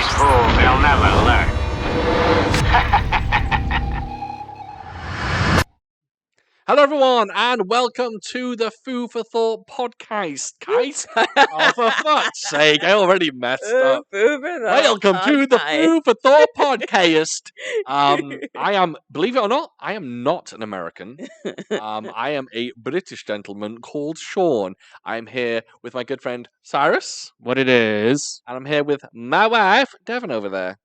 these fools, they'll never learn. Hello, everyone, and welcome to the Food for Thought podcast. Oh, for fuck's sake, I already messed up. Welcome to the Food for Thought podcast. I am, believe it or not, I am not an American. I am a British gentleman called Sean. I'm here with my good friend Cyrus. What it is. And I'm here with my wife, Devan, over there.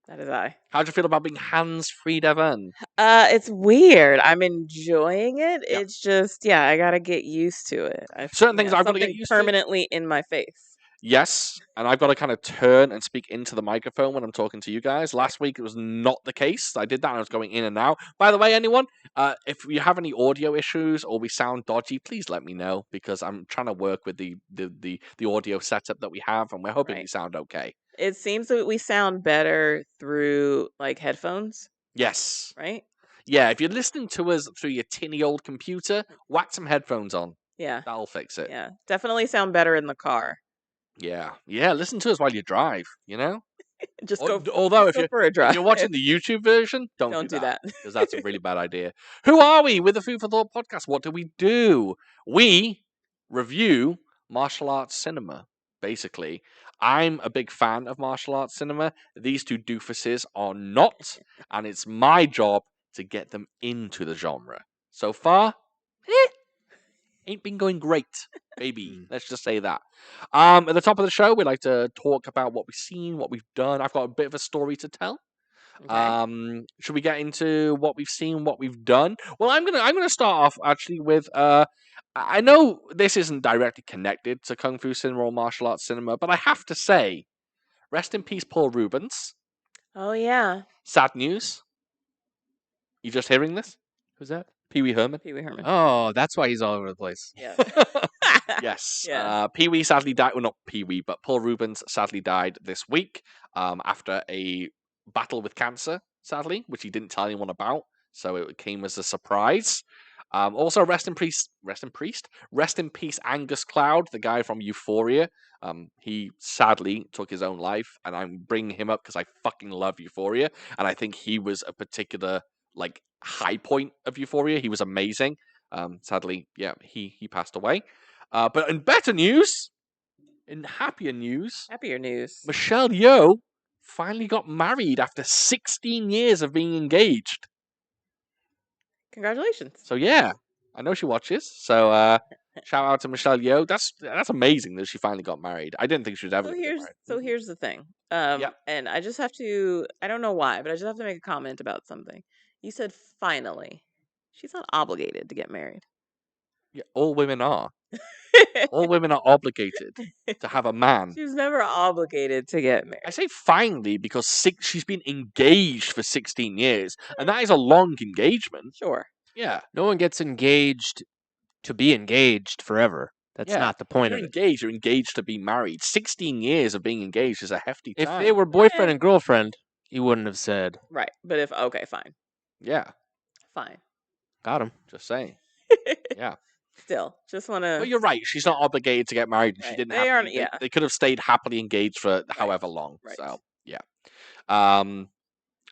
That is I. How'd you feel about being hands-free, Devan? It's weird. I'm enjoying it. Yep. It's just, I gotta get used to it. Certain things I've got to get something used to. permanently in my face. Yes, and I've got to kind of turn and speak into the microphone when I'm talking to you guys. Last week it was not the case. I did that and I was going in and out. By the way, anyone, if you have any audio issues or we sound dodgy, please let me know because I'm trying to work with the audio setup that we have and we're hoping we sound okay. It seems that we sound better through like headphones. Yes. Right? Yeah, if you're listening to us through your tinny old computer, whack some headphones on. Yeah. That'll fix it. Yeah. Definitely sound better in the car. Yeah. Yeah, listen to us while you drive, you know? Although if for a drive. If you're watching the YouTube version, don't do that. Because that's a really bad idea. Who are we with the Food for Thought podcast? What do we do? We review martial arts cinema, basically. I'm a big fan of martial arts cinema. These two doofuses are not, and it's my job to get them into the genre. So far, ain't been going great, baby. Let's just say that. At the top of the show, we like to talk about what we've seen, what we've done. I've got a bit of a story to tell. Okay. Should we get into what we've seen, what we've done? Well, I'm gonna start off actually with I know this isn't directly connected to Kung Fu cinema or martial arts cinema, but I have to say, rest in peace, Paul Rubens. Oh yeah. Sad news. You just hearing this? Who's that? Pee Wee Herman. Pee Wee Herman. Oh, that's why he's all over the place. Yeah. Yes. Yeah. Pee Wee sadly died. Well, not Pee Wee, but Paul Rubens sadly died this week after a battle with cancer, sadly, which he didn't tell anyone about. So it came as a surprise. Also, rest in peace, Angus Cloud, the guy from Euphoria. He sadly took his own life, and I'm bringing him up because I fucking love Euphoria, and I think he was a particular high point of Euphoria. He was amazing. Sadly, yeah, he passed away. But in better news, in happier news, Michelle Yeoh finally got married after 16 years of being engaged. Congratulations. So yeah, I know she watches. So shout out to Michelle Yeoh. That's amazing that she finally got married. I didn't think she was ever going to get married. So here's the thing. And I just have to, I don't know why, but I just have to make a comment about something. You said finally. She's not obligated to get married. Yeah, all women are. All women are obligated to have a man. She was never obligated to get married. I say finally because she's been engaged for 16 years, and that is a long engagement. Sure. Yeah. No one gets engaged to be engaged forever. That's not the point of it. You're engaged to be married. 16 years of being engaged is a hefty time. If they were boyfriend and girlfriend, you wouldn't have said. Right. But okay, fine. Yeah. Fine. Got him. Just saying. Yeah. Still, just want to. But you're right. She's not obligated to get married. Right. She didn't have to. They could have stayed happily engaged for however long. Right. So, yeah.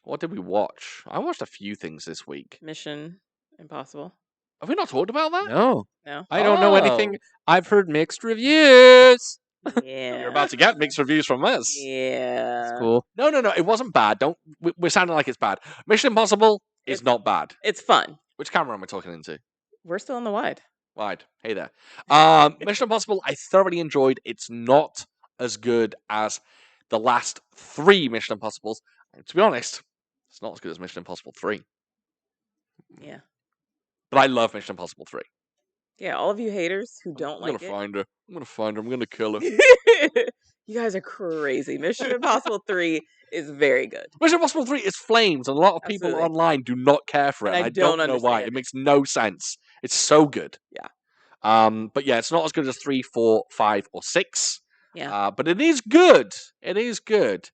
What did we watch? I watched a few things this week. Mission Impossible. Have we not talked about that? No. No. I don't know anything. I've heard mixed reviews. Yeah. You're about to get mixed reviews from us. Yeah. That's cool. No. It wasn't bad. We're sounding like it's bad. Mission Impossible is not bad. It's fun. Which camera am I talking into? We're still in the wide. Wide. Hey there. Mission Impossible, I thoroughly enjoyed. It's not as good as the last 3 Mission Impossibles. And to be honest, it's not as good as Mission Impossible 3. Yeah. But I love Mission Impossible 3. Yeah, all of you haters who don't like it. I'm going to find her. I'm going to kill her. You guys are crazy. Mission Impossible 3 is very good. Mission Impossible 3 is flames, and a lot of people online do not care for it. And I don't know why. It makes no sense. It's so good. Yeah. But yeah, it's not as good as 3, 4, 5, or 6. Yeah. But it is good. It is good.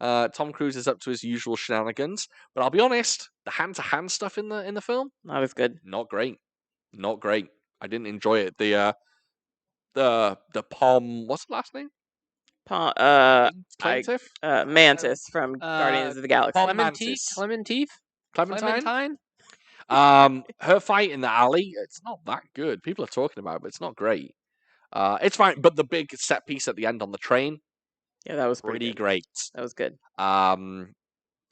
Tom Cruise is up to his usual shenanigans. But I'll be honest, the hand-to-hand stuff in the film, not as good. Not great. Not great. I didn't enjoy it. The Pom, what's the last name? Plaintiff? Mantis from Guardians of the Galaxy. Mantis. Clementine? Clementine? Her fight in the alley, it's not that good. People are talking about it, but it's not great. It's fine, but the big set piece at the end on the train, Yeah, that was pretty good. great. That was good.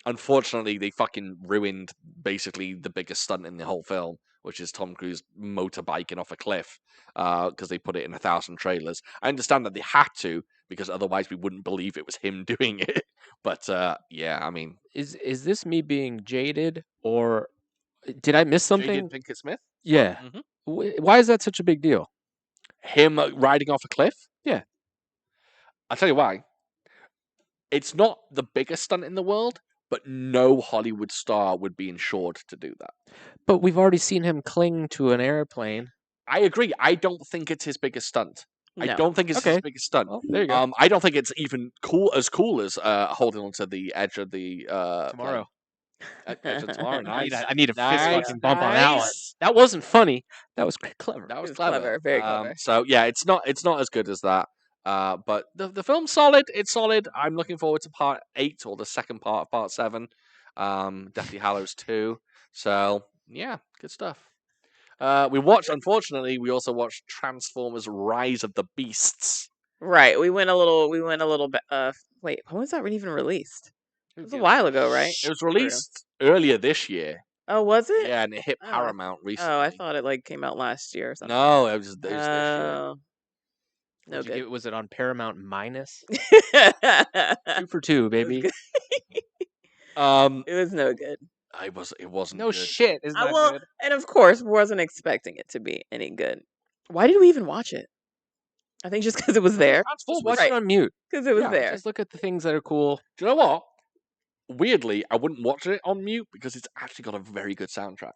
Unfortunately, they fucking ruined basically the biggest stunt in the whole film, which is Tom Cruise motorbiking off a cliff, because they put it in 1,000 trailers. I understand that they had to, because otherwise we wouldn't believe it was him doing it. But yeah, I mean, Is this me being jaded, or did I miss something? Jaded Pinkett Smith? Yeah. Mhm. Why is that such a big deal? Him riding off a cliff? Yeah. I'll tell you why. It's not the biggest stunt in the world, but no Hollywood star would be insured to do that. But we've already seen him cling to an airplane. I agree. I don't think it's his biggest stunt. I No. don't think it's his biggest stunt. Well, there you go. I don't think it's even cool as holding onto the edge of the Tomorrow. Edge of tomorrow. Nice. I need a fist Nice, fucking bump on that one. nice. That wasn't funny. That was clever. That was was clever. clever, very clever. So yeah, it's not as good as that. But the film's solid. It's solid. I'm looking forward to part 8 or the second part of part 7. Deathly Hallows 2. So yeah, good stuff. Unfortunately, we also watched Transformers: Rise of the Beasts. Right. We went a little bit. Wait, when was that even released? It was a while ago, right? It was released earlier this year. Oh, was it? Yeah, and it hit Oh. Paramount recently. Oh, I thought it came out last year or something. No, it was this year. No What'd you good. get? Was it on Paramount Minus? It 2 for 2, baby. was no good. It wasn't No good. shit. Is I not will, good. and of course, wasn't expecting it to be any good. Why did we even watch it? I think just because it was there. Just watch Right. it on mute. Because it was Yeah, there. Just look at the things that are cool. Do you know what? Weirdly, I wouldn't watch it on mute because it's actually got a very good soundtrack.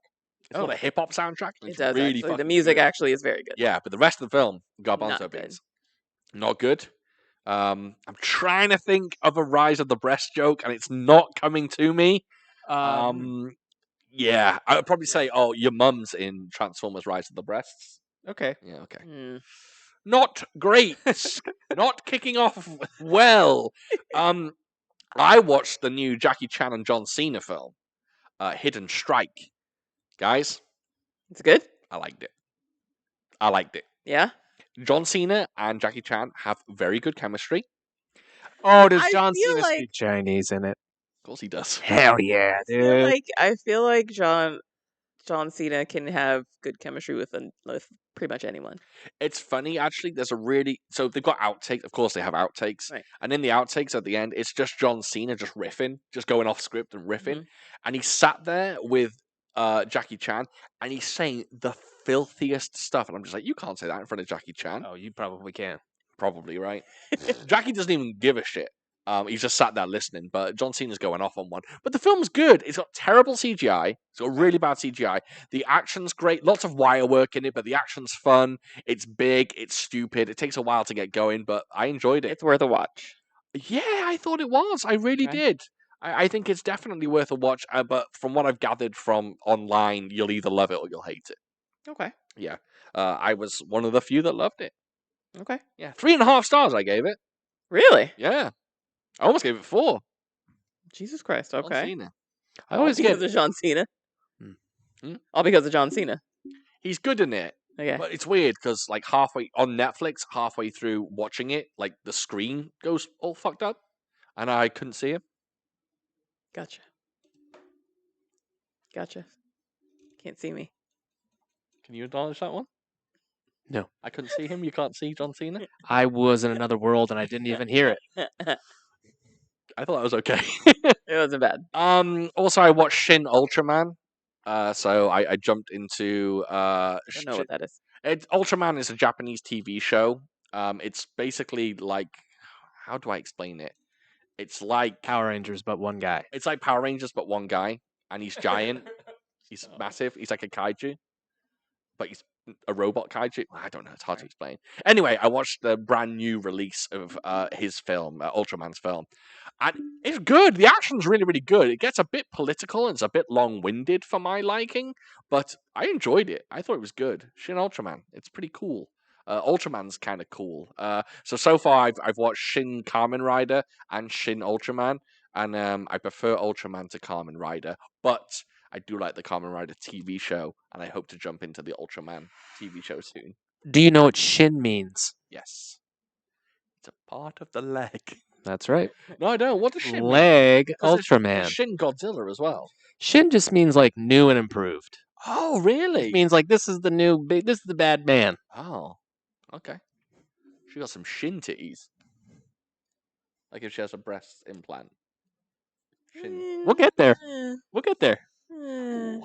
It's got a hip hop soundtrack. And It it's does really actually. The fucking music good. actually is very good. Yeah, but the rest of the film, garbanzo Not good. beans, not good. I'm trying to think of a Rise of the Breast joke, and it's not coming to me. Yeah, I would probably say, "Oh, your mum's in Transformers: Rise of the Breasts." Okay. Yeah, okay. Mm. Not great. Not kicking off well. I watched the new Jackie Chan and John Cena film, Hidden Strike. Guys, It's good. I liked it. Yeah. John Cena and Jackie Chan have very good chemistry. Oh, does I John feel Cena like- speak Chinese in it? Of course he does. Hell yeah, dude. I feel like John Cena can have good chemistry with pretty much anyone. It's funny, actually. So they've got outtakes. Of course, they have outtakes. Right. And in the outtakes at the end, it's just John Cena just riffing, just going off script and riffing. Mhm. And he sat there with Jackie Chan, and he's saying the filthiest stuff. And I'm just like, you can't say that in front of Jackie Chan. Oh, you probably can. Probably, right? Jackie doesn't even give a shit. He's just sat there listening, but John Cena's going off on one. But the film's good. It's got terrible CGI. It's got really bad CGI. The action's great. Lots of wire work in it, but the action's fun. It's big. It's stupid. It takes a while to get going, but I enjoyed it. It's worth a watch. Yeah, I thought it was. I really Okay. did. I think it's definitely worth a watch, but from what I've gathered from online, you'll either love it or you'll hate it. Okay. Yeah. I was one of the few that loved it. Okay. Yeah. 3.5 stars I gave it. Really? Yeah. I almost gave it 4. Jesus Christ. John Okay. Cena. I always because get of John Cena. Hmm? All because of John Cena. He's good in it. Okay. But it's weird because, like, halfway on Netflix, halfway through watching it, like, the screen goes all fucked up, and I couldn't see him. Gotcha. Can't see me. Can you acknowledge that one? No. I couldn't see him. You can't see John Cena. I was in another world and I didn't even hear it. I thought that was okay. It wasn't bad. Also, I watched Shin Ultraman. So I jumped into I don't know what that is. Ultraman is a Japanese TV show. It's basically like, how do I explain it? It's like Power Rangers, but one guy. It's like Power Rangers, but one guy, and he's giant. He's massive. He's like a kaiju, but he's a robot kaiju. I don't know. It's hard to explain. Anyway, I watched the brand new release of his film, Ultraman's film, and it's good. The action's really, really good. It gets a bit political and it's a bit long-winded for my liking, but I enjoyed it. I thought it was good. Shin Ultraman. It's pretty cool. Ultraman's kind of cool. So far I've watched Shin Kamen Rider and Shin Ultraman, and I prefer Ultraman to Kamen Rider, but I do like the Kamen Rider TV show, and I hope to jump into the Ultraman TV show soon. Do you know what shin means? Yes, it's a part of the leg. That's right. No, I don't. What does Shin mean? Leg 'Cause there's Ultraman. Shin Godzilla as well. Shin just means like new and improved. Oh, really? It means like this is the new this is the bad man. Oh, okay. She got some shin titties. Like if she has a breast implant. Shin. We'll get there. Eh, We'll get there. eh.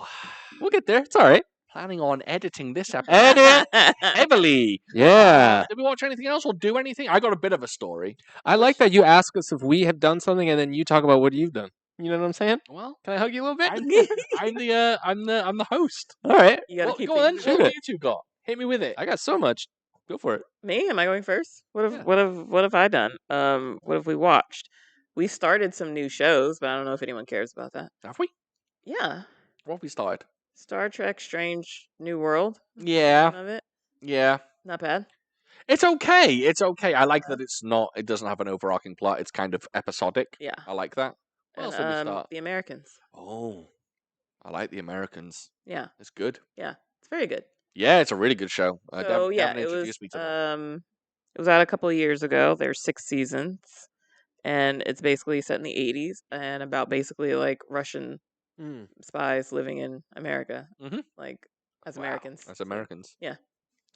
We'll get there. It's all right. Planning on editing this episode Edit heavily. Yeah. Did we watch anything else or do anything? I got a bit of a story. I like that you ask us if we have done something and then you talk about what you've done. You know what I'm saying? Well, Can I hug you a little bit? I'm the host. All right. You gotta Well, keep go on then. things What Shoot have it. you two got? Hit me with it. I got so much. Go for it. Me? Am I going first? What Yeah. have I done? What have we watched? We started some new shows, but I don't know if anyone cares about that. Have we? Yeah. What have we started? Star Trek Strange New World. Yeah. Some of it. Yeah. Not bad. It's okay. It's okay. I like that it's not. It doesn't have an overarching plot. It's kind of episodic. Yeah. I like that. What else did we start? The Americans. Oh, I like the Americans. Yeah. It's good. It's very good. Yeah, it's a really good show. So yeah, Devin it was introduced me to that. it was out a couple of years ago. There's 6 seasons, and it's basically set in the 80s and about basically like Russian spies living in America, Mhm. like as Wow, Americans. As So, Americans. yeah.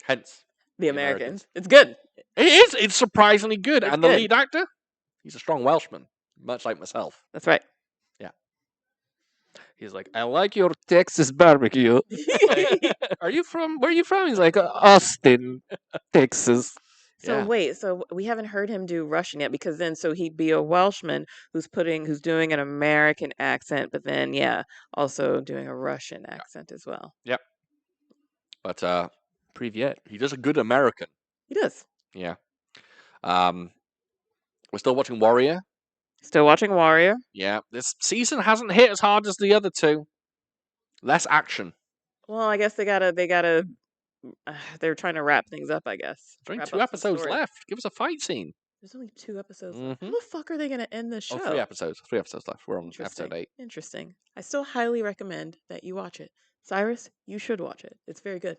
Hence, the Americans. Americans. It's good. it is. It's surprisingly good. It's And the good. lead actor, he's a strong Welshman, much like myself. That's right. He's like, I like your Texas barbecue. Are you from? Where are you from? He's like, Austin, Texas. So Yeah. wait, so we haven't heard him do Russian yet because then so he'd be a Welshman who's doing an American accent, but then also doing a Russian accent as well. But Privyet. he does a good American. He does. Yeah. We're still watching Warrior. Still watching Warrior. Yeah. This season hasn't hit as hard as the other two. Less action. Well, I guess they're trying to wrap things up, I guess. There's only Wrap 2 up some episodes story. left. Give us a fight scene. There's only 2 episodes left. How Mhm. the fuck are they going to end the show? Oh, 3 episodes. 3 episodes left. We're on Interesting. episode 8. Interesting. I still highly recommend that you watch it. Cyrus, you should watch it. It's very good.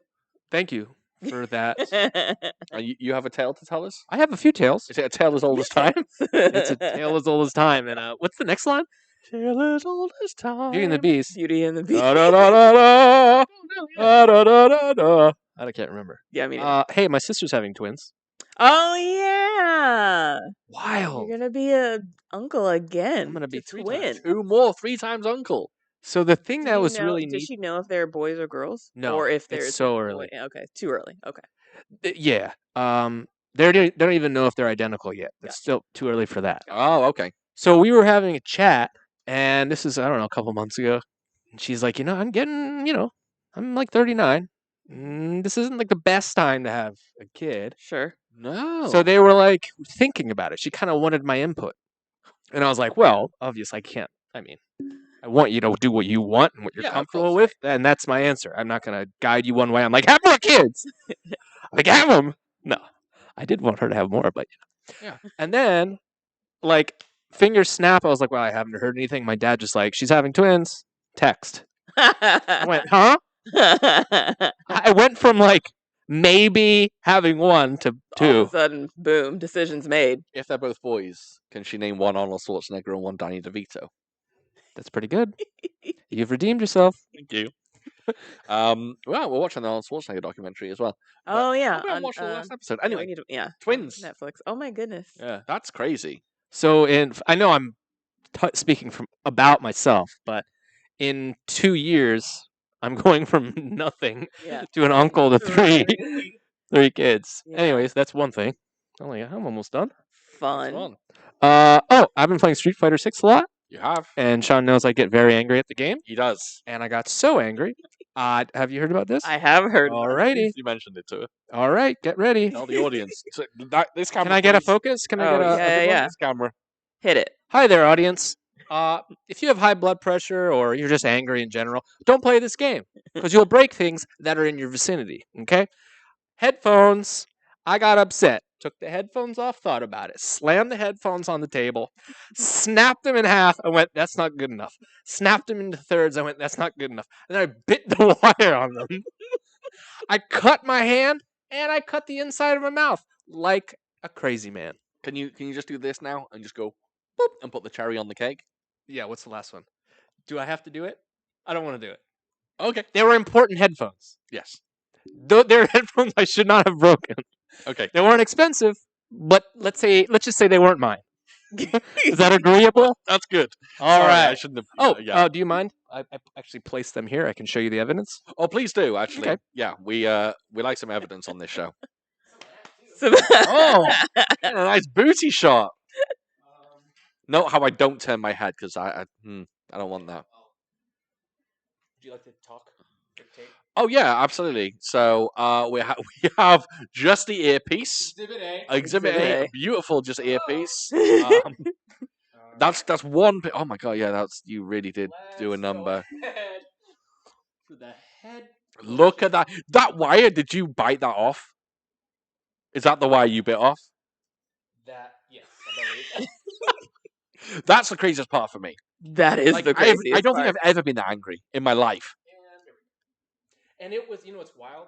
Thank you for that. You have a tale to tell us? I have a few tales. Is it a tale as old as time? It's a tale as old as time. And what's the next line? Tale as old as time. Beauty and the Beast. Beauty and the Beast. Da, da, da, da, da. Da, da, da, da, da. I can't remember. Yeah, I mean. Hey, my sister's having twins. Oh yeah. Wild. You're gonna be a uncle again. I'm gonna be to 3 twin. times. 2 more, 3 times uncle. So the thing Do that you was know- really Does neat. she know if they're boys or girls? No, Or if it's they're so boy- early. Okay, too early. Okay. Yeah. They don't even know if they're identical yet. It's still too early for that. Oh, okay. So we were having a chat, and this is, I don't know, a couple months ago. And she's like, I'm getting, I'm like 39. This isn't like the best time to have a kid. Sure. No. So they were like thinking about it. She kind of wanted my input. And I was like, well, obviously I can't. I mean, I want you to do what you want and what you're Yeah, of comfortable course. with. And that's my answer. I'm not going to guide you one way. I'm like, have more kids. Like, have them. No, I did want her to have more, but Yeah. And then, like, fingers snap. I was like, well, I haven't heard anything. My dad just like, she's having twins. Text. I went, huh? I went from like maybe having 1 to 2. All of a sudden, boom, decisions made. If they're both boys, can she name one Arnold Schwarzenegger and one Danny DeVito? That's pretty good. You've redeemed yourself. Thank you. Well, we're watching the Arnold Schwarzenegger documentary as well. Oh yeah. We haven't watched the last episode. yeah, we Anyway, need to- twins. Netflix. Oh my goodness. Yeah, that's crazy. So I know I'm speaking from about myself, but in 2 years, I'm going from nothing Yeah. to an uncle to 3 kids. Yeah. Anyways, that's one thing. I'm almost done. It's Fun. fun. I've been playing Street Fighter 6 a lot, You have. and Sean knows I get very angry at the game, He does. and I got so angry. Have you heard about this? I have heard. about Alrighty. You mentioned it to her. All right, get ready. Tell the audience. So this camera. Can I get a please. focus? Can I Oh, get a yeah, yeah. This camera. Hit it. Hi there, audience. If you have high blood pressure or you're just angry in general, don't play this game because you'll break things that are in your vicinity. Okay? Headphones I got upset. Took the headphones off, thought about it, slammed the headphones on the table, snapped them in half. I went, that's not good enough. Snapped them into thirds. I went, that's not good enough. And then I bit the wire on them. I cut my hand and I cut the inside of my mouth like a crazy man. Can you just do this now and just go boop and put the cherry on the cake? Yeah, what's the last one? Do I have to do it? I don't want to do it. Okay. They were important headphones. Yes. They're headphones I should not have broken. Okay. They weren't expensive, but let's just say they weren't mine. Is that agreeable? That's good. All Sorry, right. I shouldn't have. Oh, yeah. do you mind? I actually placed them here. I can show you the evidence. Oh, please do. Actually, Okay. yeah. We like some evidence on this show. So- Oh, a nice booty shot. Note how I don't turn my head because I don't want that. Would you like to talk? Oh yeah, absolutely. So we have just the earpiece. Exhibit A. Exhibit A, Exhibit a A. beautiful just earpiece. That's one. Oh my god, yeah, you really did do a number. To the head. Look at that. That wire. Did you bite that off? Is that the wire you bit off? Yes, I believe. That's the craziest part for me. That is the craziest I don't part. think I've ever been that angry in my life. And it was, what's wild?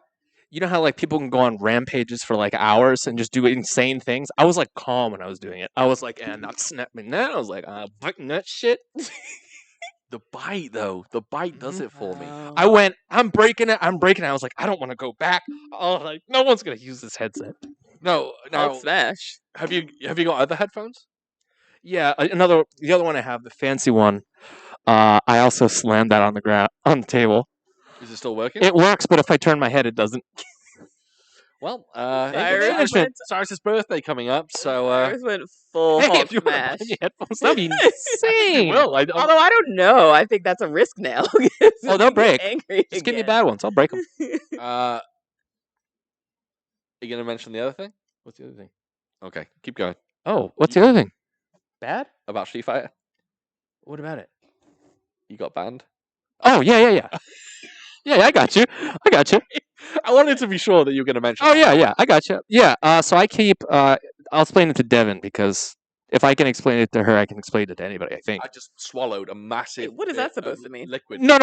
You know how like people can go on rampages for like hours and just do insane things? I was like calm when I was doing it. I was like, and not snapping that. I was like, biting that shit. The bite though, the bite does it for me. I went, I'm breaking it. I was like, I don't want to go back. Oh, like no one's gonna use this headset. No, I'll now smash. have you got other headphones? Yeah, the other one I have, the fancy one. I also slammed that on the table. Is it still working? It works, but if I turn my head, it doesn't. Well, Cyrus's birthday coming up, so Cyrus went full Hey, Hulk if you want to smash. buy me headphones, that'd be insane. well, Although I don't know, I think that's a risk now. Oh, they'll break. Angry Just give me again. bad ones. I'll break them. are you gonna mention the other thing? What's the other thing? Okay, keep going. Oh, what's the other thing? Bad? About Street Fighter, What about it? you got banned. Oh, yeah. Yeah, I got you. I wanted to be sure that you were gonna mention. Oh, that. yeah, I got you. Yeah, so I keep, I'll explain it to Devan because if I can explain it to her, I can explain it to anybody, I think. I just swallowed a massive. Wait, what is that supposed to mean? Liquid. No.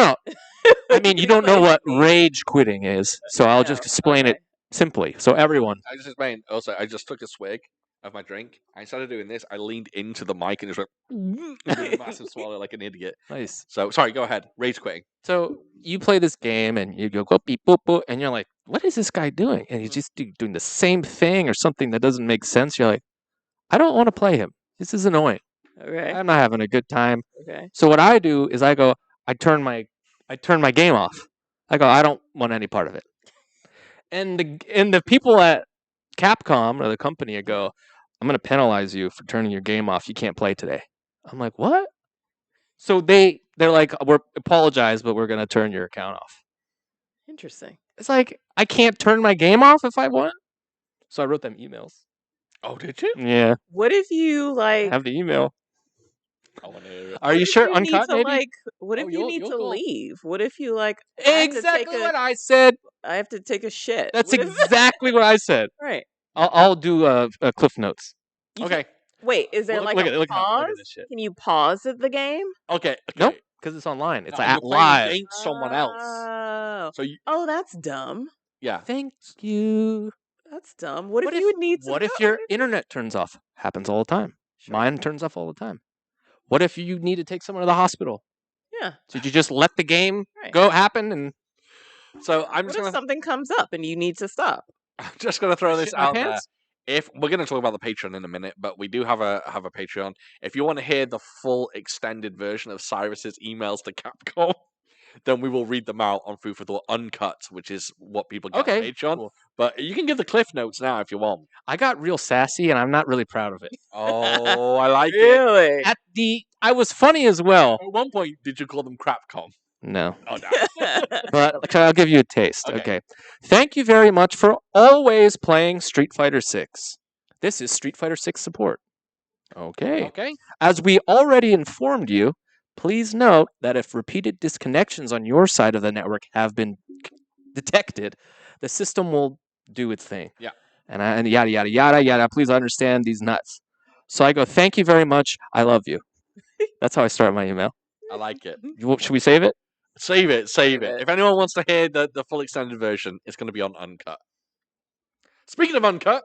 I mean, you don't know what Explain. rage quitting is, so I'll just No, explain it okay. simply. So everyone. I just explained. Also, I just took a swig of my drink. I instead of doing this, I leaned into the mic and just went and did a massive swallow like an idiot. Nice. So sorry, go ahead. Rage quitting. So you play this game and you go beep boop boop, and you're like, "What is this guy doing?" And he's just doing the same thing or something that doesn't make sense. You're like, "I don't want to play him. This is annoying. Okay. I'm not having a good time." Okay. So what I do is I turn my game off. I go, I don't want any part of it. And the people at Capcom or the company go, I'm going to penalize you for turning your game off. You can't play today. I'm like, what? So they're like, we're apologize, but we're going to turn your account off. Interesting. It's like, I can't turn my game off if I want. So I wrote them emails. Oh, did you? Yeah, What if you I like? have the email. I want to hear it. Are you What if sure? need Uncut, to, maybe? like, what if Oh, you you're- need you're to cool. leave? What if you like? I have to take Exactly a- what I said. I have to take a shit. That's What if- exactly what I said. right. I'll do Cliff Notes. You Okay. Wait, is there Look- like look a at- look at- look at pause? this shit. Can you pause at the game? Okay. Nope, because it's online. It's No, at you're playing live. against someone else. Oh. So you, Oh, that's dumb. yeah. Thank you. That's dumb. What, What if you would need to? What if go? your internet turns off? Happens all the time. Sure. Mine turns off all the time. What if you need to take someone to the hospital? Yeah. So you just let the game Right. go happen and So I'm What just if gonna something comes up and you need to stop? throw this shit my out there. pants? If we're going to talk about the Patreon in a minute, but we do have a Patreon. If you want to hear the full extended version of Cyrus's emails to Capcom, then we will read them out on Food for Thought Uncut, which is what people get Okay, on Patreon. cool. But you can give the cliff notes now if you want. I got real sassy and I'm not really proud of it. Oh, I like it. Really? I was funny as well. At one point, did you call them Crapcom? No. Oh no. But okay, I'll give you a taste. Okay. Okay. Thank you very much for always playing Street Fighter 6. This is Street Fighter 6 support. Okay. Okay. As we already informed you, please note that if repeated disconnections on your side of the network have been detected, the system will do its thing. Yeah. and yada yada yada yada. Please understand these nuts. So I go, thank you very much. I love you. That's how I start my email. I like it. Should we save it? Save it. Save If it. anyone wants to hear the full extended version, it's going to be on Uncut. Speaking of Uncut,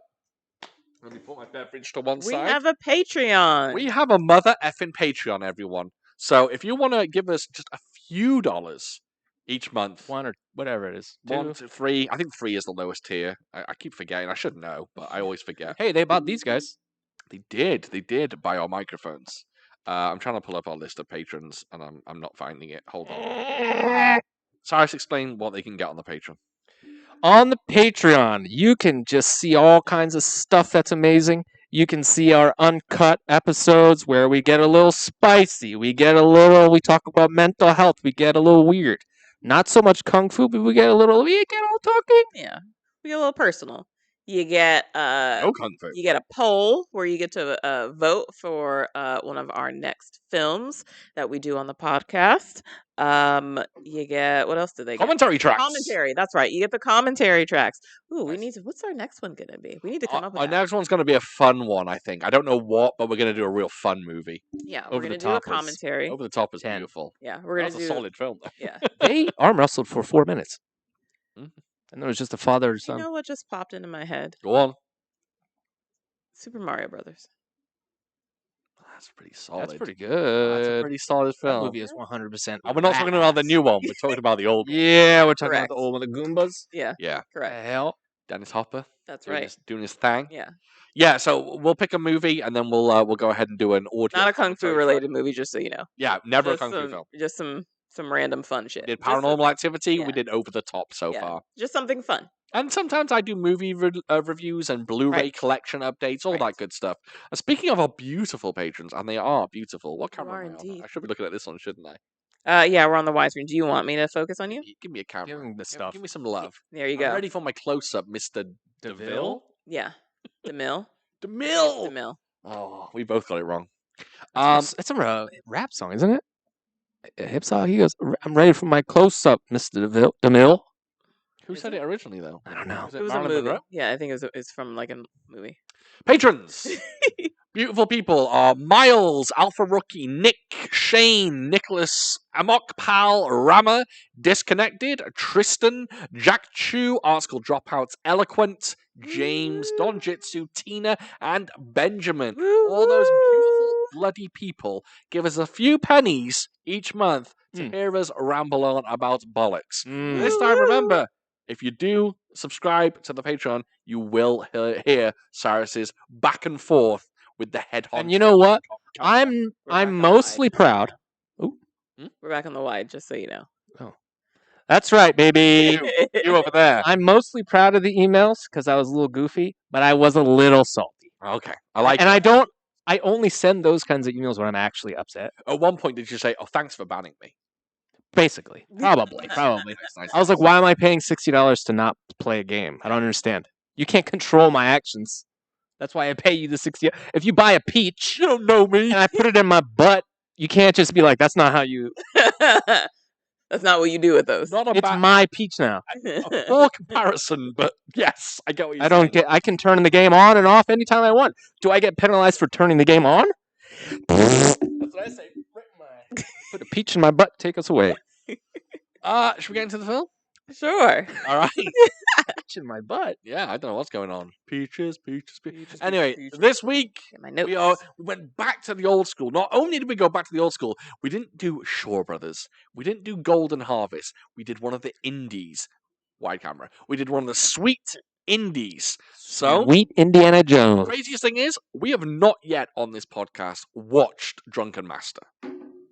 let me put my beverage to one We side. have a Patreon. We have a mother effing Patreon, everyone. So if you want to give us just a few dollars each month, 1 or whatever it is. 1 2. to 3, I think 3 is the lowest tier. I keep forgetting. I should know, but I always forget. Hey, they bought these guys. They did buy our microphones. I'm trying to pull up our list of patrons, and I'm not finding it. Hold on. Cyrus, explain what they can get on the Patreon. On the Patreon, you can just see all kinds of stuff that's amazing. You can see our uncut episodes where we get a little spicy. We talk about mental health. We get a little weird. Not so much kung fu, but we get all talking. Yeah, we get a little personal. You get No kung fu. you get a poll where you get to vote for one of our next films that we do on the podcast. You get, what else do they get? Commentary tracks. Commentary. That's right. You get the commentary tracks. Ooh, we Nice. need to. What's our next one gonna be? We need to come up with Our that. next one's going to be a fun one, I think. I don't know what, but we're going to do a real fun movie. Yeah, Over we're the gonna do a Top is- commentary. Over the Top is 10. beautiful. Yeah, we're gonna That's do. a solid film. Yeah. They arm wrestled for 4 minutes. Mhm. And there was just a father and You son. know what just popped into my head? Go on. Super Mario Brothers. That's pretty solid. That's pretty That's a good. pretty solid That film. movie is 100%. And we're not talking about the new one. We're talking about the old one. Yeah, we're talking Correct. about the old one, the Goombas. Yeah, Yeah. The correct. hell? Dennis Hopper That's doing right. doing his thing. Yeah, Yeah, so we'll pick a movie and then we'll go ahead and do an audio. not a kung fu commentary track. related movie, just so you know. Yeah, never a Just kung fu some, film. just some random fun shit. We did Just some- Paranormal Activity. yeah. We did Over the Top so yeah, far. just something fun. And sometimes I do movie reviews and Blu-ray Right. collection updates, all Right. that good stuff. And speaking of our beautiful patrons, and they are beautiful. What camera are am I on? indeed. I should be looking at this one, shouldn't I? Yeah, we're on the widescreen. Do you want me to focus on you? Give me a camera. Give him the Give- stuff. Give me some love. There you I'm go. ready for my close-up, Mr. DeVille. Yeah, the mill. DeMille. The mill. Oh, we both got it wrong. It's a rap song, isn't it? A hip song. He goes, "I'm ready for my close up, Mr. DeMille." Who Is said it originally, though? I don't know. Was It was a Marilyn movie. Monroe? Yeah, I think it's from like a movie. Patrons! Beautiful people are Miles, Alpha Rookie, Nick, Shane, Nicholas, Amok Pal, Rama, Disconnected, Tristan, Jack Chu, Art School Dropouts, Eloquent, James, Don Jitsu, Tina, and Benjamin. All those beautiful bloody people give us a few pennies each month to hear us ramble on about bollocks. This time, remember, if you do subscribe to the Patreon, you will hear Cyrus's back and forth with the head honcho. And you know what? We're back on I'm the mostly wide. proud. We're back on the wide, just so you know. That's right, baby. You over there. I'm mostly proud of the emails because I was a little goofy, but I was a little salty. Okay, I like And it. I only send those kinds of emails when I'm actually upset. At one point, did you say, "Oh, thanks for banning me"? Basically. Probably. Nice. I was like, why am I paying $60 to not play a game? I don't understand. You can't control my actions. That's why I pay you the $60. If you buy a peach You don't know me. and I put it in my butt, you can't just be like, that's not how you. That's not what you do with those. Not a It's bad my peach now. a poor comparison, but yes, I get what you're I don't saying. get. I can turn the game on and off anytime I want. Do I get penalized for turning the game on? That's what I say. Put a peach in my butt. Take us away. Should we get into the film? Sure. All right. Peach in my butt. Yeah, I don't know what's going on. Peaches. Peaches, Anyway, peaches. this week Get my notes. we went back to the old school. Not only did we go back to the old school, we didn't do Shaw Brothers. We didn't do Golden Harvest. We did one of the indies. Wide camera. We did one of the sweet indies. So, Sweet Indiana the Jones. craziest thing is, we have not yet on this podcast watched Drunken Master.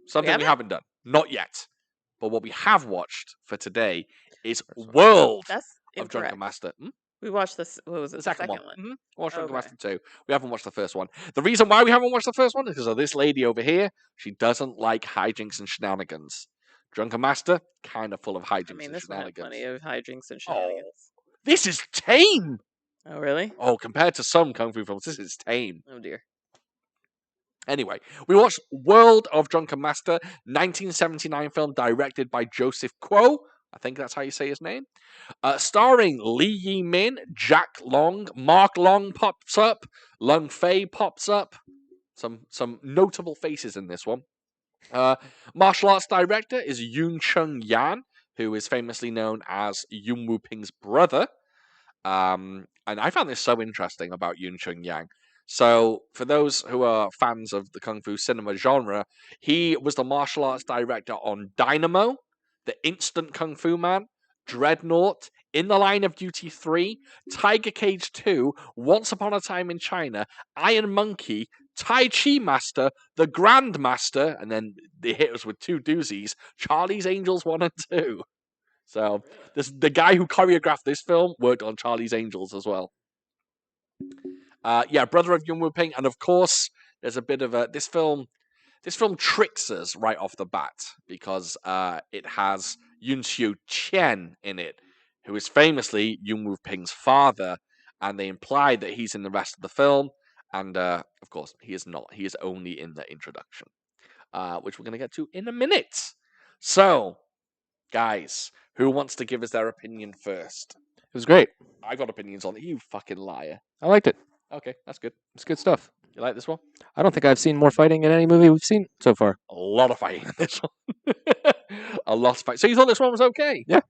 Something we haven't done. Not yet. But what we have watched for today is World That's of incorrect. Drunken Master. We watched this. What was it? The second one. Watch Drunken Okay. Master 2. We haven't watched the first one. The reason why we haven't watched the first one is because of this lady over here. She doesn't like hijinks and shenanigans. Drunken Master, kind of full of hijinks I mean, and this one had shenanigans. plenty of hijinks and shenanigans. This is tame. Oh, really? Oh, compared to some Kung Fu films, this is tame. Oh, dear. Anyway, we watched World of Drunken Master, 1979 film directed by Joseph Kuo. I think that's how you say his name. Starring Lee Yi Min, Jack Long, Mark Long pops up, Lung Fei pops up. Some notable faces in this one. Martial arts director is Yoon Chung Yan, who is famously known as Yun Woo Ping's brother. And I found this so interesting about Yoon Chung Yang. So, for those who are fans of the Kung Fu cinema genre, he was the martial arts director on Dynamo, The Instant Kung Fu Man, Dreadnought, In the Line of Duty 3, Tiger Cage 2, Once Upon a Time in China, Iron Monkey, Tai Chi Master, The Grand Master, and then they hit us with 2 doozies, Charlie's Angels 1 and 2. So, the guy who choreographed this film worked on Charlie's Angels as well. Brother of Yun Woo Ping, and of course, there's a bit of a this film tricks us right off the bat because it has Yun Xiu Qian in it, who is famously Yun Woo Ping's father, and they imply that he's in the rest of the film, and of course, he is not. He is only in the introduction, which we're going to get to in a minute. So, guys, who wants to give us their opinion first? It was great. I got opinions on it. You fucking liar. I liked it. Okay, that's good. It's good stuff. You like this one? I don't think I've seen more fighting in any movie we've seen so far. A lot of fighting in this one. A lot of fighting. So you thought this one was okay? Yeah.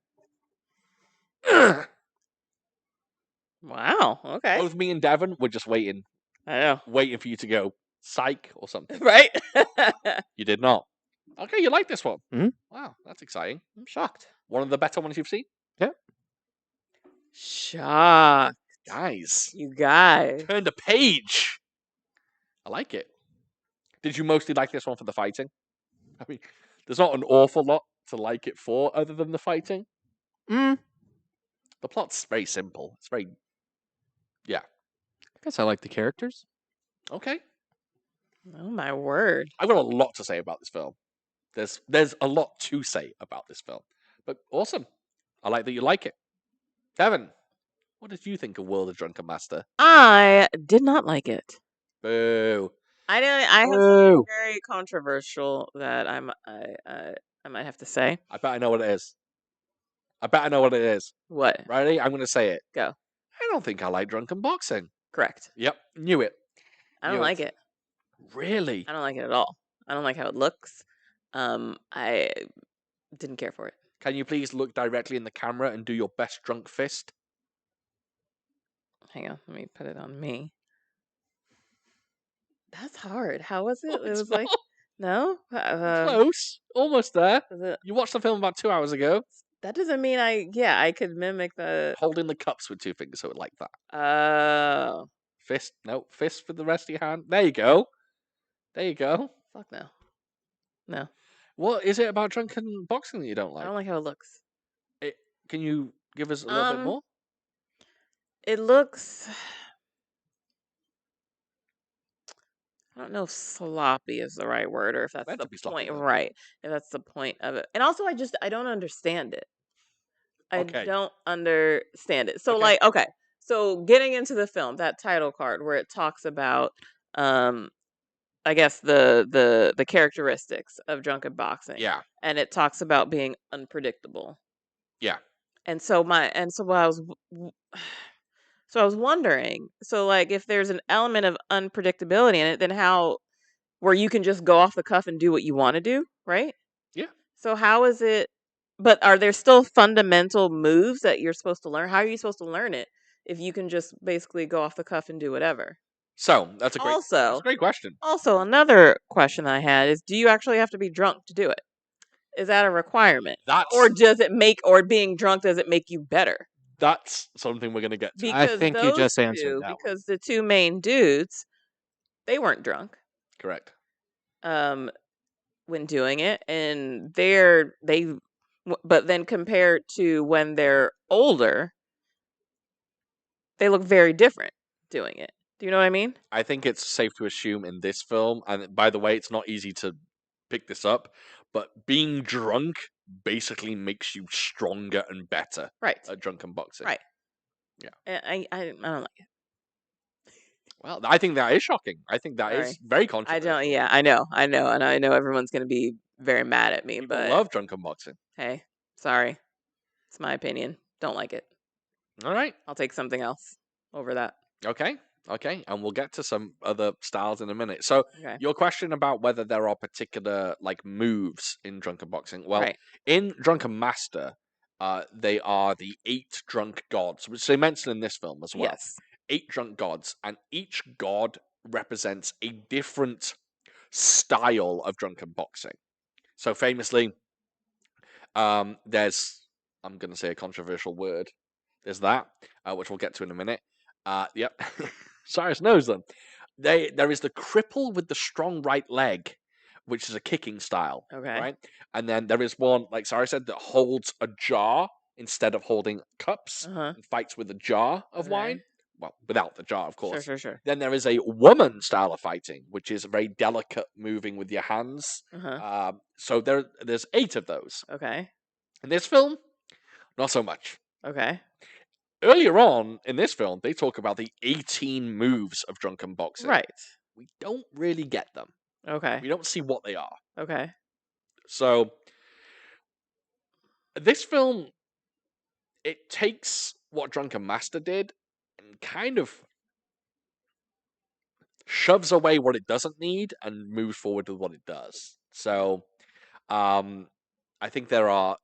Wow. Okay. Both me and Devan were just waiting I for you to go psych or something. know. Right? You did not. Okay, you like this one? Mhm. Wow, that's exciting. I'm shocked. One of the better ones you've seen? Shocked. Guys, You guys. turn the page. I like it. Did you mostly like this one for the fighting? I mean, there's not an awful lot to like it for other than the fighting. The plot's very simple. It's very... I guess I like the characters. Okay. Oh my word. I've got a lot to say about this film. There's a lot to say about this film. But awesome. I like that you like it. Devan, what did you think of World of Drunken Master? I did not like it. Boo. I have something Boo. very controversial that I might have to say. I bet I know what it is. What? Ready? I'm going to say it. Go. I don't think I like drunken boxing. Correct. Yep, knew it. I don't Knew like it. Really? I don't like it at all. I don't like how it looks. I didn't care for it. Can you please look directly in the camera and do your best drunk fist? Hang on, let me put it on me. That's hard. How was it? No, It it's was like no. Close. Almost there. Was it- You watched the film about 2 hours ago. that doesn't mean I could mimic the. Holding the cups with 2 fingers, so it like that. Oh, Fist. No, fist with the rest of your hand. There you go. fuck no. No, What is it about drunken boxing that you don't I like? don't like how it looks. Can you give us a little bit more? It looks. I don't know if sloppy is the right word or if that's Meant to the be sloppy, point. though. Right. If that's the point of it. And also I don't understand it. I Okay. don't understand it. So Okay. okay. So getting into the film, that title card where it talks about I guess the characteristics of drunken boxing. Yeah. And it talks about being unpredictable. Yeah. And so I was wondering, so like if there's an element of unpredictability in it, then where you can just go off the cuff and do what you want to do, right? Yeah. So how is it, but are there still fundamental moves that you're supposed to learn? How are you supposed to learn it if you can just basically go off the cuff and do whatever? So that's a Also, great question. Also, another question I had is, do you actually have to be drunk to do it? Is that a requirement? That's Or or being drunk, does it make you better? that's something we're gonna get to. I think you just answered that one. Because the 2 main dudes, they weren't drunk Correct. when doing it, and but then compared to when they're older, they look very different doing it. Do you know what I mean? I think it's safe to assume in this film, and by the way, it's not easy to pick this up, but being drunk basically makes you stronger and better Right. at drunken boxing. Right. Yeah. And I don't like it. Well, I think that is shocking. I think that is very I controversial. don't. Yeah, I know, and I know everyone's going to be very mad at me, People but love drunken boxing. hey, sorry. It's my opinion. Don't like it. All right. I'll take something else over that. Okay. And we'll get to some other styles in a minute. So Okay. your question about whether there are particular like moves in drunken boxing. Well, Right. in Drunken Master, they are the 8 drunk gods, which they mention in this film as well. Yes. 8 drunk gods, and each god represents a different style of drunken boxing. So famously, there's, I'm going to say a controversial word. There's that, which we'll get to in a minute. Yep, Cyrus knows them. There is the cripple with the strong right leg, which is a kicking style, Okay. right? And then there is one, like Cyrus said, that holds a jar instead of holding cups Uh-huh. and fights with a jar of Okay. wine. Well, without the jar, of course. Sure. Then there is a woman style of fighting, which is very delicate, moving with your hands. Uh-huh. So there's 8 of those. Okay. In this film, not so much. Okay. Earlier on in this film, they talk about the 18 moves of drunken boxing. Right. We don't really get them. Okay. We don't see what they are. Okay. So, this film, it takes what Drunken Master did and kind of shoves away what it doesn't need and moves forward with what it does. So, I think there are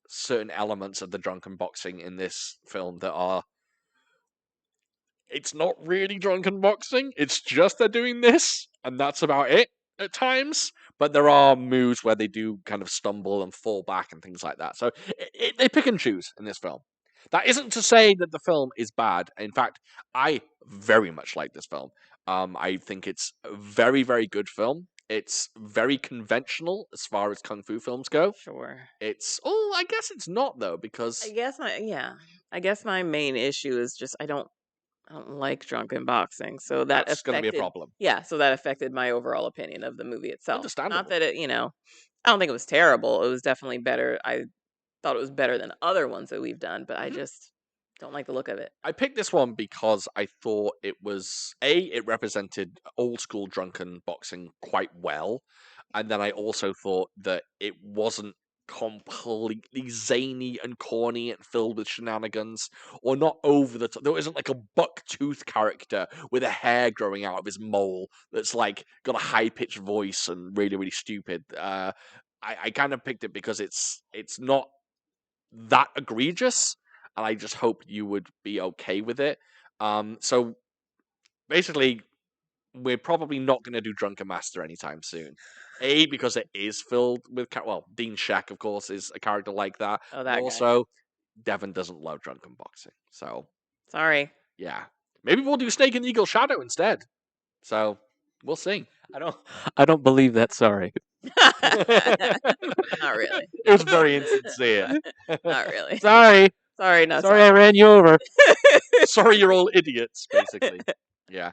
certain elements of the drunken boxing in this film that are, it's not really drunken boxing, it's just they're doing this, and that's about it at times. But there are moves where they do kind of stumble and fall back and things like that. So they pick and choose in this film. That isn't to say that the film is bad. In fact, I very much like this film. I think it's a very, very good film. It's very conventional as far as kung fu films go. Sure. I guess it's not though, because I guess my main issue is just I don't like drunken boxing. So that that's going to be a affected problem. Yeah, so that affected my overall opinion of the movie itself. Understandable. Not that I don't think it was terrible. It was definitely better. I thought it was better than other ones that we've done, but I just don't like the look of it. I picked this one because I thought it was it represented old school drunken boxing quite well, and then I also thought that it wasn't completely zany and corny and filled with shenanigans, or not over the top. There isn't like a buck-tooth character with a hair growing out of his mole that's like got a high-pitched voice and really, really stupid. I kind of picked it because it's not that egregious, and I just hope you would be okay with it. So basically, we're probably not going to do Drunken Master anytime soon. Because it is filled with Dean Shack, of course, is a character like that. Oh, that guy. Also, Devan doesn't love drunken boxing, so Sorry. yeah, maybe we'll do Snake and Eagle Shadow instead. So we'll see. I don't believe that. Sorry. Not really. It was very insincere. Not really. Sorry. Sorry, not Sorry, I ran you over. Sorry, you're all idiots, basically. Yeah.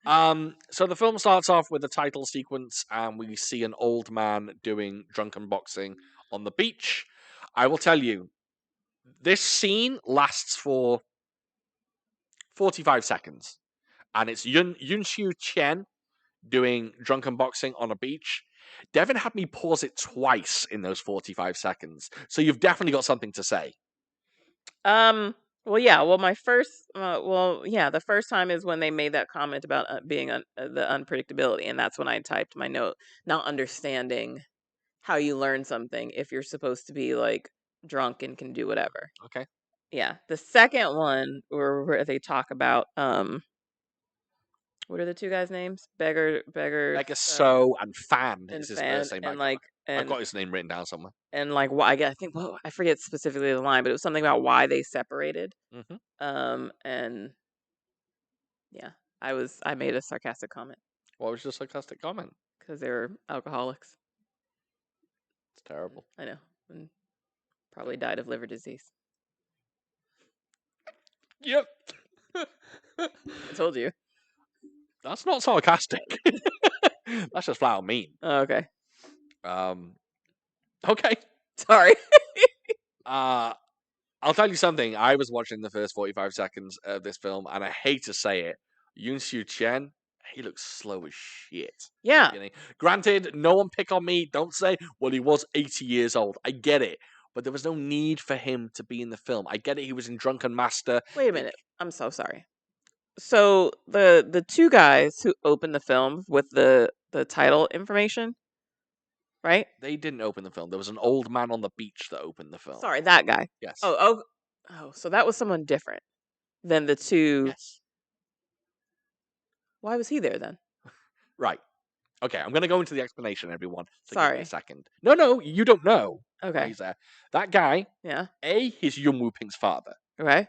So the film starts off with a title sequence, and we see an old man doing drunken boxing on the beach. I will tell you, this scene lasts for 45 seconds, and it's Yun Xiu Chen doing drunken boxing on a beach. Devan had me pause it twice in those 45 seconds, so you've definitely got something to say. Well, yeah. Well, my first. The first time is when they made that comment about being the unpredictability, and that's when I typed my note, not understanding how you learn something if you're supposed to be like drunk and can do whatever. Okay. Yeah. The second one, where they talk about what are the two guys' names? Beggar. Like a So and Fan and is his Fan, first name. and I've got his name written down somewhere. and like why I think I forget specifically the line, but it was something about why they separated. Mm-hmm. And yeah, I made a sarcastic comment What was your sarcastic comment? because they were alcoholics. It's terrible. I know, and probably died of liver disease. Yep. I told you. That's not sarcastic. That's just flat out mean. Oh, okay. Okay. Sorry. I'll tell you something. I was watching the first 45 seconds of this film, and I hate to say it, Yun Xiu Chen, he looks slow as shit. Yeah. Granted, no one pick on me. Don't say, well, he was 80 years old. I get it. but there was no need for him to be in the film. I get it; he was in Drunken Master. Wait a minute. I'm so sorry. So the two guys who opened the film with the title information, right? They didn't open the film. There was an old man on the beach that opened the film. Sorry, that guy. Yes. Oh, so that was someone different than the two. Yes. Why was he there then? Right. Okay, I'm going to go into the explanation, everyone. So give me Sorry. a second. No, you don't know. why Okay. He's there. That guy, Yeah. A, he's Yun Wu Ping's father. Okay.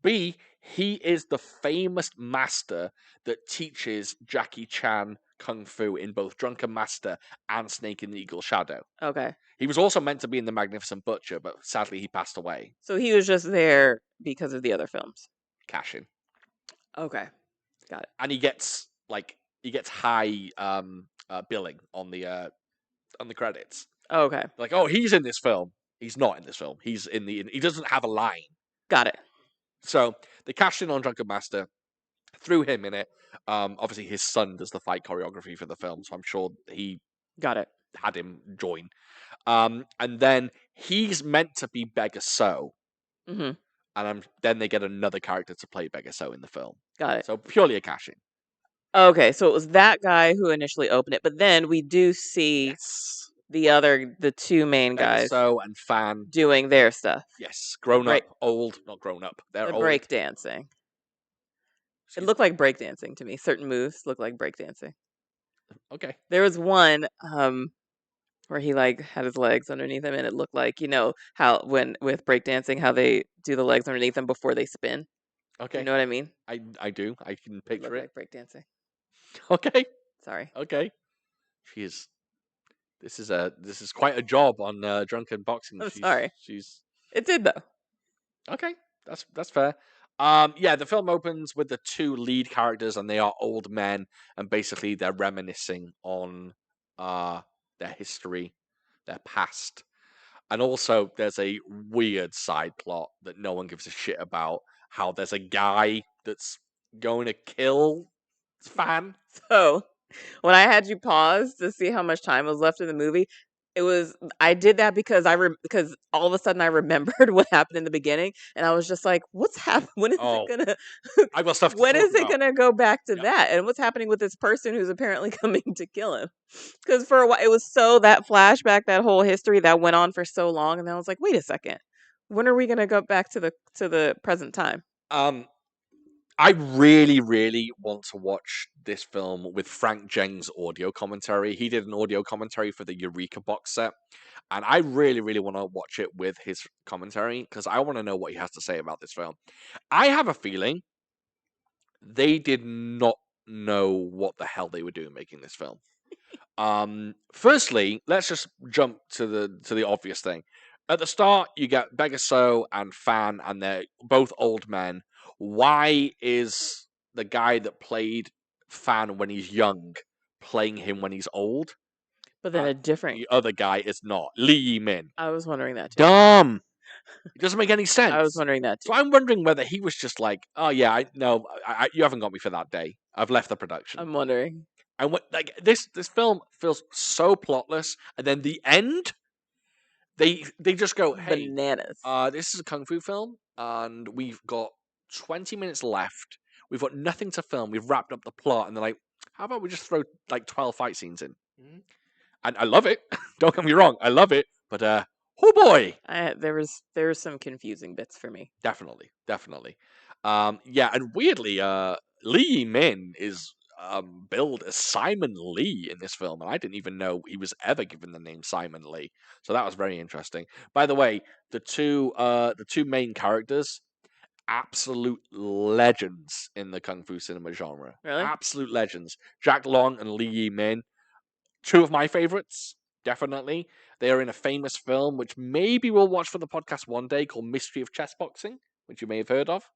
B, he is the famous master that teaches Jackie Chan Kung Fu in both Drunken Master and Snake in the Eagle's Shadow. Okay. He was also meant to be in The Magnificent Butcher, but sadly he passed away. So he was just there because of the other films. Cashing. Okay. Got it. And he gets high billing on the credits. Okay. Like, oh, he's in this film. He's not in this film. He doesn't have a line. Got it. So they cashed in on Drunken Master, threw him in it. Obviously, his son does the fight choreography for the film, so I'm sure he Got it. had him join. And then he's meant to be Beggar So, Mm-hmm. and then they get another character to play Beggar So in the film. Got it. So purely a cash-in. Okay, so it was that guy who initially opened it, but then we do see Yes. the two main Beggar guys So and Fan. doing their stuff. Yes. Grown Break- up, old, not grown up. They're The old. break dancing. It looked like breakdancing to me. Certain moves look like breakdancing. Okay. There was one where he like had his legs underneath him, and it looked like how when with breakdancing how they do the legs underneath them before they spin. Okay. You know what I mean? I do. I can It picture looked it. like breakdancing. Okay. Sorry. Okay. This is quite a job on Drunken Boxing. I'm sorry. She's It did though. okay. That's fair. Yeah, the film opens with the two lead characters, and they are old men, and basically they're reminiscing on their history, their past, and also there's a weird side plot that no one gives a shit about. How there's a guy that's going to kill Fan. So when I had you pause to see how much time was left in the movie, I did that because because all of a sudden I remembered what happened in the beginning, and I was just like, "What's happening? When is Oh, it gonna? I got stuff to When talk is it about. gonna go back to Yeah. that? And what's happening with this person who's apparently coming to kill him? Because for a while it was so that flashback, that whole history that went on for so long, and then I was like, wait a second, when are we gonna go back to the present time? I really, really want to watch this film with Frank Jeng's audio commentary. He did an audio commentary for the Eureka box set, and I really, really want to watch it with his commentary because I want to know what he has to say about this film. I have a feeling they did not know what the hell they were doing making this film. Firstly, let's just jump to the obvious thing. At the start, you get Beggar So and Fan, and they're both old men. Why is the guy that played Fan when he's young playing him when he's old? But then a different. The other guy is not. Lee Yi-min. I was wondering that too. Dumb. It doesn't make any sense. I was wondering that too. So I'm wondering whether he was just like, oh yeah, you haven't got me for that day. I've left the production. I'm wondering. And what, like this film feels so plotless, and then the end, they just go, hey, Bananas. this is a kung fu film, and we've got 20 minutes left. We've got nothing to film. We've wrapped up the plot, and they're like, how about we just throw like 12 fight scenes in? Mhm. And I love it. Don't get me wrong, I love it. But oh boy, There was some confusing bits for me. definitely. Yeah, and weirdly, Lee Yi-min is billed as Simon Lee in this film, and I didn't even know he was ever given the name Simon Lee. So that was very interesting. By the way, the two main characters, absolute legends in the kung fu cinema genre. Really? Absolute legends. Jack Long and Lee Yi-min, two of my favorites. Definitely. They are in a famous film, which maybe we'll watch for the podcast one day, called Mystery of Chess Boxing, which you may have heard of.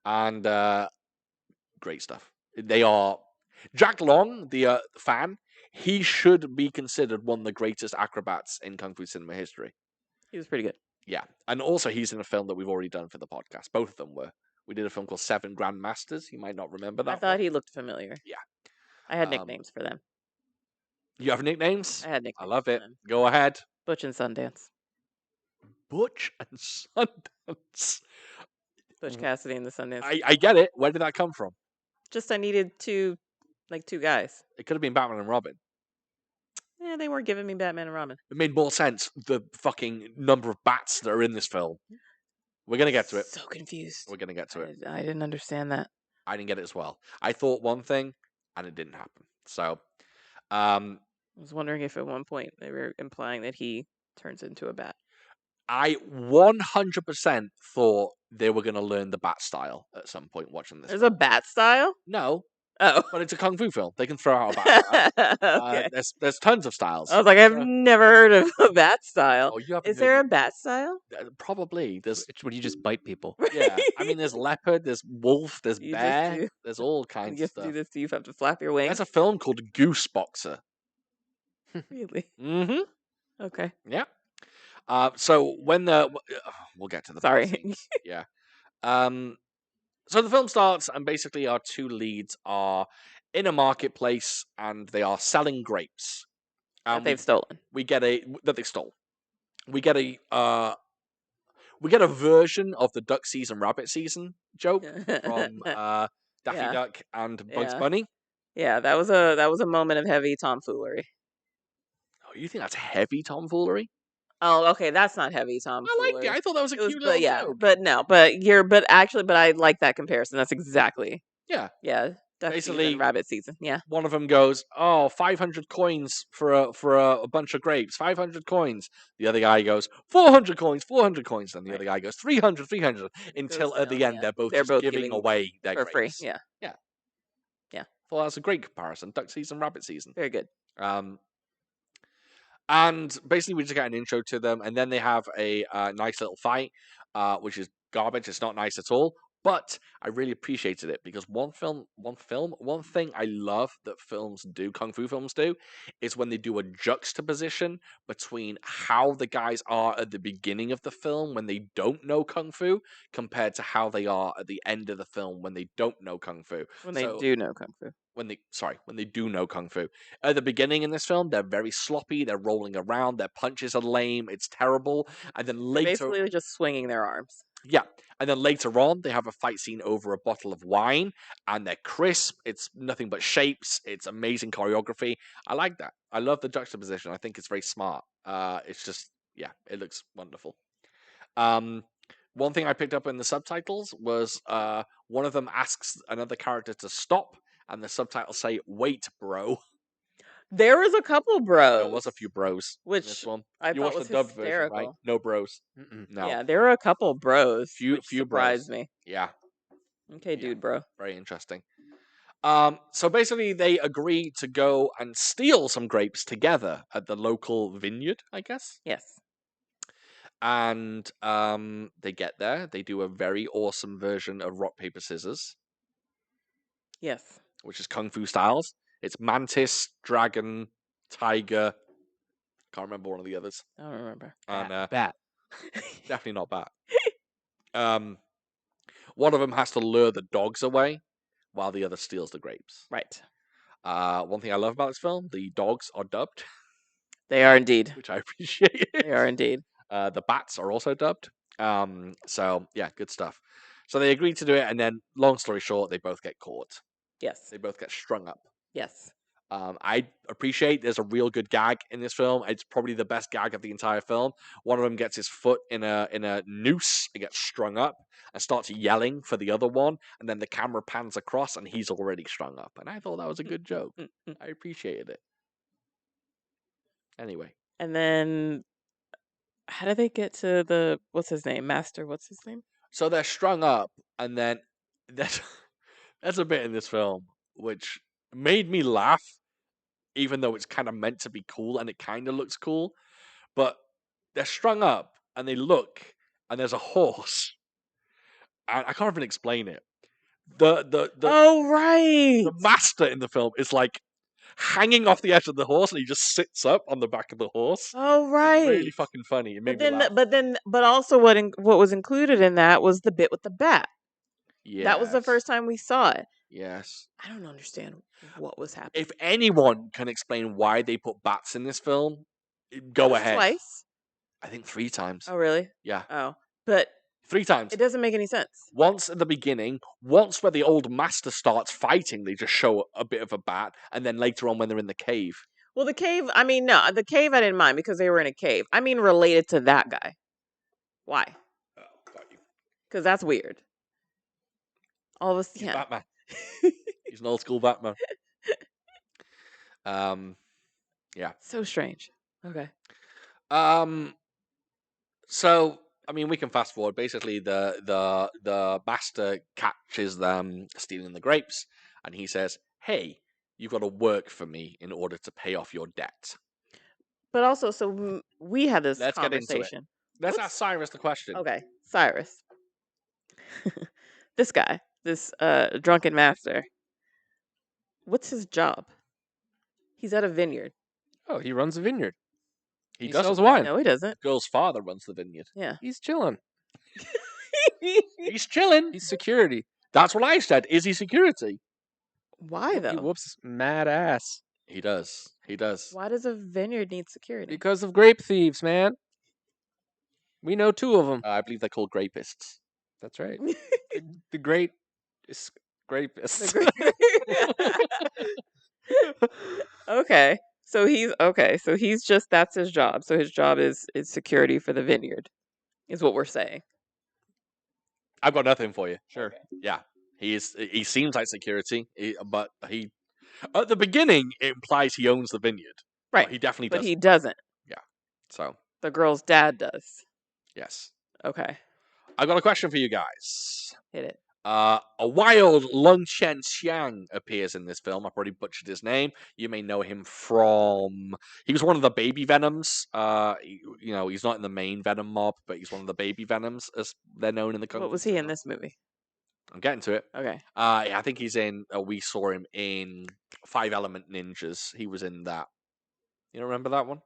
And great stuff. They are Jack Long, the Fan. He should be considered one of the greatest acrobats in kung fu cinema history. He was pretty good. Yeah, and also he's in a film that we've already done for the podcast. Both of them were. We did a film called Seven Grand Masters. You might not remember that. I thought he looked familiar. Yeah. I had nicknames for them. You have nicknames? I had nicknames. I love for it. them. Go ahead. Butch and Sundance. Butch and Sundance. Butch Cassidy and the Sundance. I get it. Where did that come from? Just I needed two guys. It could have been Batman and Robin. Yeah, they weren't giving me Batman and Robin. It made more sense, the fucking number of bats that are in this film. We're going to get to it. So confused. We're going to get to it. I didn't understand that. I didn't get it as well. I thought one thing, and it didn't happen. So, I was wondering if at one point they were implying that he turns into a bat. I 100% thought they were going to learn the bat style at some point watching this. There's a bat style? No, Oh. but it's a kung fu film. They can throw out a bat style. Okay. There's tons of styles. I was like, I've never heard of a bat style. Oh, you haven't Is there a bat style? Probably. There's It's when you just bite people. yeah. I mean, there's leopard, there's wolf, there's You just bear, do- there's all You kinds of have to stuff. do this, you have to flap your wings. There's a film called Goose Boxer. Really? Mm-hmm. Okay. Yeah. So when we'll get to the Sorry. scenes. Yeah. So the film starts, and basically our two leads are in a marketplace, and they are selling grapes. That they've stolen. We get that they stole. We get a version of the duck season, rabbit season joke from Daffy Yeah. Duck and Bugs Yeah. Bunny. Yeah, that was a moment of heavy tomfoolery. Oh, you think that's heavy tomfoolery? Oh, okay, that's not heavy tomfoolery. I liked it. I thought that was a It was, cute little joke. but I like that comparison. That's exactly. Yeah. Yeah, duck Basically, season, rabbit season. Yeah. One of them goes, "Oh, 500 coins for a bunch of grapes. 500 coins." The other guy goes, 400 coins, 400 coins. Then the other guy goes, 300, 300. Until at the down, end, yeah. they're They're both both giving giving away their for free. grapes. Yeah. Well, that's a great comparison. Duck season, rabbit season. Very good. And basically, we just get an intro to them, and then they have a nice little fight, which is garbage. It's not nice at all. But I really appreciated it because one thing I love that films do, kung fu films do, is when they do a juxtaposition between how the guys are at the beginning of the film when they don't know kung fu compared to how they are at the end of the film when they don't know kung fu. When they do know kung fu. When they do know kung fu. At the beginning in this film, they're very sloppy, they're rolling around, their punches are lame, it's terrible. And then They're later, basically just swinging their arms. yeah. And then later on, they have a fight scene over a bottle of wine, and they're crisp. It's nothing but shapes. It's amazing choreography. I like that. I love the juxtaposition. I think it's very smart. It's just, yeah, it looks wonderful. One thing I picked up in the subtitles was one of them asks another character to stop, and the subtitles say, "Wait, bro." There was a couple bros. There was a few bros in Which this one. I You thought watched was the dubbed hysterical. version, right? No bros. Mm-mm. No. Yeah, there were a couple bros. Few which surprised me. Yeah. Okay, dude, bro. Very interesting. So basically, they agree to go and steal some grapes together at the local vineyard, I guess. Yes. And they get there. They do a very awesome version of rock, paper, scissors, Yes. which is kung fu styles. It's mantis, dragon, tiger. Can't remember one of the others. I don't remember. And Bat. definitely not bat. One of them has to lure the dogs away, while the other steals the grapes. Right. One thing I love about this film, the dogs are dubbed, They are indeed. which I appreciate. They are indeed. The bats are also dubbed. So yeah, good stuff. So they agree to do it, and then, long story short, they both get caught. Yes. They both get strung up. Yes. I appreciate there's a real good gag in this film. It's probably the best gag of the entire film. One of them gets his foot in a noose, it gets strung up, and starts yelling for the other one, and then the camera pans across, and he's already strung up. And I thought that was a good joke. I appreciated it. Anyway. And then, how do they get to the what's his name? Master. What's his name? So they're strung up, and then there's a bit in this film which made me laugh, even though it's kind of meant to be cool, and it kind of looks cool. But they're strung up, and they look, and there's a horse, and I can't even explain it. Oh, right. The master in the film is like hanging off the edge of the horse, and he just sits up on the back of the horse. Oh, It's right. really fucking funny. It made me laugh. But also what was included in that was the bit with the bat. That was the Yes. first time we saw it. Yes. I don't understand what was happening. If anyone can explain why they put bats in this film, go That was ahead. Twice. I think 3 times. Oh, really? Yeah, Oh, but 3 times. it doesn't make any sense. Once at the beginning, once where the old master starts fighting, they just show a bit of a bat, and then later on when they're in the cave. Well, the cave. I mean, no, the cave I didn't mind because they were in a cave. I mean, related to that guy. Why? Oh, got you. Because that's weird. All of us, He's yeah. Batman. He's an old school Batman. Yeah. So strange. Okay. So I mean, we can fast forward. Basically, the master catches them stealing the grapes, and he says, "Hey, you've got to work for me in order to pay off your debt." But also, we had this Let's get into it. conversation. Let's What's- ask Cyrus the question. Okay, Cyrus. This guy, this drunken master. What's his job? He's at a vineyard. Oh, he runs a vineyard. He He doesn't. sells wine. No, he doesn't. The girl's father runs the vineyard. Yeah. He's chilling. He's chilling. He's security. That's what I said. Is he security? Why He though? whoops mad ass He does. He does. Why does a vineyard need security? because of grape thieves, man. We know 2 of them. I believe they're called grapists. That's right. The great grapists. Okay. So he's just that's his job. So his job is security for the vineyard. Is what we're saying. I've got nothing for you. Sure. Yeah, he seems like security, but he at the beginning it implies he owns the vineyard. Right. But he definitely But does. he doesn't. So The girl's dad does. yes, Okay. I've got a question for you guys. Hit it. A wild Lung Chen Xiang appears in this film. I've already butchered his name. You may know him from. He was one of the baby Venoms. He's not in the main Venom mob, but he's one of the baby Venoms, as they're known in the. Kung What Fu was he in cinema. this movie? I'm getting to it. Okay. I think he's in. We saw him in 5 Element Ninjas. He was in that. You don't remember that one?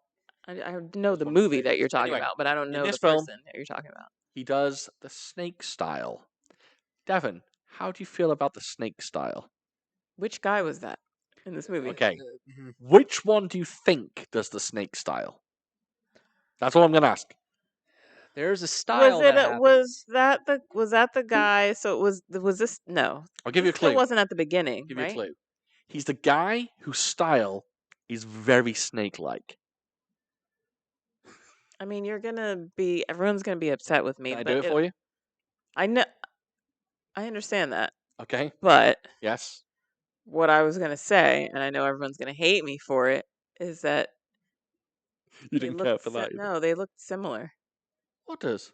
I know the one of the movie that you're favorites. talking Anyway, about, but I don't in know the this film- person that you're talking about. He does the snake style. Devon, how do you feel about the snake style? Which guy was that in this movie? Okay, Mhm. which one do you think does the snake style? That's all I'm gonna ask. There's a style. Was that the guy? So was this no? I'll give you a This still clue. wasn't at the beginning, Give you right? a clue. He's the guy whose style is very snake-like. I mean, everyone's gonna be upset with me. Can I but do it for you? I know, I understand that, Okay. but Yes. what I was gonna say, and I know everyone's gonna hate me for it, is that You they didn't looked care for that. No, they looked similar. What does?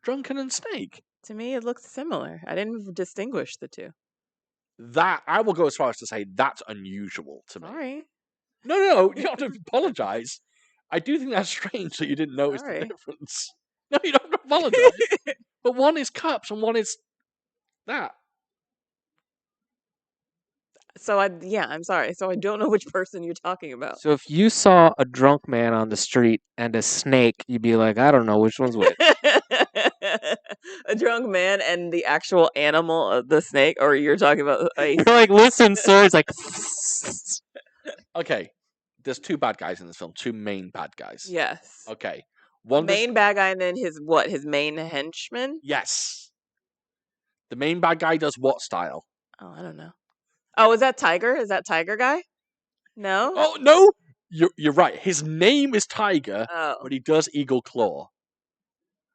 Drunken and Snake. To me, it looked similar. I didn't distinguish the two. That I will go as far as to say that's unusual to me. Sorry. No, you don't have to apologize. I do think that's strange that you didn't notice the Sorry. difference. No, you don't have to apologize. But one is cups and one is that. So I'm sorry. So I don't know which person you're talking about. So if you saw a drunk man on the street and a snake, you'd be like, I don't know which one's which. A drunk man and the actual animal, the snake, or you're talking about a You're like, listen, sir. It's like, Okay, there's 2 bad guys in this film. 2 main bad guys. yes. Okay, one does- Main bad guy and then his main henchman? Yes. The main bad guy does what style? Oh, I don't know. Oh, is that Tiger? Is that Tiger guy? No? Oh no, you're right. His name is Tiger, Oh. but he does Eagle Claw.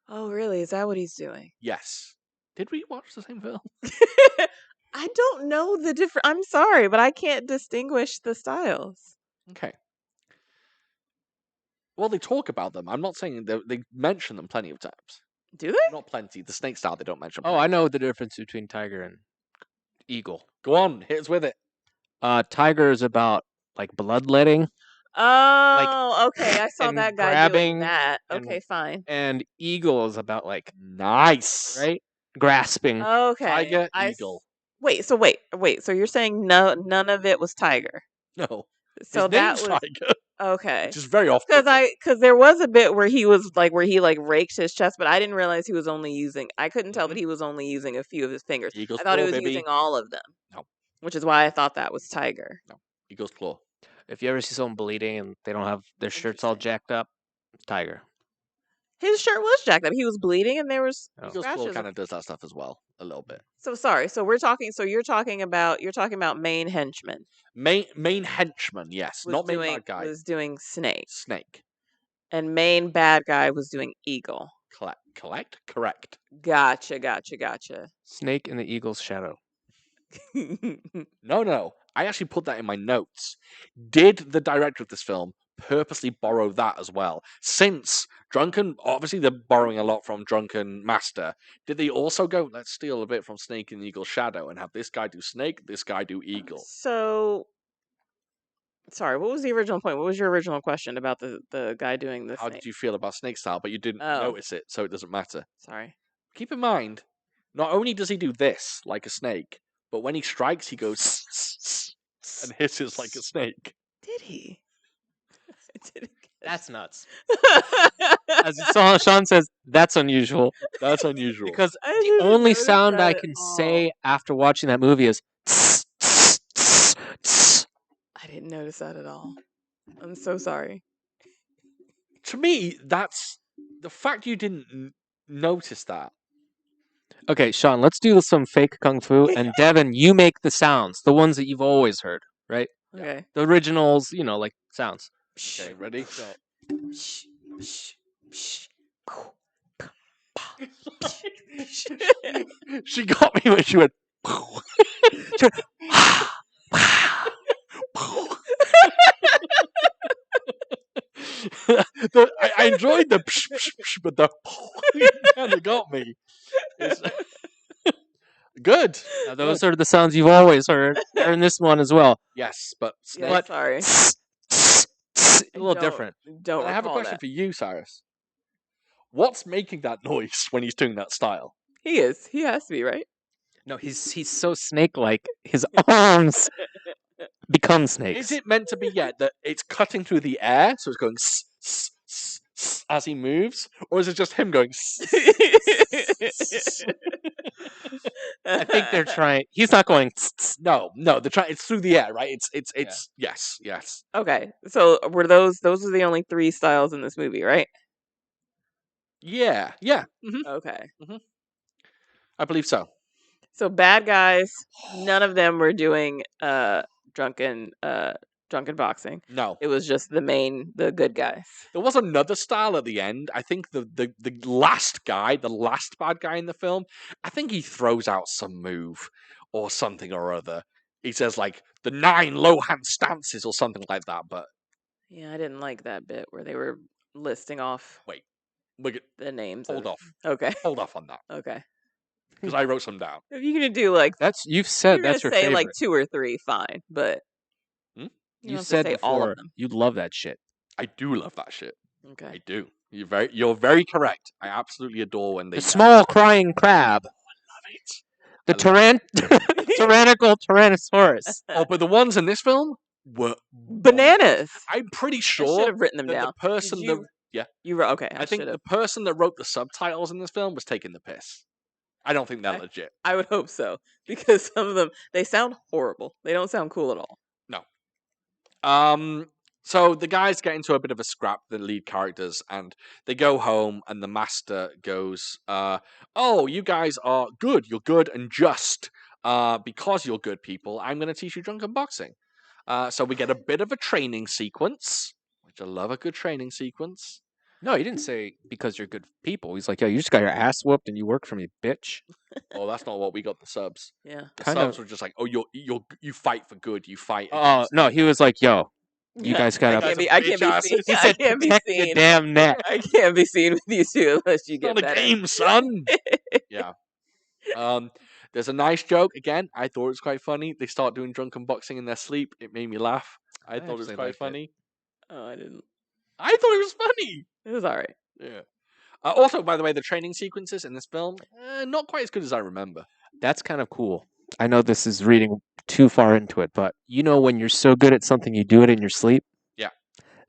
Oh, really? Is that what he's doing? Yes. Did we watch the same film? I don't know the different. I'm sorry, but I can't distinguish the styles. Okay. Well, they talk about them. I'm not saying they mention them plenty of times. Do they? Not plenty. The snake style they don't mention. oh, plenty. I know the difference between tiger and eagle. Go on, hit us with it. Tiger is about like bloodletting, Oh, okay. I saw and that guy grabbing doing that. and- Okay, fine. and eagle is about like Nice. right grasping. Okay. Tiger, I s- eagle. Wait. So wait. So you're saying none of it was Tiger? No. So His that name's was Tiger, okay. which is very off. Because there was a bit where he raked his chest, but I didn't realize he was only using. I couldn't tell that he was only using a few of his fingers. Eagle's I thought he claw, was baby. using all of them. No. Which is why I thought that was Tiger. Eagle's claw. If you ever see someone bleeding and they don't have their shirts all Interesting. jacked up, tiger. His shirt was jacked up. He was bleeding, and there was Oh. Eagle's Claw scratches. kind of does that stuff as well, a little bit. So sorry. So we're talking. So you're talking about main henchman Main henchman, yes, was not main doing bad guy. was doing Snake, Snake. and main bad guy was doing Eagle. Correct. Gotcha. Snake in the eagle's shadow. No. I actually put that in my notes. Did the director of this film purposely borrow that as well? Since obviously they're borrowing a lot from Drunken Master. Did they also go, let's steal a bit from Snake in the Eagle's shadow and have this guy do Snake, this guy do Eagle? So, sorry. What was the original point? What was your original question about the guy doing the How snake? did you feel about Snake Style? But you didn't Oh. notice it, so it doesn't matter. Sorry. Keep in mind, not only does he do this like a snake, but when he strikes, he goes and hisses like a snake. Did he? I didn't That's nuts. get As Sean says, that's unusual. That's unusual. Because I the didn't only notice sound that I at can all. say after watching that movie is I didn't notice that at all. I'm so sorry. To me, that's the fact you didn't notice that. Okay, Sean, let's do some fake kung fu, and Devan, you make the sounds, the ones that you've always heard, right? Okay. The originals, like sounds. Okay, ready? Shh, shh, shh. She got me when she went. I enjoyed the but the kind of got me. Good. Now, those are the sounds you've always heard. They're in this one as well. Yes, but Snake. Yeah, sorry. A little different. Don't But I have a recall question that. for you, Cyrus. What's making that noise when he's doing that style? He is. He has to be, right? No, he's so snake-like. His arms become snakes. Is it meant to be that it's cutting through the air, so it's going as he moves, or is it just him going? I think they're trying. He's not going. No. It's through the air, right? It's yes. Okay, so were those are the only 3 styles in this movie, right? Yeah. Mm-hmm. Okay. I believe so. So bad guys, none of them were doing drunken boxing. No. It was just the good guys. There was another style at the end. I think the last guy, the last bad guy in the film, I think he throws out some move or something or other. He says like the 9 low hand stances or something like that, but Yeah, I didn't like that bit where they were listing off the names. hold off. Okay. Hold off on that. Okay. Because I wrote some down. If you're gonna do like You've said you're that's gonna your say favorite. like 2 or 3, fine, but Hmm? you You don't said have to say all before of them. you love that shit. I do love that shit. Okay. I do. You're very correct. I absolutely adore when they The small crying crab. love it. The I love tyrannical Tyrannosaurus. Oh, but the ones in this film were Bananas. I'm pretty I sure should have written them that down. the person Did that you wrote okay. I think should the have. person that wrote the subtitles in this film was taking the piss. I don't think they're legit. I would hope so because some of them they sound horrible. They don't sound cool at all. No. So the guys get into a bit of a scrap, the lead characters, and they go home, and the master goes, "Oh, you guys are good. You're good and just. Because you're good people, I'm going to teach you drunken boxing." So we get a bit of a training sequence, which I love a good training sequence. No, he didn't say because you're good people. He's like, yeah, you just got your ass whooped and you work for me, bitch. Oh, that's not what we got. The subs. Yeah. The Kind subs of. were just like, "Oh, you fight for good. You fight." Oh against no, the-" he was like, yo, you guys I gotta. can't be bitch-ass- seen. He I said, can't be protect your seen. damn neck. I can't be seen with you two unless you It's get not a better. game, son. Yeah. There's a nice joke. Again, I thought it was quite funny. They start doing drunken boxing in their sleep. It made me laugh. I thought it was actually quite liked it. funny. Oh, I didn't. I thought it was funny. It was all right. Yeah. Also, by the way, the training sequences in this film, not quite as good as I remember. That's kind of cool. I know this is reading too far into it, but when you're so good at something, you do it in your sleep. Yeah.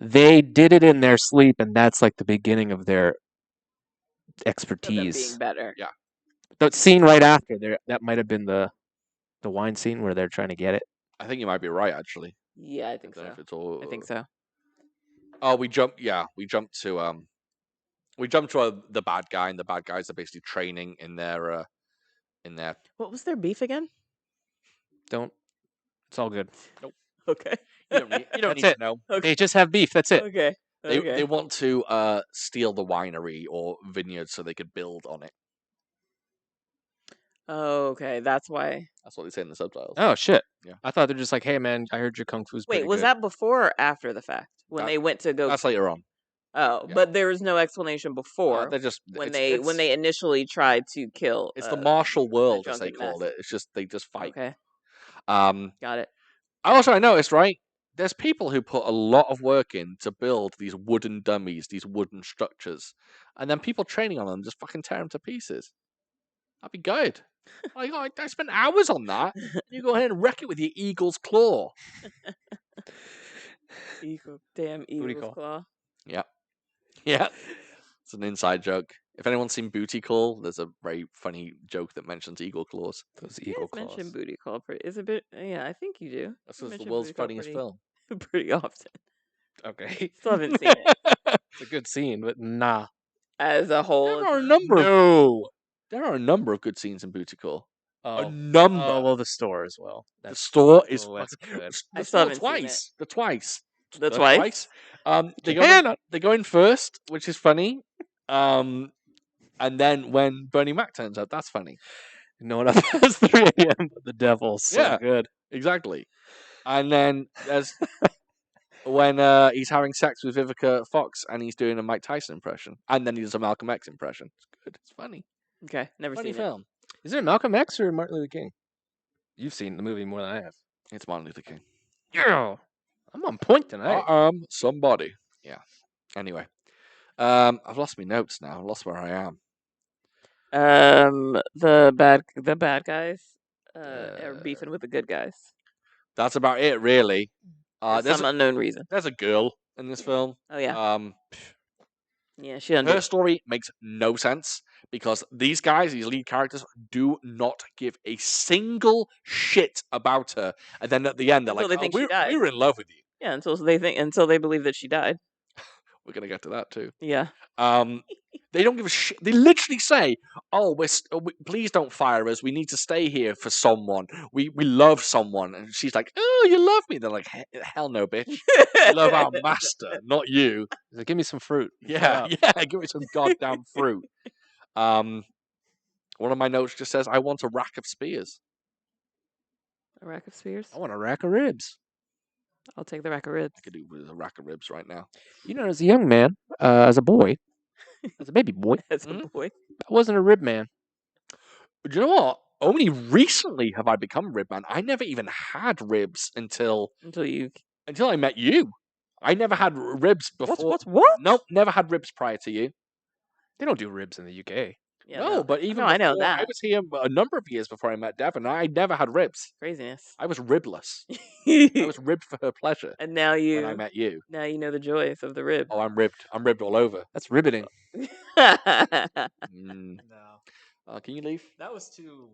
They did it in their sleep, and that's like the beginning of their Of them expertise. being better. Yeah. The scene right after there, that might have been the wine scene where they're trying to get it. I think you might be right, actually. Yeah, I think don't know so. if it's all... I think so. Oh, we jumped to we jump to the bad guy, and the bad guys are basically training in their What was their beef again? Don't. It's all good. Okay. You don't need That's to it. know. Okay. They just have beef. That's it. Okay. They want to steal the winery or vineyard so they could build on it. Oh, okay. That's why. That's what they say in the subtitles. Oh shit. Yeah. I thought they're just like, hey man, I heard your kung fu's Wait, pretty was good. that before or after the fact when That- they went to go? That's later on. Oh, yeah. but there was no explanation before They're just when it's, they initially tried to kill. It's the martial world, as they Drunken call Master. it. It's just they just fight. Okay, Got it. I noticed, right? There's people who put a lot of work in to build these wooden dummies, these wooden structures, and then people training on them just fucking tear them to pieces. That'd be good. Like, I spent hours on that. You go ahead and wreck it with your eagle's claw. Damn Booty eagle's call. claw. Yeah. It's an inside joke. If anyone's seen Booty Call, there's a very funny joke that mentions eagle claws. Those You eagle guys claws. mention booty call. Is a bit. Yeah, I think you do. That's You just the mention world's booty call funniest film. pretty often. Okay. Still haven't seen it It's a good scene, but nah. as a whole. There are a number of No. There are a number of good scenes in Booty Call. Oh. A number. Oh well, the store as well. The store is that's fucking good. I The still store haven't seen twice. The twice. The twice? They Japan. go in first, which is funny. And then when Bernie Mac turns up, that's funny. No one up past 3 a.m. But the devil's so Yeah. good. Exactly. And then there's when he's having sex with Vivica Fox and he's doing a Mike Tyson impression, and then he does a Malcolm X impression. It's good. It's funny. Okay, never Funny seen film. Is it Malcolm X or Martin Luther King? You've seen the movie more than I have. It's Martin Luther King. Yeah. I'm on point tonight. I am somebody. Yeah. Anyway, I've lost my notes now. I've lost where I am. it. The bad guys are beefing with the good guys That's about it, really. for There's some unknown reason. a girl in this film. Oh yeah, yeah. She Her story makes no sense because these guys, these lead characters, do not give a single shit about her. And then at the end, they're Until like, they think she died. we were in love with you. Yeah, until they believe that she died. We're going to get to that too. Yeah. They don't give a shit. They literally say, "Oh, please don't fire us. We need to stay here for someone. We love someone." And she's like, "Oh, you love me?" They're like, "Hell no, bitch. We love our master, not you." He's like, give me some fruit. Yeah, yeah. Give me some goddamn fruit. One of my notes just says, "I want a rack of spears." A rack of spears. I want a rack of ribs. I'll take the rack of ribs. I could do with a rack of ribs right now. You know, as a young man, as a boy, as a baby boy, As a Mhm. boy. I wasn't a rib man. Do you know what? Only recently have I become a rib man. I never even had ribs until I met you. I never had ribs before. What? Nope, never had ribs prior to you. They don't do ribs in the UK. Yeah, no, but even I know before- I that. was here a number of years before I met Devan. I never had ribs. Craziness. I was ribless. I was ribbed for her pleasure And now when I met you. now you know the joys of the rib. Oh, I'm ribbed. I'm ribbed all over. That's ribbiting. Mm. No, Can you leave? that was too.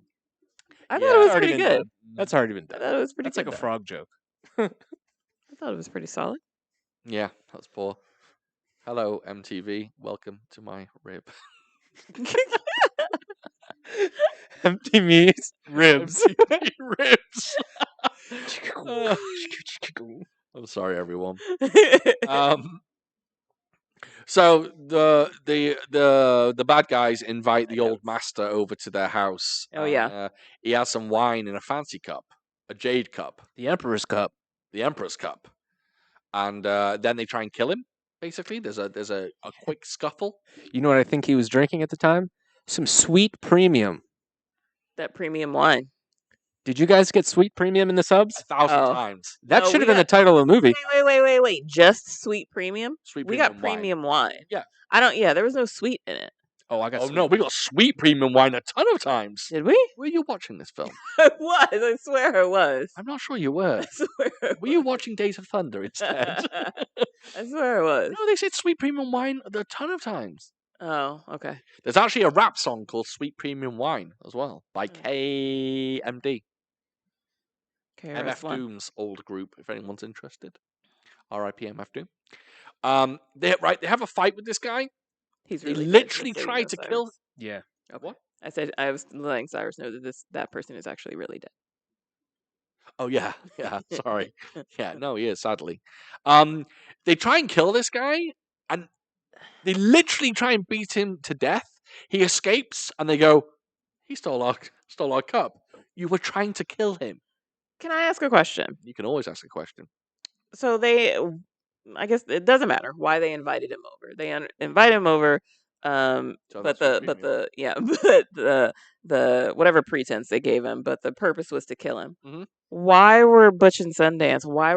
I Yeah, thought it was already pretty been good. done. That's already been I done. thought it was pretty That's good. like a frog joke. I thought it was pretty solid. Yeah, that's poor. Hello, MTV. Welcome to my rib. Empty meat, ribs. MTV ribs. I'm sorry, everyone. So the bad guys invite the old master over to their house. Oh, and, yeah. He has some wine in a fancy cup, a jade cup, The Emperor's Cup. the Emperor's cup, and then they try and kill him. Basically, there's a quick scuffle. You know what I think he was drinking at the time? Some sweet premium. That premium wine. Did you guys get sweet premium in the subs? 1,000 Oh. times. That No, should we have been the got- title of the movie. Wait. Just sweet premium? Sweet We premium got wine. premium wine. Yeah. There was no sweet in it. Oh, I got. Oh sweet. no, we got sweet premium wine a ton of times. Did we? Were you watching this film? I was. I swear I was. I'm not sure you were. I swear I Were you was. watching Days of Thunder instead? I swear I was. No, they said sweet premium wine a ton of times. Oh, okay. There's actually a rap song called Sweet Premium Wine as well by Hmm. KMD. MF KRS-One. Doom's old group, if anyone's interested. RIP MF Doom. They have a fight with this guy. He's They really dead, literally just so you tried know, to Cyrus. kill. Yeah. What? I said I was letting Cyrus know that that person is actually really Oh yeah, yeah. dead. Sorry. Yeah, no, he is. Sadly, they try and kill this guy, and they literally try and beat him to death. He escapes, and they go, "He stole our cup. You were trying to kill him." Can I ask a question? You can always ask a question. So I guess it doesn't matter why they invited him over. They invite him over, So but that's what you the yeah, but the whatever pretense they gave him, but the purpose was to kill him. Mhm. Why were Butch and Sundance? Why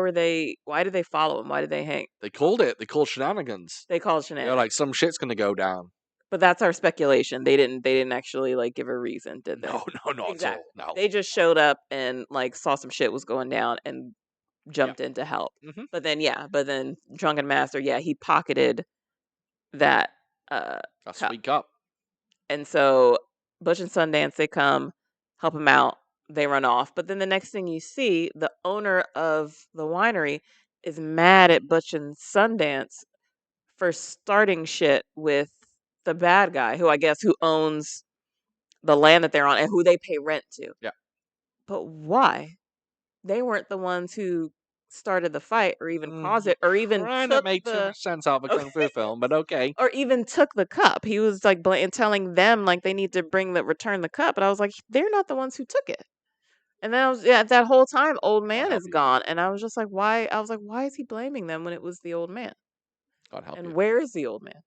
did they follow him? Why did they hang? They called it. They called shenanigans. They called They're shenanigans. like, some shit's gonna go down. But that's our speculation. They didn't actually like give a reason, did they? No, no, not Exactly. at all. No. They just showed up and like saw some shit was going down and jumped in to help. Mhm. But then Drunken Master, he pocketed that That cup. sweet cup. And so Butch and Sundance, they come, help him out, they run off. But then the next thing you see, the owner of the winery is mad at Butch and Sundance for starting shit with the bad guy who owns the land that they're on and who they pay rent to. Yeah. But why? They weren't the ones who started the fight or even caused it or even Trying to took make too the much sense out of a kung fu film, but okay. or even took the cup. He was like telling them like they need to return the cup. But I was like, they're not the ones who took it. And then that whole time, old man help is you. gone, and I was just like, why? I was like, why is he blaming them when it was the old man? God help And you. where is the old man?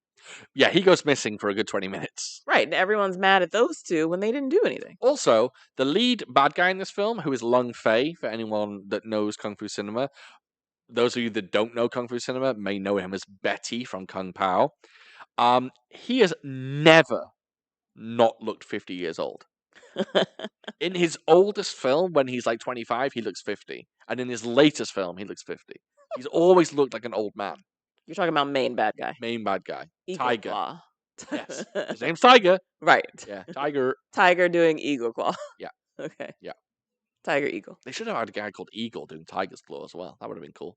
Yeah, he goes missing for a good 20 minutes. Right, and everyone's mad at those two when they didn't do anything. Also, the lead bad guy in this film, who is Lung Fei, for anyone that knows Kung Fu cinema, those of you that don't know Kung Fu cinema may know him as Betty from Kung Pao. He has never not looked 50 years old. In his oldest film, when he's like 25, he looks 50. And in his latest film, he looks 50. He's always looked like an old man. You're talking about main bad guy, Main bad guy. Eagle Tiger. Claw. Yes. His name's Tiger. Right. Yeah, Tiger. Tiger doing Eagle Claw. Yeah. Okay. Yeah. Tiger Eagle. They should have had a guy called Eagle doing Tiger's Claw as well. That would have been cool.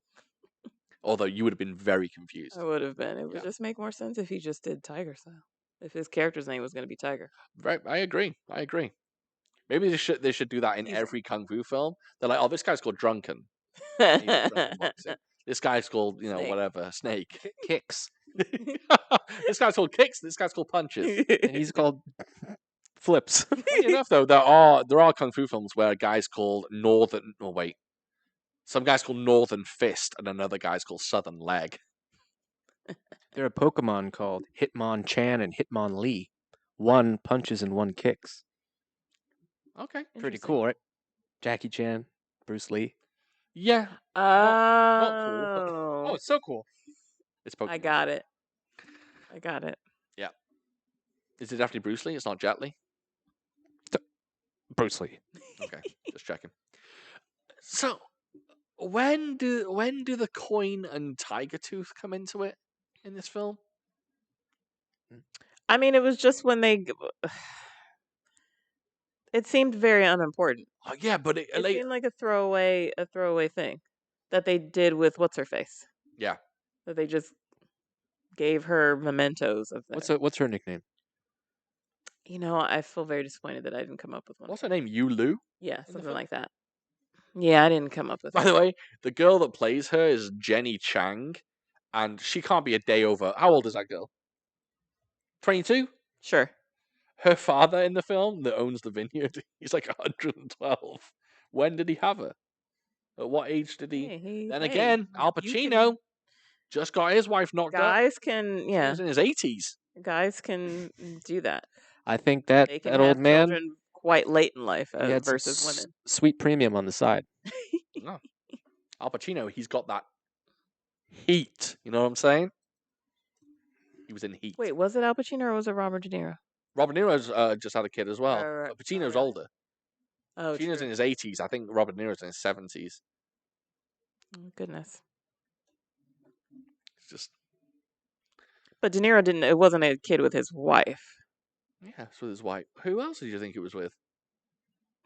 Although you would have been very confused. I would have been. It would Yeah. just make more sense if he just did Tiger style. If his character's name was going to be Tiger. Right, I agree. Maybe they should do that in He's- every kung fu film. They're like, oh, this guy's called Drunken. And he does drunken boxing. This guy's called, Snake. whatever, Snake. Kicks. This guy's called Kicks. This guy's called Punches. And he's called Flips. Funny enough, though, there are kung fu films where a guy's called Northern. Oh wait, some guy's called Northern Fist, and another guy's called Southern Leg. There are Pokemon called Hitmonchan and Hitmonlee. One punches and one kicks. Okay, Pretty Interesting. cool, right? Jackie Chan, Bruce Lee. yeah. Not cool, but Oh, it's so cool. It's Pokemon. I got it. Is it definitely Bruce Lee? It's not Jet Li. Bruce Lee. Okay, just checking. So, when do the coin and tiger tooth come into it in this film? I mean, it was just when they. It seemed very unimportant. Oh yeah, but It seemed like a throwaway thing that they did with what's her face. Yeah. That they just gave her mementos of that. What's her nickname? I feel very disappointed that I didn't come up with one. What's her name? Yu Lu. Yeah, the something film? like that. Yeah, I didn't come up with By it. the way, the girl that plays her is Jenny Chang, and she can't be a day over. How old is that girl? 22. Sure. Her father in the film that owns the vineyard, he's like 112. When did he have her? At what age did he? Then again, Al Pacino just got his wife knocked up. Guys can, He was in his 80s. guys can do that. I think that They can that have old man children quite late in life he had some versus women. sweet premium on the side. No. Al Pacino, he's got that heat. You know what I'm saying? He was in Heat. Wait, was it Al Pacino or was it Robert De Niro? Robert De Niro's just had a kid as well. Right. But Pacino's really? older. Oh, Pacino's true. in his 80s. I think Robert De Niro's in his 70s. Oh, goodness. It's just, But De Niro didn't. It wasn't a kid with his wife, yeah, it's with his wife. Who else did you think it was with?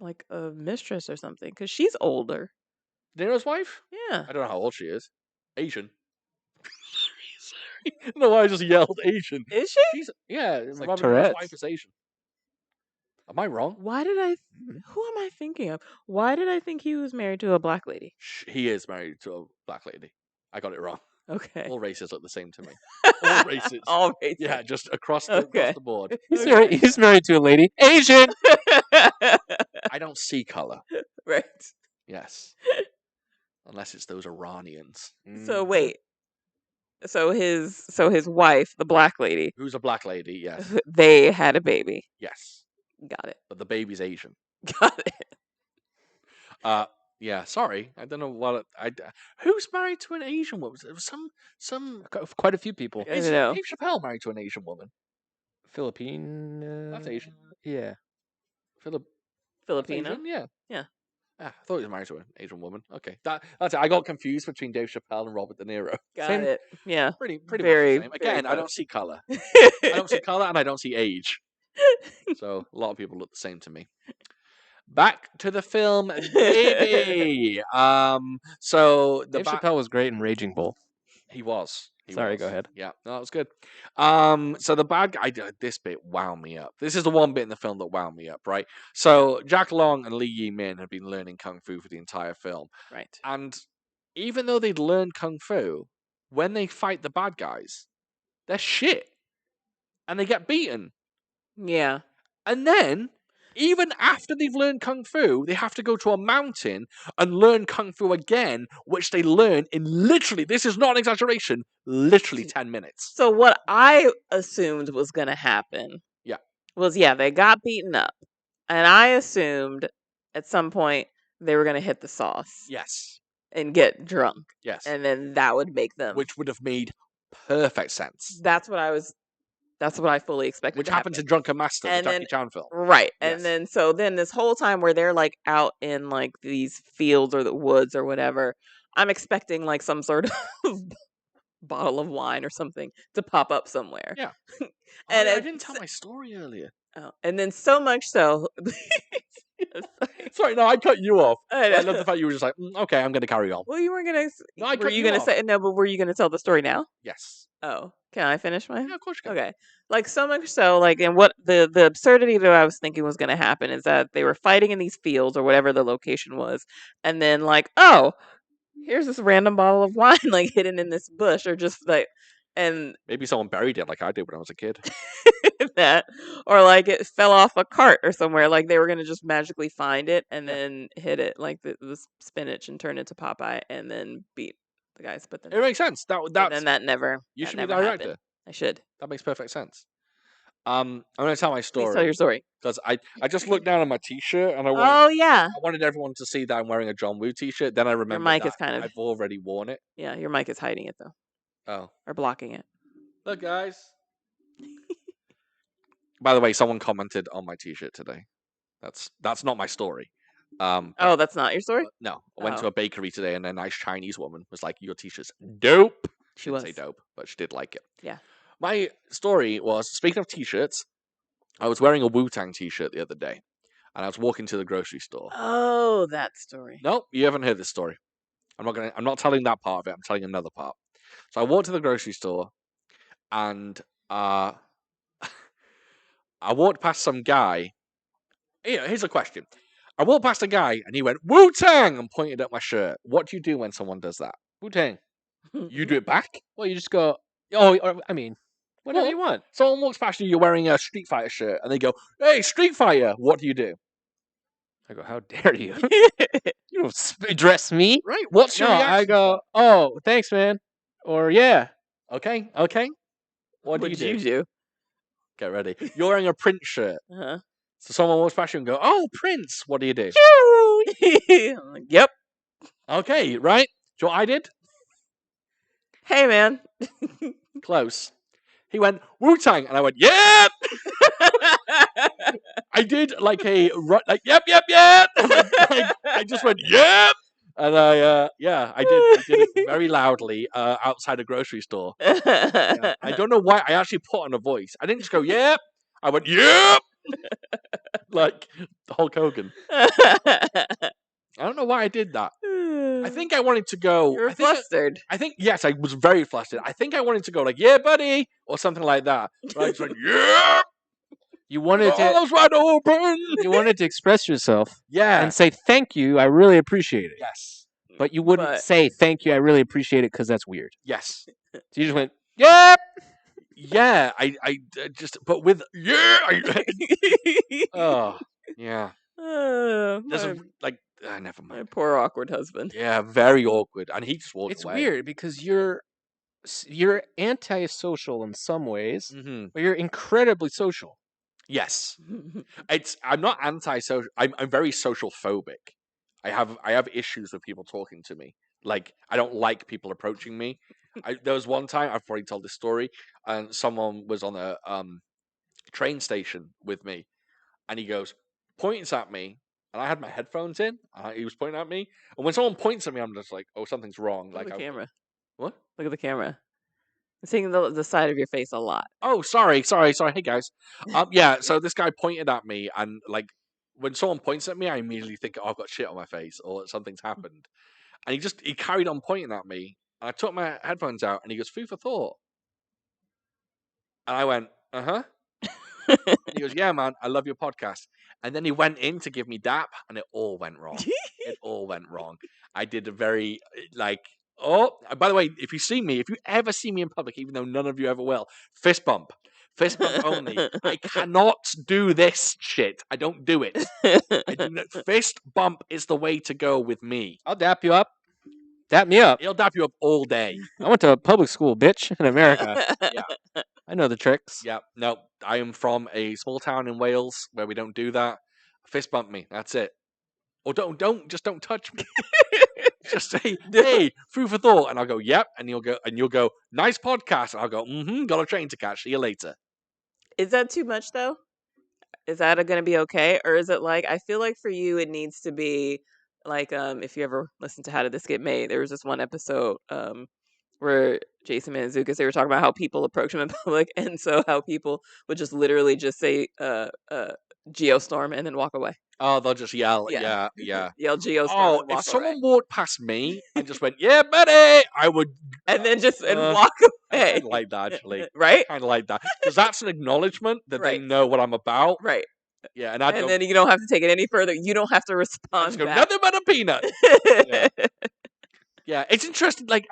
like a mistress or something, because she's older. De Niro's wife? Yeah. I don't know how old she is. Asian. No, I just yelled Asian. Is she? Yeah, like Robin Williams' Tourette's. wife is Asian. Am I wrong? Why did I? Who am I thinking of? Why did I think he was married to a black lady? He is married to a black lady. I got it wrong. Okay. All races look the same to me. All races. All races. Yeah, just across Okay. the board. He's married to a lady. Asian. I don't see color. Right. Yes. Unless it's those Iranians. So wait. So his wife, the black lady, Who's a black lady? Yes. they had a baby. Yes. Got it. But the baby's Asian. Got it. Yeah, sorry. I don't know what who's married to an Asian woman? There was some Quite a few people. I is don't know. Dave Chappelle married to an Asian woman? Philippine. That's Asian. Yeah. Filipino. Asian? Yeah. Yeah. I thought he was married to an Asian woman. Okay, that's it. I got confused between Dave Chappelle and Robert De Niro. Got Same- it. Yeah. Pretty Very, much the same. very Again, I close. don't see color. I don't see color, and I don't see age. So a lot of people look the same to me. Back to the film, baby. So the Dave Chappelle was great in Raging Bull. he was. Sorry, go ahead. Yeah, no, that was good. So the bad guy, this bit wound me up. This is the one bit in the film that wound me up, right? So Jack Long and Lee Yi Min had been learning kung fu for the entire film, Right. and even though they'd learned kung fu, when they fight the bad guys, they're shit, and they get beaten. Yeah. And then, even after they've learned kung fu, they have to go to a mountain and learn kung fu again, which they learn in literally, this is not an exaggeration, literally 10 minutes. So what I assumed was going to happen Yeah. was, they got beaten up. And I assumed at some point they were going to hit the sauce Yes. and get drunk. Yes. And then that would make them. Which would have made perfect sense. That's what I fully expected. Which to happened to happen. Drunken Master, And the Jackie then- Chan film. Right. Yes. And then this whole time where they're like out in like these fields or the woods or whatever, I'm expecting like some sort of bottle of wine or something to pop up somewhere. Yeah. And I it's- didn't tell my story earlier. Oh, and then so much so. Sorry, no, I cut you off. I I love know. the fact you were just like, okay, I'm going to carry on. Well, you weren't gonna. No, I Were cut you you gonna off. say no? But were you gonna tell the story now? Yes. Oh, can I finish mine? Yeah, of course you can. Okay. Like so much so, like, and what the absurdity that I was thinking was going to happen is that they were fighting in these fields or whatever the location was, and then like, oh, here's this random bottle of wine like hidden in this bush, or just like, and Maybe someone buried it like I did when I was a kid. that, or like it fell off a cart or somewhere. Like they were going to just magically find it and then hit it like the spinach and turn it to Popeye and then beat the guys. But then, It makes sense. but That's then that never. you that should be never the happened. director. I should. That makes perfect sense. I'm going to tell my Please tell story your story. because I just looked down at my T-shirt and I Oh yeah, wanted everyone to see that I'm wearing a John Woo T-shirt. Then I remembered mic that is kind of- I've already worn it. yeah. Your mic is hiding it though, Oh, or blocking it. look, guys. By the way, someone commented on my T-shirt today. That's not my story. Oh, that's not your story. No, I went to Oh. a bakery today and a nice Chinese woman was like, "Your T-shirt's dope." She Didn't say was. dope, but she did like it. Yeah. My story was, speaking of T-shirts, I was wearing a Wu-Tang T-shirt the other day, and I was walking to the grocery store. Oh, that story. No, you haven't heard this story. I'm not telling that part of it. I'm telling another part. So I walked to the grocery store, and I walked past some guy. Here's a question. I walked past a guy, and he went Wu-Tang and pointed at my shirt. What do you do when someone does that? Wu-Tang. You do it back? Well, you just go. Oh, or, I mean, whatever Well, you want. Someone walks past you, you're wearing a Street Fighter shirt, and they go, "Hey, Street Fighter!" What do you do? I go, how dare you? You don't address me. Right? What's your No, reaction? I go, oh, thanks, man. Or yeah. Okay. What do What you did do? you do? Get ready. You're wearing a Prince shirt. Uh-huh. So someone walks past you and go, "Oh, Prince!" What do you do? I'm like, yep. Okay, right? Do you know what I did? Hey, man. Close. He went Wu-Tang, and I went, "Yep." I did like a like, "Yep." I just went, "Yep," and I did it very loudly outside a grocery store. Yeah. I don't know why. I actually put on a voice. I didn't just go, "Yep." I went, "Yep," like Hulk Hogan. I don't know why I did that. I think I wanted to go. You're I think flustered. I think yes, I was very flustered. I think I wanted to go like, "Yeah, buddy," or something like that. But I just went, "Yeah, You wanted to. doors wide open." You wanted to express yourself Yeah. and say thank you. I really appreciate it. Yes. But you wouldn't say thank you. I really appreciate it because that's weird. Yes. So you just went, yep. Yeah. I just, but with yeah. Oh, yeah. There's My, like, never my mind. poor awkward husband. Yeah, very awkward, and he just walked It's away. weird because you're antisocial in some ways, Mm-hmm. but you're incredibly social. Yes. I'm not anti-social. I'm very social phobic. I have issues with people talking to me. Like, I don't like people approaching me. There was one time, I've probably told this story, and someone was on a train station with me, and he points at me, and I had my headphones in, and he was pointing at me, and when someone points at me, I'm just like, oh, something's wrong. Look at Like, the camera. what? Look at the camera. I'm seeing the side of your face a lot. Oh, sorry. Hey guys. Yeah. So this guy pointed at me, and like when someone points at me, I immediately think, oh, I've got shit on my face or something's happened. And he carried on pointing at me, and I took my headphones out, and he goes, "Food for thought." And I went, "Uh-huh." And he goes, "Yeah, man, I love your podcast." And then he went in to give me dap, and it all went wrong. It all went wrong. I did a very like. Oh, by the way, if you ever see me in public, even though none of you ever will, fist bump only. I cannot do this shit. I don't do it. I do not. Fist bump is the way to go with me. I'll dap you up. Dap me up. He'll dap you up all day. I went to public school, bitch, in America. Yeah. I know the tricks. Yeah, no, I am from a small town in Wales where we don't do that. Fist bump me. That's it. Or don't touch me. Just say, "Hey, food for thought," and I'll go, "Yep," and you'll go, "Nice podcast," and I'll go, "Mm-hmm, got a train to catch. See you later." Is that too much though? Is that going to be okay, or is it like I feel like for you it needs to be like if you ever listen to How Did This Get Made? There was this one episode where Jason Mantzoukas, they were talking about how people approach him in public, and so how people would just literally just say Geostorm and then walk away. Oh, they'll just yell. Yeah. Yeah. Yell Geostorm Oh, and walk if someone away. walked past me and just went, "Yeah, buddy," I would. And then just Uh, walk I away. kind of like that actually. Right? Kind of like that because that's an acknowledgement that they Right. know what I'm about. Right. Yeah, and I'd And go, then you don't have to take it any further. You don't have to I'd respond just go, back. "Nothing but a peanut." Yeah. Yeah, it's interesting. Like,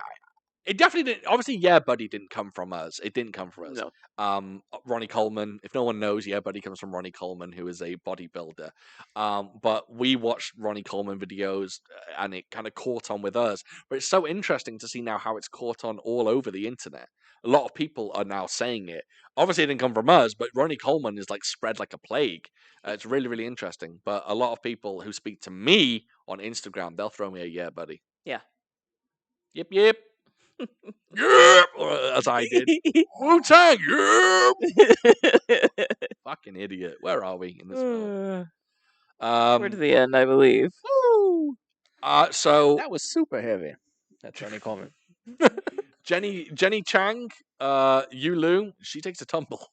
it definitely didn't. Obviously, Yeah, Buddy didn't come from us. It didn't come from us. No. Ronnie Coleman. If no one knows, Yeah, Buddy comes from Ronnie Coleman, who is a bodybuilder. But we watched Ronnie Coleman videos, and it kind of caught on with us. But it's so interesting to see now how it's caught on all over the internet. A lot of people are now saying it. Obviously, it didn't come from us, but Ronnie Coleman is like spread like a plague. It's really, really interesting. But a lot of people who speak to me on Instagram, they'll throw me a "Yeah, Buddy." Yeah. Yep. Yep, as I did. Wu-Tang, yep. Fucking idiot. Where are we in this film? Towards the end, I believe. Woo! So That was super heavy. That's Ronnie Coleman. Jenny Chang, Yulu, she takes a tumble.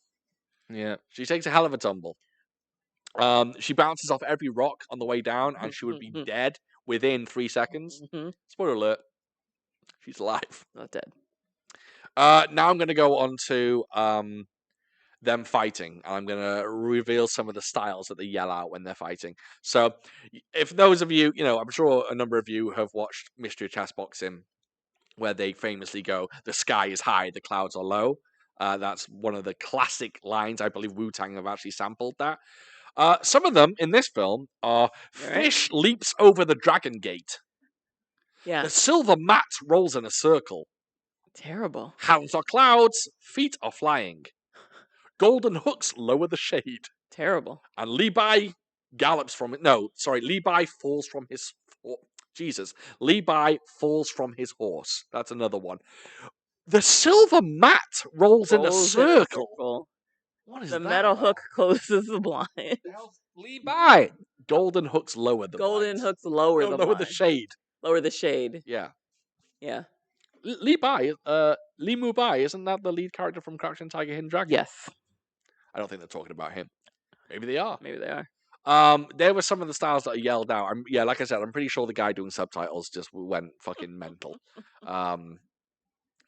Yeah. She takes a hell of a tumble. She bounces off every rock on the way down, and she would be dead within 3 seconds. Spoiler alert. She's alive. Not dead. Now I'm going to go on to them fighting, and I'm going to reveal some of the styles that they yell out when they're fighting. So, if those of you, I'm sure a number of you have watched Mystery of Chess Boxing, where they famously go, "The sky is high, the clouds are low." That's one of the classic lines. I believe Wu-Tang have actually sampled that. Some of them in this film are "Fish leaps over the dragon gate." Yeah. The silver mat rolls in a circle. Terrible. Hands are clouds, feet are flying. Golden hooks lower the shade. Terrible. And Levi gallops from it. No, sorry, Levi falls from his. Jesus. Levi falls from his horse. That's another one. The silver mat rolls in a circle. What is the that? metal hook closes the blind. Levi. Golden hooks lower the Golden blinds. hooks lower the lower blind. the shade. Lower the shade. Yeah. Yeah. Lee Mu Bai, isn't that the lead character from Crouching Tiger, Hidden Dragon? Yes. I don't think they're talking about him. Maybe they are. Maybe they are. There were some of the styles that are yelled out. Like I said, I'm pretty sure the guy doing subtitles just went fucking mental.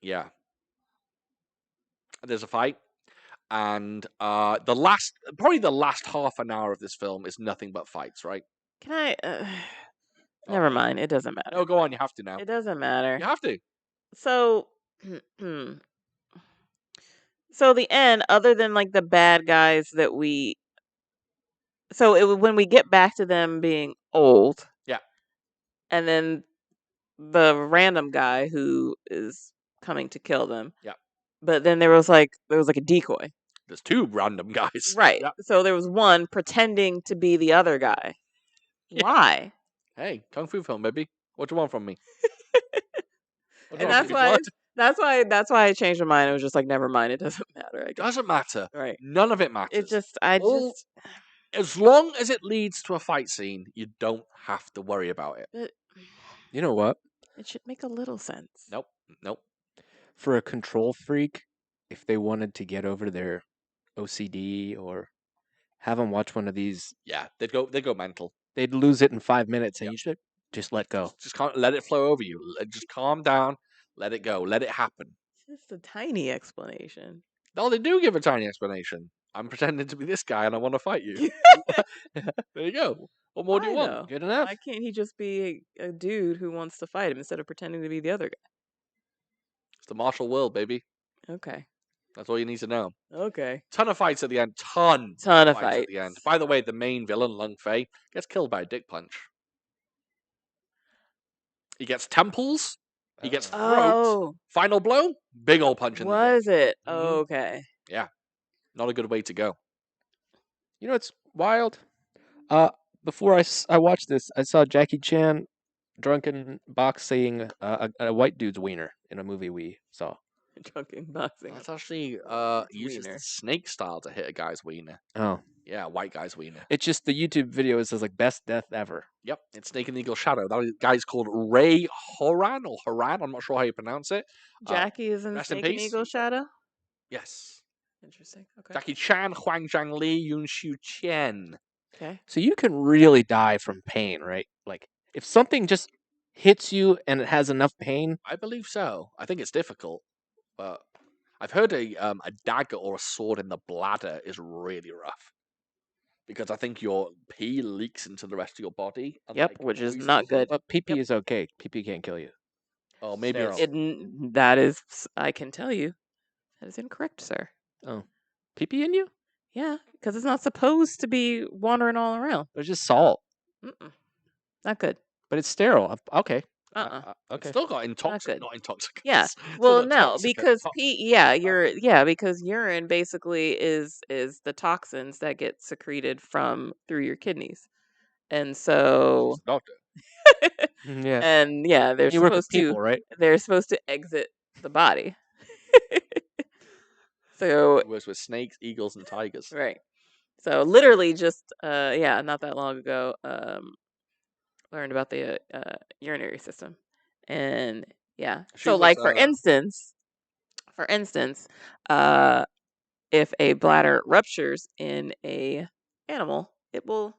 Yeah. There's a fight, and probably the last half an hour of this film is nothing but fights, right? Can I? Never mind. It doesn't matter. No, go on. You have to now. It doesn't matter. You have to. So, so the end, other than like the bad guys that when we get back to them being old, Yeah. and then the random guy who is coming to kill them, Yeah. But then there was like a decoy, There's two random guys. right? Yeah. So there was one pretending to be the other guy. Yeah. Why? Hey, kung fu film, baby. What do you want from me? What do you And want from me? that's why I changed my mind. It was just like, never mind. It doesn't matter. I guess. Doesn't matter. Right. None of it matters. It just, I All- just, As long as it leads to a fight scene, you don't have to worry about it. it, You know what? it should make a little sense. Nope. For a control freak, if they wanted to get over their OCD or have them watch one of these, Yeah, they'd go mental. they'd lose it in 5 minutes, and Yep. you should just let go. Just can't let it flow over you. Just calm down. Let it go. Let it happen. It's just a tiny explanation. No, they do give a tiny explanation. I'm pretending to be this guy and I want to fight you. There you go. What more do you Why, want? though? Good enough. Why can't he just be a dude who wants to fight him instead of pretending to be the other It's the martial world, baby. guy? Okay. That's all you need to know. Okay. Ton of fights at the end. Ton Ton of fights at fights. the end. By the way, the main villain, Lung Fei, gets killed by a dick punch. He gets temples. He gets throat. Oh, Final blow. Big old punch in the dick. was it? Mhm. Okay. Not a good way to go. You know what's wild? Before I watched this, I saw Jackie Chan drunken boxing a white dude's wiener in a movie we saw. Drunken boxing. That's actually It's uses wiener. the snake style to hit a guy's wiener. Oh, Yeah, white guy's wiener. it's just the YouTube video says like best death ever. Yep, it's Snake and Eagle Shadow. That guy's called Ray Horan or Haran. I'm not sure how you pronounce it. Jackie is in rest in Snake and peace. Eagle Shadow. Yes. Interesting. Okay. Jackie Chan, Huang Zhangli, Yun Xiu Qian. Okay. So you can really die from pain, right? Like if something just hits you and it has enough pain. I believe so. I think it's difficult, but I've heard a dagger or a sword in the bladder is really rough. Because I think your pee leaks into the rest of your body. And, Yep, like, which is poisons not you. good. But PP Yep. is okay. PP can't kill you. Oh, maybe Sterile. it's That is, I can tell you, that is incorrect, sir. PP in you? Yeah, because it's not supposed to be wandering all around. There's just salt, Mm-mm. Not good. but it's sterile. Okay. Uh-uh. Okay. still got intoxicants. good. Not intoxicants. Yeah. Still Well, got no, toxicants. because because urine basically is the toxins that get secreted through your kidneys, and so Doctor. Yeah. and yeah, they're You work with supposed to people, right? exit the body. So He works with snakes, eagles, and tigers. right. So literally just not that long ago, learned about the urinary system, and yeah. She So was, like for instance, if a bladder ruptures in a animal, it will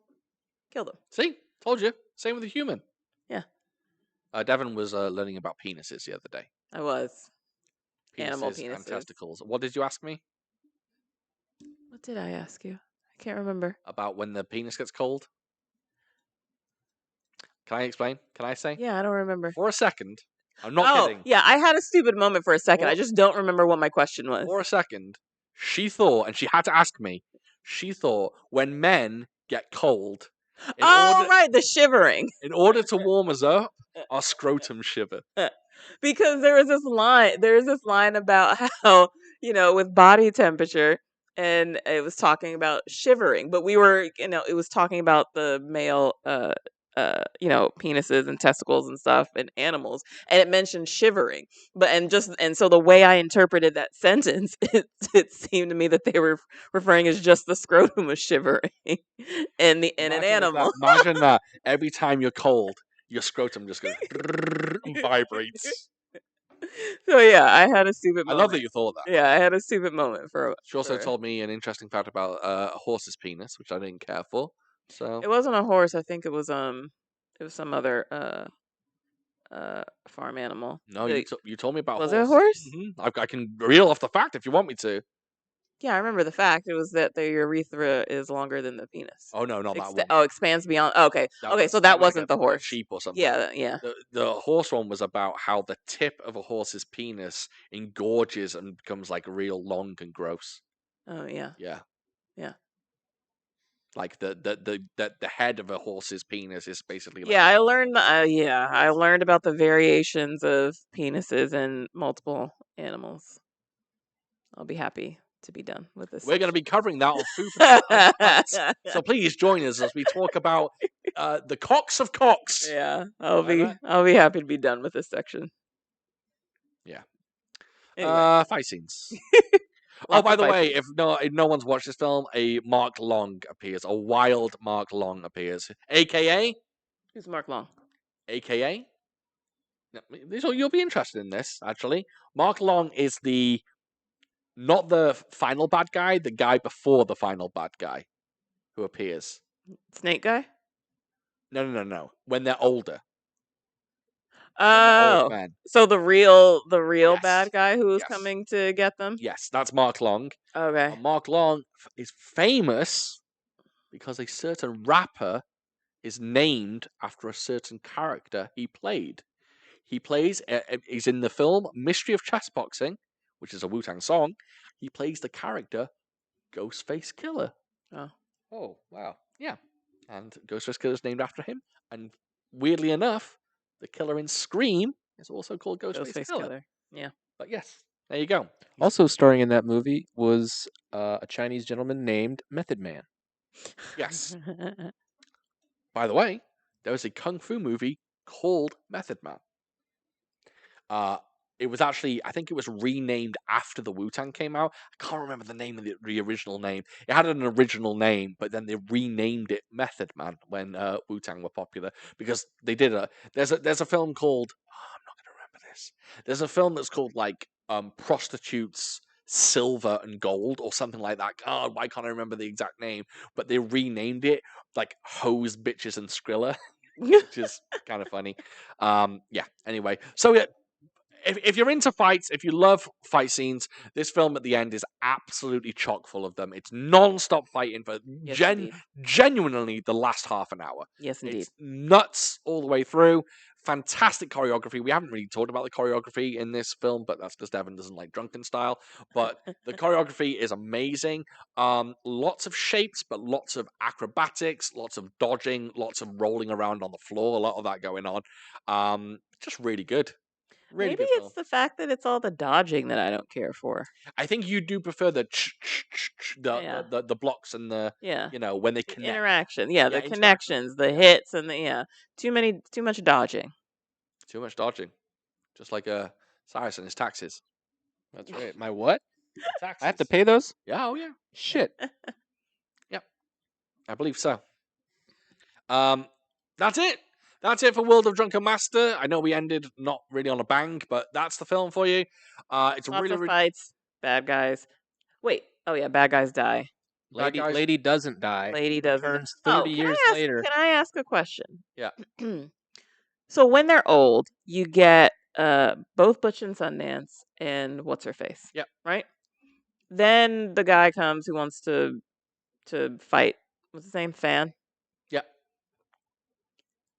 kill them. See, told you. Same with a human. Yeah. Devan was learning about penises the other day. I was. Penises Animal and penises. testicles. What did you ask me What did I ask you? I can't remember. about when the penis gets cold? Can I explain? Can I say? Yeah, I don't remember. For a second, I'm not kidding. Yeah, I had a stupid moment for a second. I For- just don't remember what my question was. For a second, she thought, and she had to ask me, she thought when men get cold, Right, the shivering. in order to warm us up, our scrotum shiver. Because there was this line about how, with body temperature, and it was talking about shivering, but we were, it was talking about the male penises and testicles and stuff and animals, and it mentioned shivering, and so the way I interpreted that sentence, it seemed to me that they were referring as just the scrotum was shivering in an animal. Imagine that every time you're cold, your scrotum just goes and vibrates. So yeah, I had a stupid I moment. love that you thought that. Yeah, I had a stupid moment for. She also told me an interesting fact about a horse's penis, which I didn't care for. So It wasn't a horse. I think it was some other farm animal. no, you told me about Was it a horse. horse? I can reel off the fact if you want me to. Yeah, I remember the fact. It was that the urethra is longer than the penis. Oh no, not that one. Expands beyond. Okay, okay, so that wasn't the Like a horse. sheep or something. Yeah, yeah. The horse one was about how the tip of a horse's penis engorges and becomes like real long and gross. Oh yeah, Yeah. yeah. Like the head of a horse's penis is basically like Yeah, I learned. I learned about the variations of penises in multiple animals. I'll be happy to be done with this. we're going to be covering that on Food for Thought Uncut. So please join us as we talk about the cocks of cocks. Yeah, Like that? I'll be happy to be done with this section. Yeah. Anyway, Fight scenes. Oh, lots by of the fight way, scenes. if no one's watched this film, a Mark Long appears. A wild Mark Long appears. AKA? Who's Mark Long? AKA? You'll be interested in this, actually. Mark Long is not the final bad guy, the guy before the final bad guy who appears. Snake guy? No. When they're older. Oh, Old men. so the real Yes. bad guy who was Yes. coming to get them? Yes, that's Mark Long. Okay. Mark Long is famous because a certain rapper is named after a certain character he played. He's in the film Mystery of Chess Boxing, which is a Wu-Tang song. He plays the character Ghostface Killer. Oh, wow. Yeah. And Ghostface Killer is named after him. And weirdly enough, the killer in Scream is also called Ghostface Killer. Yeah. But yes, there you go. Also starring in that movie was a Chinese gentleman named Method Man. Yes. By the way, there was a kung fu movie called Method Man. It was actually, I think it was renamed after the Wu-Tang came out. I can't remember the name of the original name. It had an original name, but then they renamed it Method Man when Wu-Tang were popular because they did there's a film called, I'm not going to remember this. There's a film that's called like Prostitutes Silver and Gold or something like that. God, why can't I remember the exact name? But they renamed it like Hose, Bitches, and Skrilla, which is kind of funny. Yeah. Anyway, so yeah. If you're into fights, if you love fight scenes, this film at the end is absolutely chock full of them. It's non-stop fighting for genuinely the last half an hour. Yes, indeed. It's nuts all the way through. Fantastic choreography. We haven't really talked about the choreography in this film, but that's because Devan doesn't like drunken style. But the choreography is amazing. Lots of shapes, but lots of acrobatics, lots of dodging, lots of rolling around on the floor, a lot of that going on. Just really good. Really Maybe good it's film. the fact that it's all the dodging that I don't care for. I think you do prefer the the blocks and the when they connect. Interaction. The connections, the hits, and too much dodging. Too much dodging. Just like Cyrus and his taxes. That's right. My what? Taxes. I have to pay those? Yeah, oh yeah. Shit. Yep. I believe so. That's it. That's it for World of Drunken Master. I know we ended not really on a bang, but that's the film for you. It's Lots really of fights, bad guys. Wait. Oh yeah, bad guys die. Lady doesn't die. Lady doesn't. Returns 30 years later. Can I ask a question? Yeah. So when they're old, you get both Butch and Sundance and what's her face. Yep. Right. Then the guy comes who wants to fight. What's his name? Fan. Yep.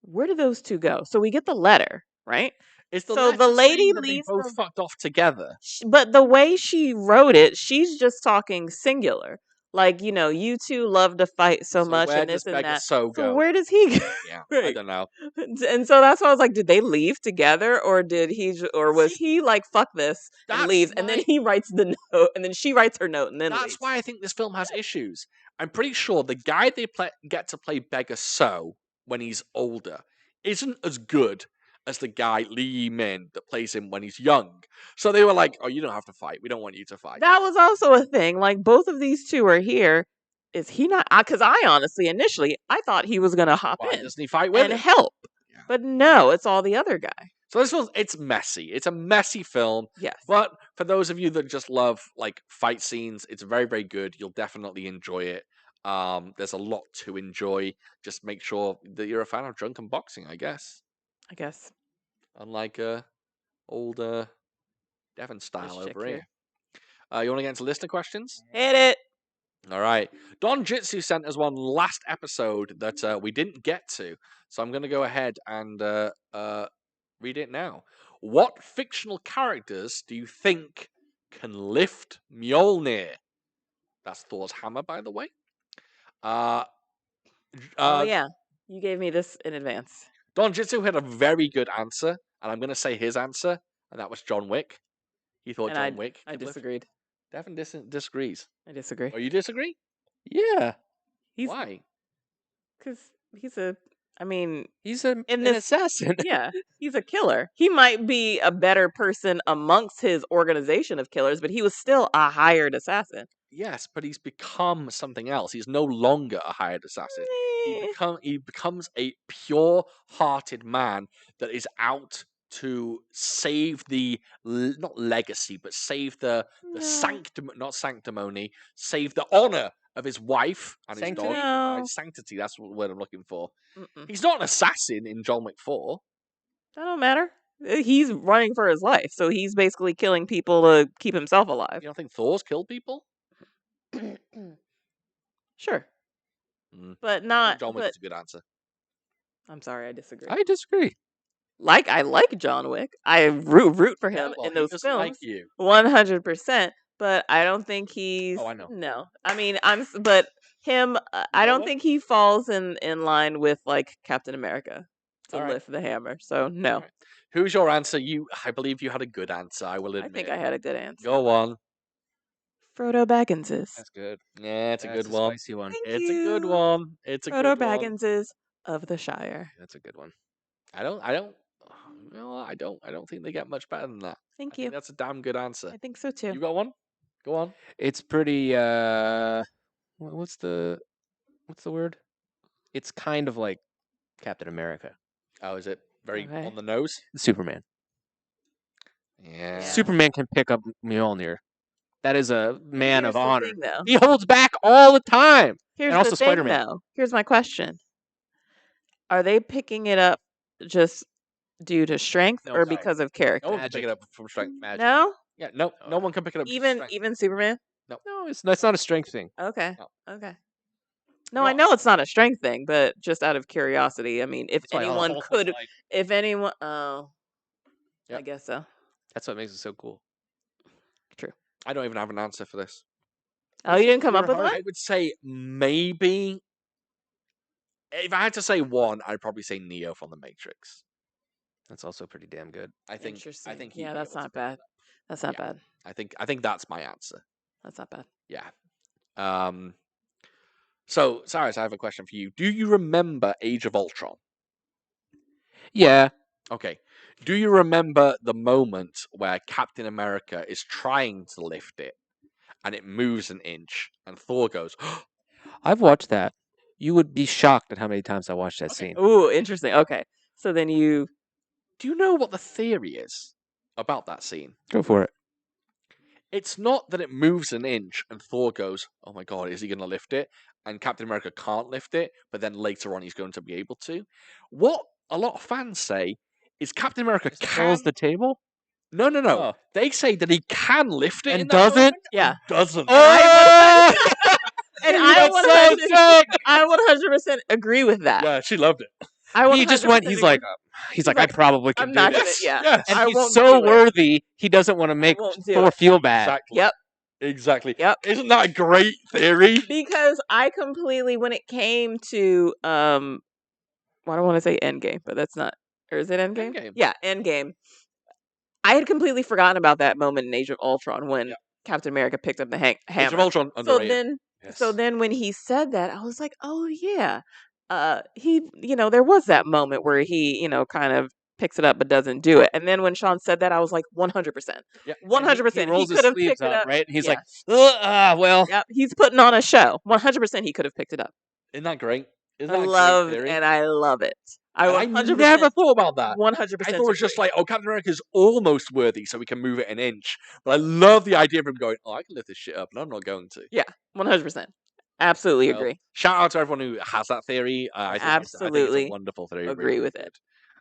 Where do those two go? So we get the letter, right? It's the So the lady leaves they both fucked off together. But the way she wrote it, she's just talking singular. Like, you two love to fight so much where and this does and that. So go? Where does he go? Yeah, Right. I don't know. And so that's why I was like, did they leave together or was he like, fuck this and leaves? And then he writes the note and then she writes her note and then That's leaves. why I think this film has issues. I'm pretty sure the guy they get to play Beggar So when he's older isn't as good as the guy Lee Min that plays him when he's young. So they were like, oh, you don't have to fight. We don't want you to fight. That was also a thing. Like, both of these two are here. Is he not? Because I honestly, initially, I thought he was going to hop in doesn't he fight with and him? help. Yeah. But no, it's all the other guy. So this film, it's messy. It's a messy film. Yes. But for those of you that just love like fight scenes, it's very, very good. You'll definitely enjoy it. There's a lot to enjoy. Just make sure that you're a fan of drunken boxing, I guess. I guess. Unlike old Devon style chick over here. here. You want to get into listener questions? Hit it. All right. Don Jitsu sent us one last episode that we didn't get to. So I'm going to go ahead and read it now. What fictional characters do you think can lift Mjolnir? That's Thor's hammer, by the way. Oh yeah, you gave me this in advance. Don Jitsu had a very good answer, and I'm going to say his answer, and that was John Wick. He thought And John Wick. I could lift. disagreed. Devin disagrees. I disagree. Oh, you disagree? Yeah. Why? Because he's a. I mean, He's an this- assassin. yeah, he's a killer. He might be a better person amongst his organization of killers, but he was still a hired assassin. Yes, but he's become something else. He's no longer a hired assassin. He becomes a pure-hearted man that is out to save the not legacy, but save the not sanctimony, save the honor of his wife and his Sanctity? dog. No. Sanctity. That's the word I'm looking for. Mm-mm. He's not an assassin in John Wick 4. That don't matter. He's running for his life, so he's basically killing people to keep himself alive. You don't think Thor's killed people? Sure, Mm. but I think not. John Wick But is a good answer. I'm sorry, I disagree. I disagree. I like John Wick. I root for him Well, in he those doesn't like films, you. 100%. But I don't think he's. Oh, I know. No, I mean but him. I don't Noah? think he falls in line with like Captain America to All right. lift the hammer. So no, All right. Who's your answer? I believe you had a good answer. I will I admit. think I had a good answer. Go on. Frodo Bagginses. That's good. Yeah, it's a That's good one. Spicy one. Thank It's a good you. one. It's a Frodo good one. Bagginses of the Shire. That's a good one. I don't. No, I don't think they get much better than that. Thank I think you. that's a damn good answer. I think so too. You got one? Go on. It's pretty. What's the word? It's kind of like Captain America, Oh, is it very Okay. on the nose? Superman. Yeah. Yeah. Superman can pick up Mjolnir. That is a man Here's of the honor. thing, though. He holds back all the time. Here's and also the thing, Spider-Man. though. Here's my question: are they picking it up just due to strength No, or sorry. because of character? No one can Magic. pick it up from strength. Magic. No, Yeah. No. No one can pick it up. from strength. even Superman. No, that's not a strength thing. Okay, No. okay. No, I No. know it's not a strength thing, but just out of curiosity. I mean, if That's why all the anyone whole could, thing's like- if anyone, oh, I Yep. guess so. That's what makes it so cool. I don't even have an answer for this. Oh, you didn't come up Super with hard. one? I would say maybe. If I had to say one, I'd probably say Neo from the Matrix. That's also pretty damn good. I think. Interesting. he'd Yeah, be that's able to not pick bad. it up. That's not Yeah. bad. I think that's my answer. That's not bad. Yeah. So Cyrus, I have a question for you. Do you remember Age of Ultron? Yeah. Okay. Do you remember the moment where Captain America is trying to lift it and it moves an inch and Thor goes, I've watched that. You would be shocked at how many times I watched that Okay. scene. Ooh, interesting. Okay, so then you. do you know what the theory is about that scene? Go for it. It's not that it moves an inch and Thor goes, oh my God, is he going to lift it? And Captain America can't lift it, but then later on he's going to be able to. What a lot of fans say is Captain America Just can... pulls the table. No. Oh. They say that he can lift it And in that doesn't? moment Yeah. and doesn't. Oh! And That's I 100% agree with that. Yeah, she loved it. I He just went. 100% He's agree. like, I probably can I'm do not gonna. this. Yeah, Yes. And I he's won't so do it. worthy, he doesn't want to make won't do Thor it. feel bad. Exactly. Yep. Exactly. Yep. Isn't that a great theory? Because I completely, when it came to well, I don't want to say Endgame, but that's not, or is it Endgame? Endgame. Yeah, Endgame. I had completely forgotten about that moment in Age of Ultron when Yep. Captain America picked up the Age hammer. of Ultron So underrated. then when he said that, I was like, oh yeah, he, there was that moment where he, kind of picks it up but doesn't do it. And then when Sean said that, I was like, 100%, Yeah. 100%. He rolls his could have sleeves picked it up, right? And he's Yeah. like, well. Yep, he's putting on a show. 100%, he could have picked it up. Isn't that great? Isn't I that a love, great theory? and I love it. I And 100%, never thought about that. 100%. I thought it was just like, oh, Captain America's almost worthy, so we can move it an inch. But I love the idea of him going, oh, I can lift this shit up, and I'm not going to. 100%. Absolutely So, agree. shout out to everyone who has that theory. I think it's a Absolutely wonderful theory. agree with good. it.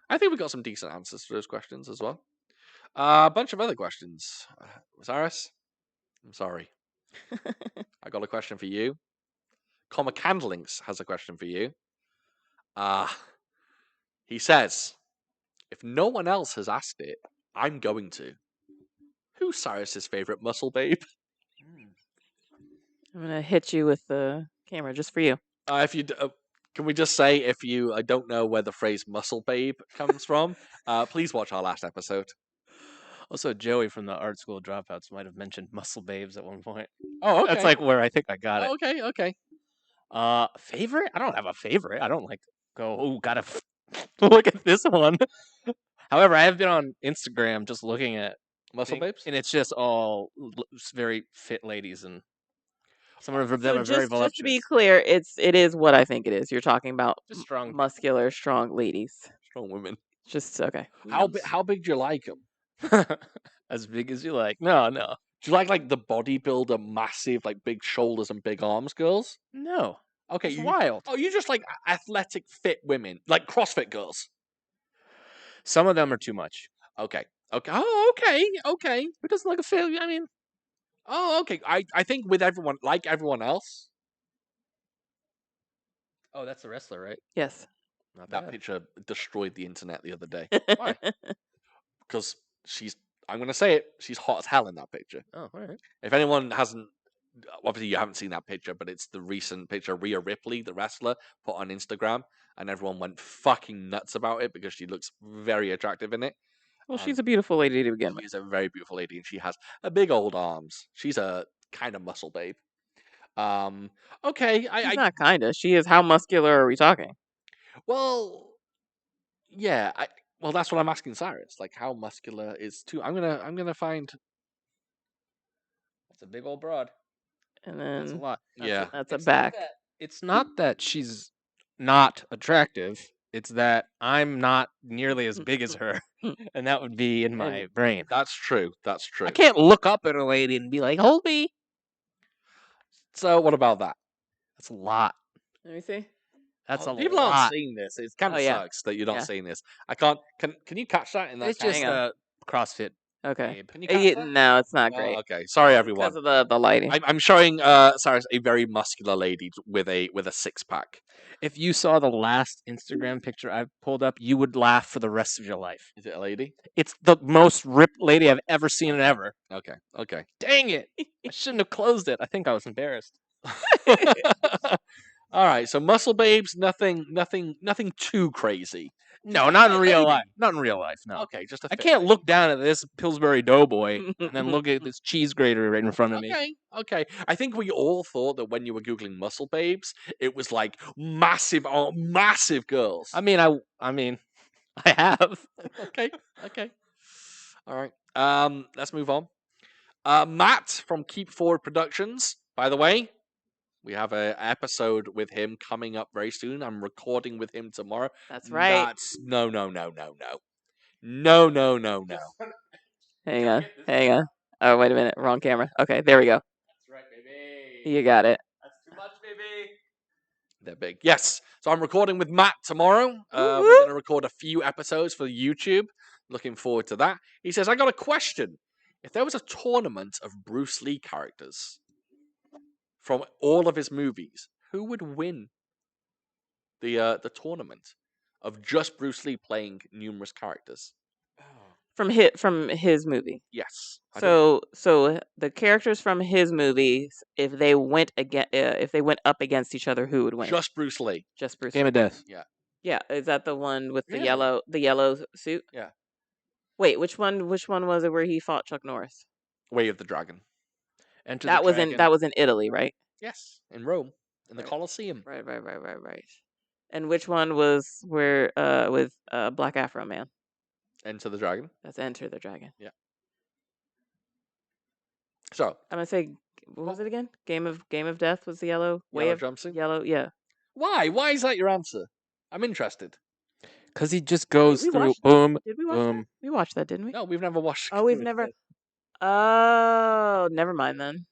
I think we got some decent answers to those questions as well. A bunch of other questions. Cyrus, I'm sorry. I got a question for you. Comma Candlinks has a question for you. He says, if no one else has asked it, I'm going to. Who's Cyrus's favorite muscle babe? I'm gonna hit you with the camera just for you. If you can we just say if you I don't know where the phrase muscle babe comes from, please watch our last episode. Also, Joey from the art school dropouts might have mentioned muscle babes at one point. Oh, okay. That's like where I think I got it. Okay. Favorite? I don't have a favorite. I don't like go. Oh, gotta look at this one. However, I have been on Instagram just looking at Muscle babes? and it's just all very fit ladies, and some of them So are very just to be voluptuous. clear, it is what I think it is. You're talking about Just strong, muscular, strong ladies. Strong women. Just okay. How big do you like them? as big as you like. No. Do you like the bodybuilder, massive, like big shoulders and big arms girls? No. Okay, It's you wild. Oh, you just like athletic, fit women, like CrossFit girls. Some of them are too much. Okay. Oh, okay. Who doesn't like a fit? I mean, Oh, okay. I think with everyone, like everyone else, oh, that's the wrestler, right? Yes. Not that bad. picture destroyed the internet the other day Why? because I'm going to say it. She's hot as hell in that picture. Oh, all right. If anyone hasn't, obviously you haven't seen that picture, but it's the recent picture Rhea Ripley, the wrestler, put on Instagram, and everyone went fucking nuts about it because she looks very attractive in it. Well, she's a beautiful lady to begin with. She's a very beautiful lady, and she has a big old arms. She's a kind of muscle babe. Okay, She's not kinda. She is. How muscular are we talking? well, yeah, well, that's what I'm asking Cyrus. Like, how muscular is too? I'm gonna find. That's a big old broad. And That's a then lot. Yeah, that's a back. It's not that she's not attractive. It's that I'm not nearly as big as her, and that would be in my brain. that's true. That's true. I can't look up at a lady and be like, "Hold me." So, what about that? That's a lot. Let me see. That's a People lot. aren't seeing this. It kind of Oh, yeah. sucks that you're not Yeah. seeing this. I can't. Can you catch that in that? It's just Hang on. CrossFit. Okay. babe. Can you catch that? No, it's not Oh, great okay. Sorry, everyone. because of the lighting. I'm showing Cyrus a very muscular lady with a 6-pack. If you saw the last Instagram picture I pulled up, you would laugh for the rest of your life. Is it a lady? It's the most ripped lady I've ever seen ever. Okay. Dang it! I shouldn't have closed it. I think I was embarrassed. All right. So muscle babes, nothing too crazy. No, not in Hey, real lady. life. Not in real life. No. Okay, just a I fit can't lady. look down at this Pillsbury Doughboy and then look at this cheese grater right in front of me. Okay. I think we all thought that when you were googling muscle babes, it was like massive girls. I mean, I have. Okay. All right. Let's move on. Matt from Keep Forward Productions. By the way, we have an episode with him coming up very soon. I'm recording with him tomorrow. That's right. That's no. Hang on. Oh, wait a minute. Wrong camera. Okay, there we go. That's right, baby. You got it. That's too much, baby. They're big. Yes. So I'm recording with Matt tomorrow. We're Woo-hoo. going to record a few episodes for YouTube. Looking forward to that. He says, I got a question. If there was a tournament of Bruce Lee characters from all of his movies, who would win the tournament of just Bruce Lee playing numerous characters? From his movie. Yes. So the characters from his movies, if they went up against each other, who would win? Just Bruce Lee. Just Bruce. Game of Death. Yeah, is that the one with the Yeah. yellow suit? Yeah. Wait, which one was it where he fought Chuck Norris? Way of the Dragon. Enter That the was Dragon. in Italy, right? Yes. In Rome. In the Right. Colosseum. Right. And which one was where with Black Afro Man? Enter the Dragon. That's Enter the Dragon. So, I'm gonna say, what was it again? Game of Death was the yellow yellow jumpsuit. yellow. Yeah. Why? Why is that your answer? I'm interested. Because he just goes we through watched- boom, Did we watch boom. that? We watched that, didn't we? No, we've never watched. Oh, we've Game of never. Death. Oh, never mind then.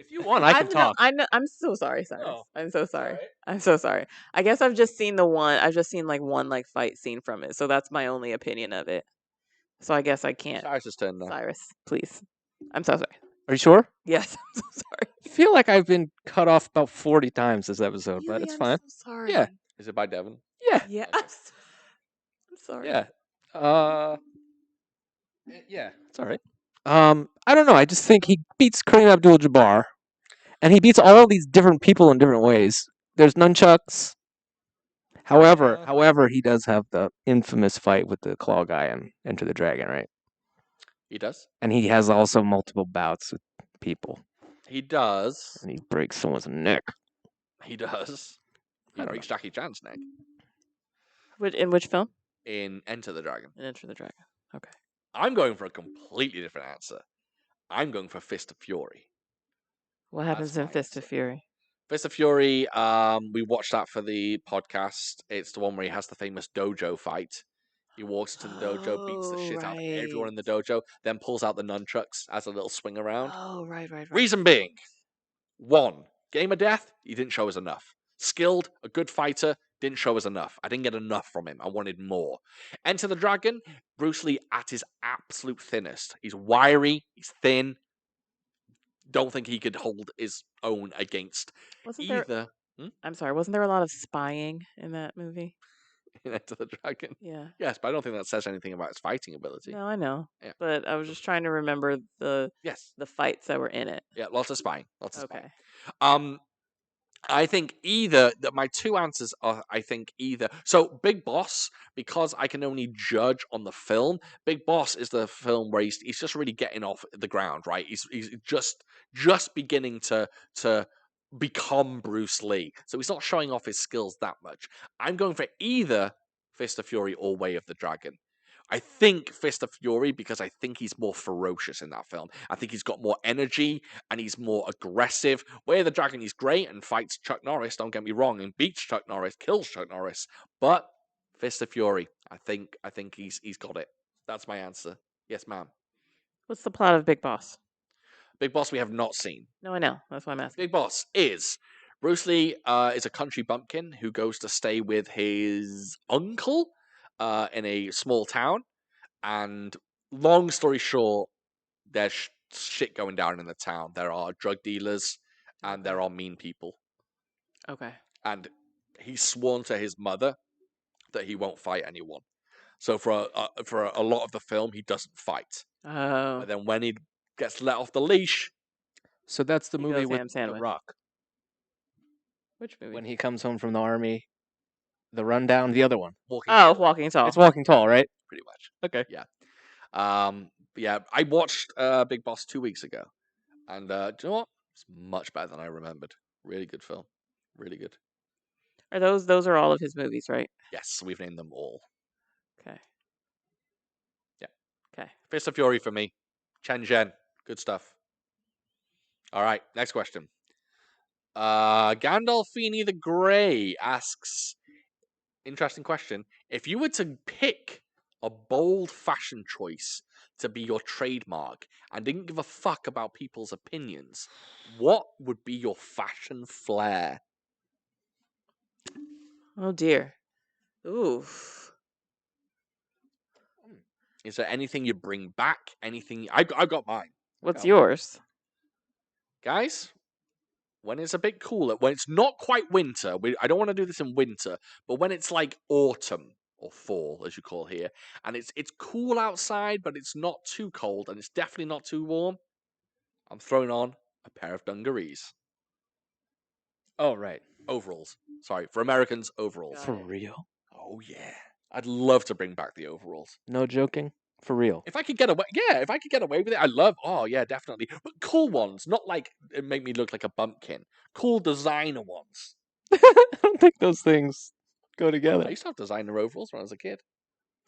If you want, I can talk. I know. I'm so sorry, Cyrus. No, I'm so sorry. alright. I'm so sorry. I guess I've just seen the one. I've just seen like one like fight scene from it, so that's my only opinion of it. So I guess I can't. Cyrus' turn now. Cyrus, please. I'm so sorry. Are you sure? Yes, I'm so sorry. I feel like I've been cut off about 40 times this episode, but Really, it's I'm fine. so sorry. Yeah. Is it by Devan? Yeah. Yeah. Okay. I'm sorry. Yeah. Yeah, it's all right. I don't know. I just think he beats Kareem Abdul-Jabbar, and he beats all these different people in different ways. There's nunchucks. However, he does have the infamous fight with the claw guy in Enter the Dragon, right? He does. And he has also multiple bouts with people, He does. and he breaks someone's neck. He does. He I don't breaks Jackie Chan's neck In which film? in Enter the Dragon. In Enter the Dragon. Okay. I'm going for a completely different answer. I'm going for Fist of Fury. What happens in my Fist of answer. Fury? Fist of Fury, we watched that for the podcast. It's the one where he has the famous dojo fight. He walks to the dojo, beats the shit out of everyone in the dojo, then pulls out the nunchucks as a little swing around. Oh, right. Reason being, 1, game of death, he didn't show us enough. Skilled, a good fighter, didn't show us enough. I didn't get enough from him. I wanted more. Enter the Dragon, Bruce Lee at his absolute thinnest. He's wiry, he's thin. Don't think he could hold his own against Wasn't there? either. I'm sorry. Wasn't there a lot of spying in that movie? In Enter the Dragon. Yeah. Yes, but I don't think that says anything about his fighting ability. No, I know. Yeah. But I was just trying to remember the Yes. fights that were in it. Yeah, lots of spying. Lots of Okay. spying. I think either that my two answers are so Big Boss, because I can only judge on the film. Big Boss is the film where he's just really getting off the ground, right? He's just beginning to become Bruce Lee. So he's not showing off his skills that much. I'm going for either Fist of Fury or Way of the Dragon. I think Fist of Fury because I think he's more ferocious in that film. I think he's got more energy and he's more aggressive. Way of the Dragon, he's great and fights Chuck Norris, don't get me wrong, and beats Chuck Norris, kills Chuck Norris. But Fist of Fury, I think he's got it. That's my answer. Yes, ma'am. What's the plot of Big Boss? Big Boss we have not seen. No, I know. That's why I'm asking. Big Boss is Bruce Lee is a country bumpkin who goes to stay with his uncle in a small town. And long story short, there's shit going down in the town. There are drug dealers and there are mean people. Okay. And he's sworn to his mother that he won't fight anyone. So for a lot of the film, he doesn't fight. Oh. But then when he gets let off the leash, So that's the He movie goes with ham The sandwich. Rock. Which movie? When he comes home from the army, The Rundown, the other one. Walking Oh, Tall, Walking Tall. It's Walking Tall, right? pretty much. Okay. But yeah, I watched Big Boss 2 weeks ago, and do you know what? It's much better than I remembered. Really good film. Really good. Are those are all of his movies, right? Yes, we've named them all. Okay. Yeah. Okay. Fist of Fury for me. Chen Zhen. Good stuff. All right, next question. Gandolfini the Grey asks, interesting question. If you were to pick a bold fashion choice to be your trademark and didn't give a fuck about people's opinions, what would be your fashion flair? Oh dear. Ooh. Is there anything you bring back? Anything? I got mine. What's got yours? Guys, when it's a bit cooler, when it's not quite winter, I don't want to do this in winter, but when it's like autumn or fall, as you call here, and it's cool outside, but it's not too cold, and it's definitely not too warm, I'm throwing on a pair of dungarees. Oh, right. Overalls. Sorry, for Americans, overalls. Got For it. real? Oh, yeah. I'd love to bring back the overalls. No joking? For real? If I could get away, with it, oh yeah, definitely. But cool ones, not like it make me look like a bumpkin. Cool designer ones. I don't think those things go I together. used to have designer overalls when I was a kid.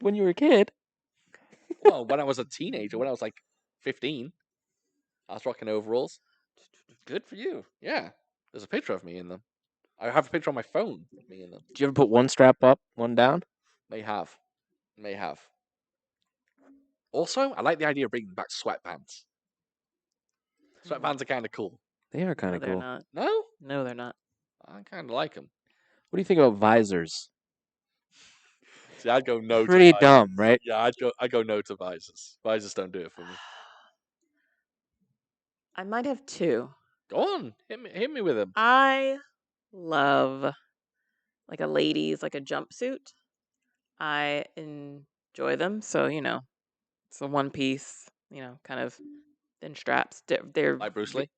When you were a kid? Well, when I was a teenager, when I was like 15, I was rocking overalls. Good for you. Yeah, there's a picture of me in them. I have a picture on my phone of me in them. Did you ever put one strap up, one down? May have. Also, I like the idea of bringing back sweatpants. Sweatpants are kind of cool. They are kind No, of they're cool. not. No, No, they're not. I kind of like them. What do you think about visors? See, I'd go no. Pretty to visors. dumb, right? Yeah, I'd go no to visors. Visors don't do it for me. I might have two. Go on, hit me with them. I love like a ladies like a jumpsuit. I enjoy them. So, it's a one piece, kind of thin straps. They're Like Bruce Lee.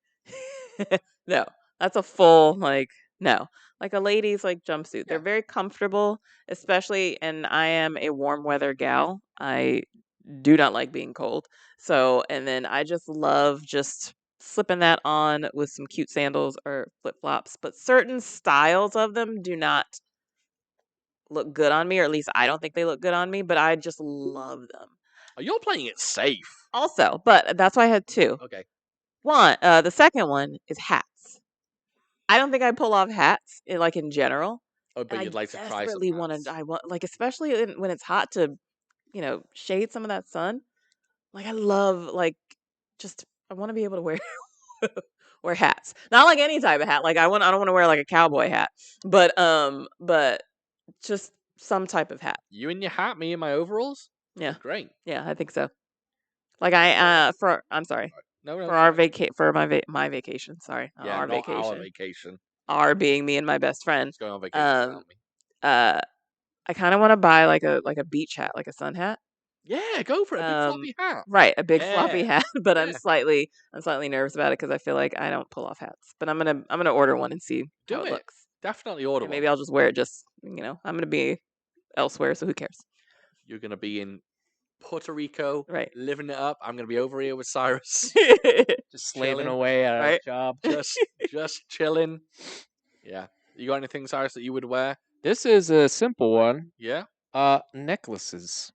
no, that's a full no, like a ladies like jumpsuit. They're Yeah. very comfortable, especially, and I am a warm weather gal. I do not like being cold. So, and then I just love just slipping that on with some cute sandals or flip flops. But certain styles of them do not look good on me, or at least I don't think they look good on me, but I just love them. Oh, you're playing it safe. Also, but that's why I had two. Okay. One, the second one is hats. I don't think I pull off hats in general. Oh, but And you'd I like to try some desperately want hats. to. I want especially when it's hot to, shade some of that sun. Like I love just I want to be able to wear wear hats. Not like any type of hat. I don't want to wear like a cowboy hat, but just some type of hat. You in your hat, me in my overalls. Yeah. Great. Yeah, I think so. I'm sorry. No, For our sorry. my vacation, sorry. Not Yeah, our not vacation. our vacation. Our being me and my best friend. Let's go on vacation without me. I kind of want to buy like a beach hat, like a sun hat. Yeah, go for it. A big floppy hat. Right, a big floppy Yeah. hat, but I'm Yeah. slightly nervous about it because I feel like I don't pull off hats. But I'm gonna order one and see Do how it it. looks. Definitely order And one. maybe I'll just wear it. Just I'm gonna be elsewhere, so who cares? You're gonna be in Puerto Rico, Right. living it up. I'm gonna be over here with Cyrus, Just slaving Chilling. away at a Right. job. just chilling. Yeah. You got anything, Cyrus, that you would wear? This is a simple one. Yeah. Necklaces.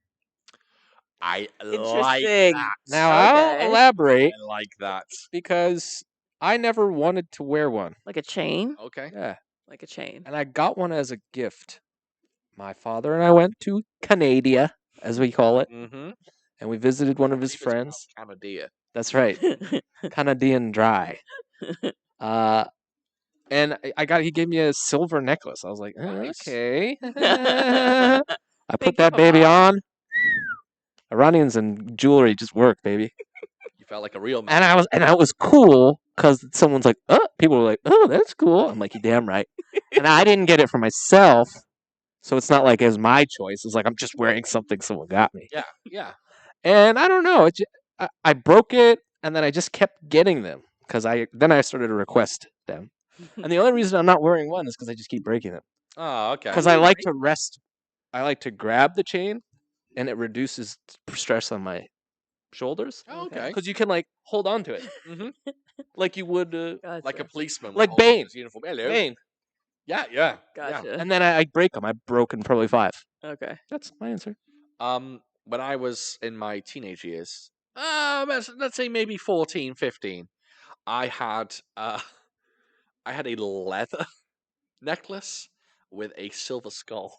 I like Interesting. that. Now Okay. I'll elaborate I like that. because I never wanted to wear one. Like a chain? Okay. Yeah, Like a chain. and I got one as a gift. My father and I went to Canada, as we call it, Mm-hmm. and we visited one of his friends. Canada. That's right, Canadian Dry. And he gave me a silver necklace. I was like, Nice. okay. I put Think that of a baby vibe. on. Iranians and jewelry just work, baby. You felt like a real man. And I was cool because someone's like, oh, people were like, oh, that's cool. I'm like, you damn right. And I didn't get it for myself, so it's not like it was my choice. It's like I'm just wearing something someone got me. Yeah. Yeah. And I don't know. I broke it, and then I just kept getting them because then I started to request them. And the only reason I'm not wearing one is because I just keep breaking them. Oh, okay. Because I like to rest. I like to grab the chain, and it reduces stress on my shoulders. Oh, okay. Because you can hold on to it, Mm-hmm. like you would, Gotcha. Like a policeman. Like holding Bane. his uniform. Hello. Bane. Yeah. Yeah. Gotcha. And then I break them. I've broken probably 5. Okay. That's my answer. When I was in my teenage years, let's say maybe 14, 15, I had a leather necklace with a silver skull.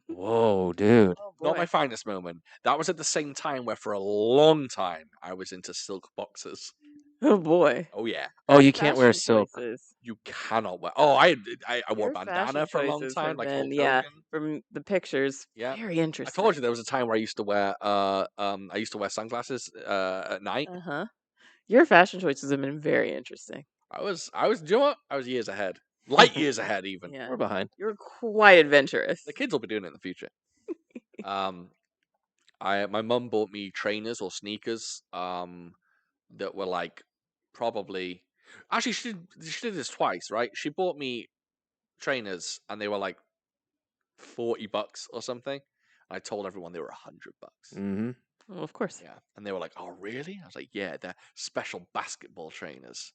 Whoa, dude. Oh, Not boy. my finest moment. That was at the same time where for a long time I was into silk boxers. Oh boy. Oh yeah. Oh, you can't wear Fashion silk. choices. You cannot wear. Oh, I wore Your bandana fashion for a long choices time, have like been, Hulk Hogan. from the pictures, Yeah. very I interesting. told you there was a time where I used to wear sunglasses at night. Your fashion choices have been very interesting. I was do you know what? I was years ahead. Light years ahead even. Yeah. We're behind. You're quite adventurous. The kids will be doing it in the future. My mum bought me trainers or sneakers that were probably actually she did this twice, right? She bought me trainers and they were like $40 or something. I told everyone they were $100. Mm-hmm. Well, of course. Yeah. And they were like, "Oh, really?" I was like, "Yeah, they're special basketball trainers."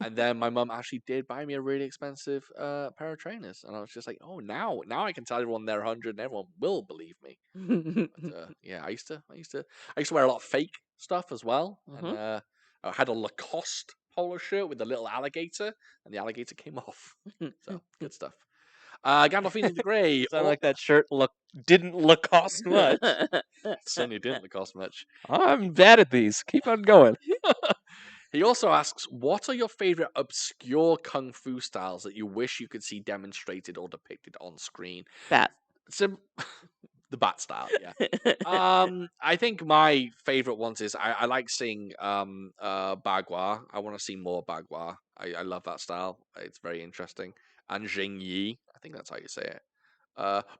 And then my mum actually did buy me a really expensive pair of trainers, and I was just like, "Oh, now I can tell everyone they're 100, and everyone will believe me." But, yeah, I used to wear a lot of fake stuff as well, and I had a Lacoste polo shirt with a little alligator, and the alligator came off. So good stuff. Gandolfini the Grey. Sound like that shirt didn't cost much. Certainly didn't cost much. I'm bad at these. Keep on going. He also asks, what are your favorite obscure kung fu styles that you wish you could see demonstrated or depicted on screen? Bat. The bat style, yeah. I think my favorite ones is I like seeing Bagua. I want to see more Bagua. I love that style. It's very interesting. And Jing Yi, I think that's how you say it.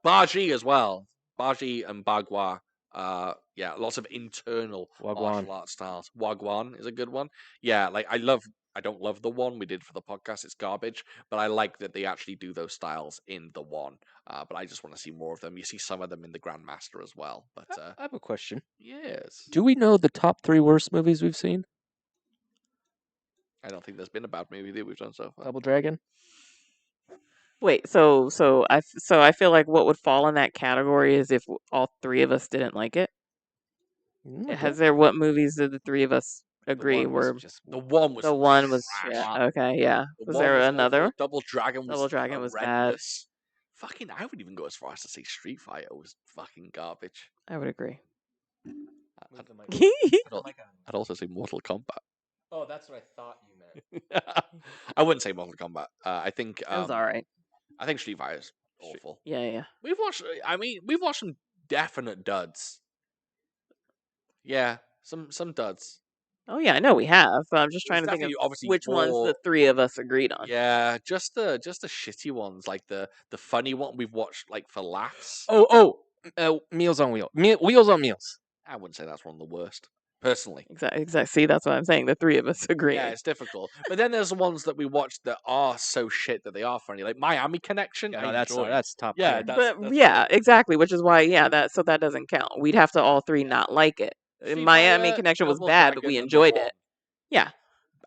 Baji as well. Baji and Bagua. Yeah, lots of internal Wagwan. martial arts styles. Wagwan is a good one. Yeah, like I don't love the one we did for the podcast. It's garbage, but I like that they actually do those styles in the one. But I just want to see more of them. You see some of them in the Grandmaster as well. But I have a question. yes, Do we know the top 3 worst movies we've seen? I don't think there's been a bad movie that we've done so far. Double Dragon? Wait, so I feel like what would fall in that category is if all 3 of us didn't like it. What movies did the 3 of us agree were? The one was The one was trash. okay, yeah. The Was one there awful. another? Double Dragon was Double Dragon was bad. horrendous. Fucking, I would even go as far as to say Street Fighter was fucking garbage. I would agree. I'd also say Mortal Kombat. Oh, that's what I thought you meant. I wouldn't say Mortal Kombat. I think It was all right. I think Street Fighter is awful. Yeah. We've watched some definite duds. Yeah, some duds. Oh yeah, I know we have, but I'm just trying There's to think of definitely obviously which ones more- the 3 of us agreed on. Yeah, just the shitty ones, like the funny one we've watched like for laughs. Meals on Wheels. Wheels on Meals. I wouldn't say that's one of the worst, personally. Exactly. See, that's what I'm saying. The 3 of us agree. Yeah, it's difficult. But then there's the ones that we watched that are so shit that they are funny, like Miami Connection. I enjoyed. That's top. Yeah, tier. But yeah, exactly. Which is why, that doesn't count. We'd have to all 3 not like it. Street Miami Fighter, Connection was Double bad, but Dragon, we and enjoyed The it. One. Yeah.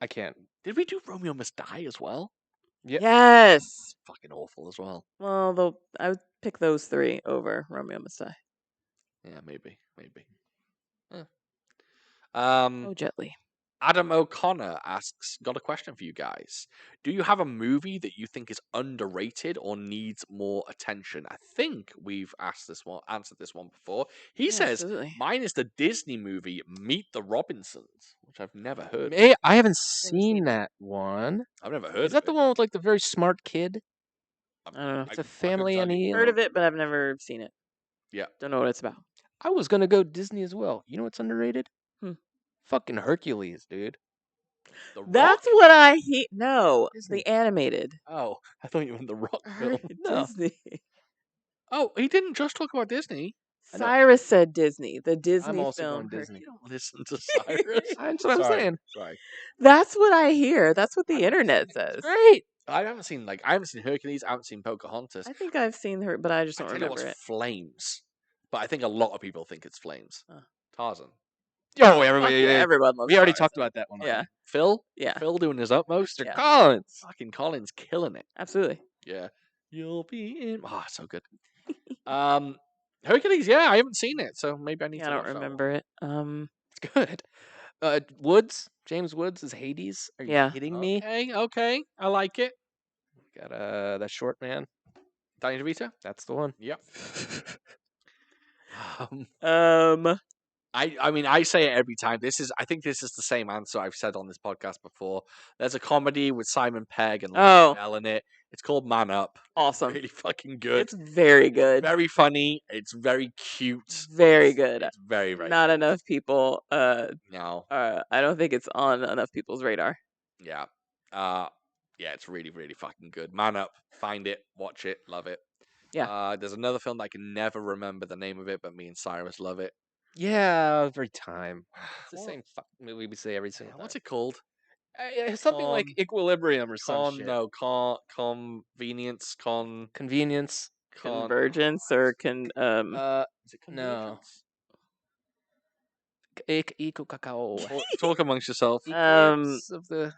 I can't. Did we do Romeo Must Die as well? Yeah. Yes. Fucking awful as well. Well, I would pick those 3 over Romeo Must Die. Yeah, maybe. Yeah. Oh, Jet Li. Adam O'Connor asks, got a question for you guys. Do you have a movie that you think is underrated or needs more attention? I think we've answered this one before. He Yeah, says, absolutely. mine is the Disney movie Meet the Robinsons, which I've never heard of. Hey, I haven't seen that one. I've never heard Is that of the it. one with like the very smart kid? I don't know. It's a family and he. Heard of it, but I've never seen it. Yeah. Don't know what it's about. I was gonna go Disney as well. You know what's underrated? Hmm. Fucking Hercules, dude. The Rock? That's what I hate. No, Disney. the animated. Oh, I thought you meant the Rock film. No. Disney. Oh, he didn't just talk about Disney. I know. Cyrus said Disney. The Disney I'm also film. going Disney. You don't listen to Cyrus. That's what I'm Sorry, saying. Sorry. That's what I hear. That's what the internet says. Great. I haven't seen Hercules. I haven't seen Pocahontas. I think I've seen her, but I just don't I tell you remember what's it. Flames, but I think a lot of people think it's Flames. Huh. Tarzan. Yo, Fuck everybody. yeah, everyone loves We already Cyrus. talked about that one. Yeah, Phil. yeah, Phil doing his utmost. Yeah. Collins. Fucking Collins killing it. absolutely. Yeah. You'll be in. Oh, so good. Hercules. Yeah, I haven't seen it, so maybe I need Yeah, I to. don't watch that one. remember it. It's good. Woods. James Woods is Hades. Are you Yeah. kidding me? Okay. I like it. Got that short man. Danny DeVito. That's the one. Yep. I mean, I say it every time. I think this is the same answer I've said on this podcast before. There's a comedy with Simon Pegg and Oh. Bell in it. It's called Man Up. awesome. Really fucking good. It's very good. Very funny. It's very cute. Very good. It's very, very Not good. enough people. No. I don't think it's on enough people's radar. Yeah. Yeah, it's really, really fucking good. Man Up. Find it. Watch it. Love it. Yeah. There's another film that I can never remember the name of it, but me and Cyrus love it. Yeah, every time. It's the What? same fucking movie we say every single time. What's it called? Something like Equilibrium or some shit. No, convenience, Convenience. Convergence or Is it No. convergence? Eco cacao. Talk amongst yourself. Equals of the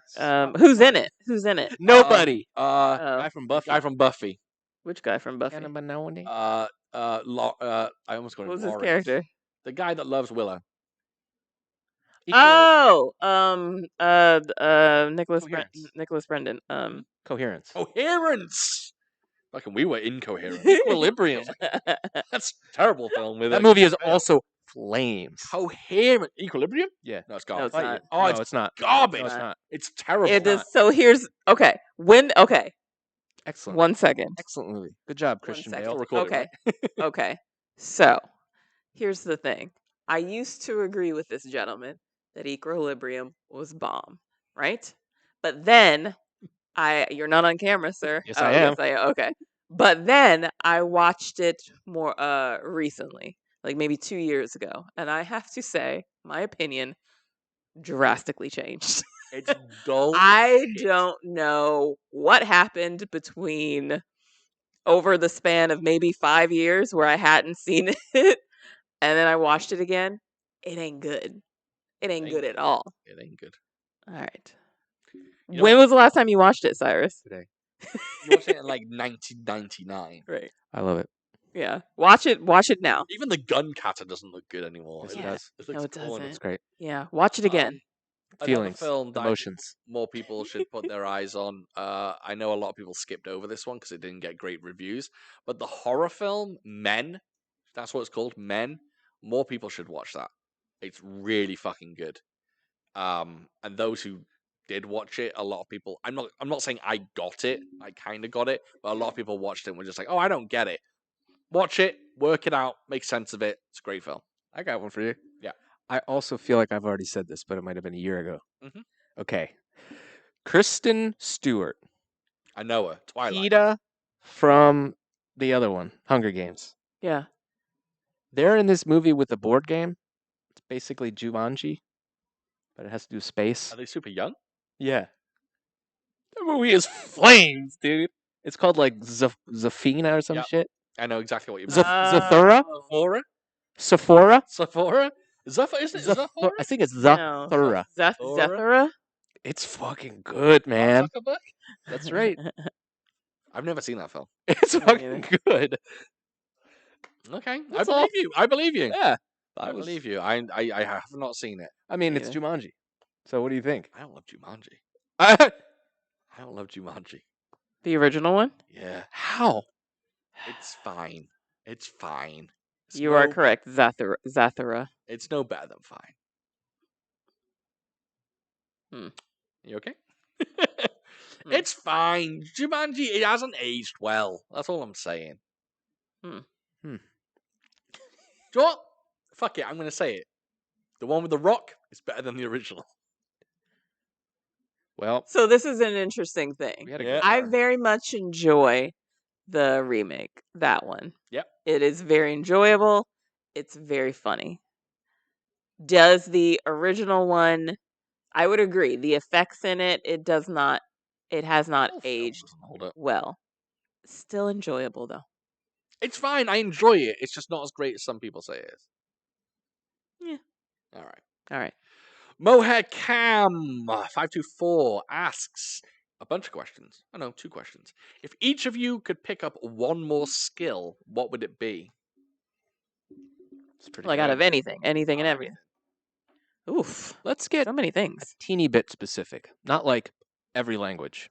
Who's in it? Who's in it? Nobody. Guy Guy from Buffy. from Buffy. Which guy from Buffy? Anna Benoni. I almost got What was his his character? The guy that loves Willow. Oh, Nicholas Coherence. Brendan. Coherence. Coherence. Fucking, we were incoherent. Equilibrium. That's a terrible film. With That it. movie is also flames. Coherent Equilibrium? Yeah. No, it's No, garbage. it's not. Oh, No, it's it's not. garbage. No, it's not. It's terrible. It is. So here's okay. Okay. Excellent. 1 second. Excellent movie. Good job, 1 Christian second. Bale. Still recording, Okay. right? Okay. So here's the thing. I used to agree with this gentleman that Equilibrium was bomb, right? But then you're not on camera, sir. Yes, Oh, I am. yes, I am. Okay. But then I watched it more recently, like maybe 2 years ago, and I have to say, my opinion drastically changed. It's dull. I shit. don't know what happened between over the span of maybe 5 years where I hadn't seen it and then I watched it again. It ain't good. It ain't good at all. It ain't good. All right. You know- When was the last time you watched it, Cyrus? Today. You watched it in like 1999. Right. I love it. Yeah. Watch it now. Even the gun cutter doesn't look good anymore. Yes, It it Yeah. does. looks No, it corny. doesn't. It's great. Yeah. Watch it again. Another Feelings, film that I think emotions. more people should put their eyes on. I know a lot of people skipped over this one because it didn't get great reviews. But the horror film Men, that's what it's called, Men. More people should watch that. It's really fucking good. And those who did watch it, a lot of people. I'm not saying I got it. I kind of got it, but a lot of people watched it and were just like, "Oh, I don't get it." Watch it, work it out, make sense of it. It's a great film. I got one for you. Yeah. I also feel like I've already said this, but it might have been a year ago. Mhm. Okay. Kristen Stewart. I know her. Twilight. Peeta from the other one, Hunger Games. Yeah. They're in this movie with a board game. It's basically Jumanji, but it has to do with space. Are they super young? Yeah. The movie is flames, dude. It's called like Zafina or some Yep. shit. I know exactly what you mean. Zathura? Sephora? Sephora? Sephora? Is it Sephora? I think it's No. Zathura. Zethra? It's fucking good, man. Mark Zuckerberg? That's right. I've never seen that film. It's Me fucking good. Okay, That's I all. believe you. I believe you. Yeah. I believe you. I have not seen it. I mean, Me it's either. Jumanji. So what do you think? I don't love Jumanji. I- I don't love Jumanji. The original one? Yeah, How? it's fine. It's fine. It's You are no- correct. Zathura. It's no better than fine. Hmm. You okay? It's fine. Jumanji, it hasn't aged well. That's all I'm saying. Hmm. Hmm. Do you know what? Fuck it, I'm going to say it. The one with The Rock is better than the original. Well, So this is an interesting thing. we had a Yeah. good I run. very much enjoy the remake, that one. Yep. It is very enjoyable. It's very funny. Does the original one, I would agree, the effects in it, it has not The whole film aged doesn't hold up. well. Still enjoyable though. It's fine. I enjoy it. It's just not as great as some people say it is. Yeah. All right. All right. Mohair Cam 524 asks a bunch of questions. I know, 2 questions. If each of you could pick up one more skill, what would it be? It's pretty Like good. out of anything and Out of everything. Oof. Let's get So many a things. teeny bit specific. Not like every language,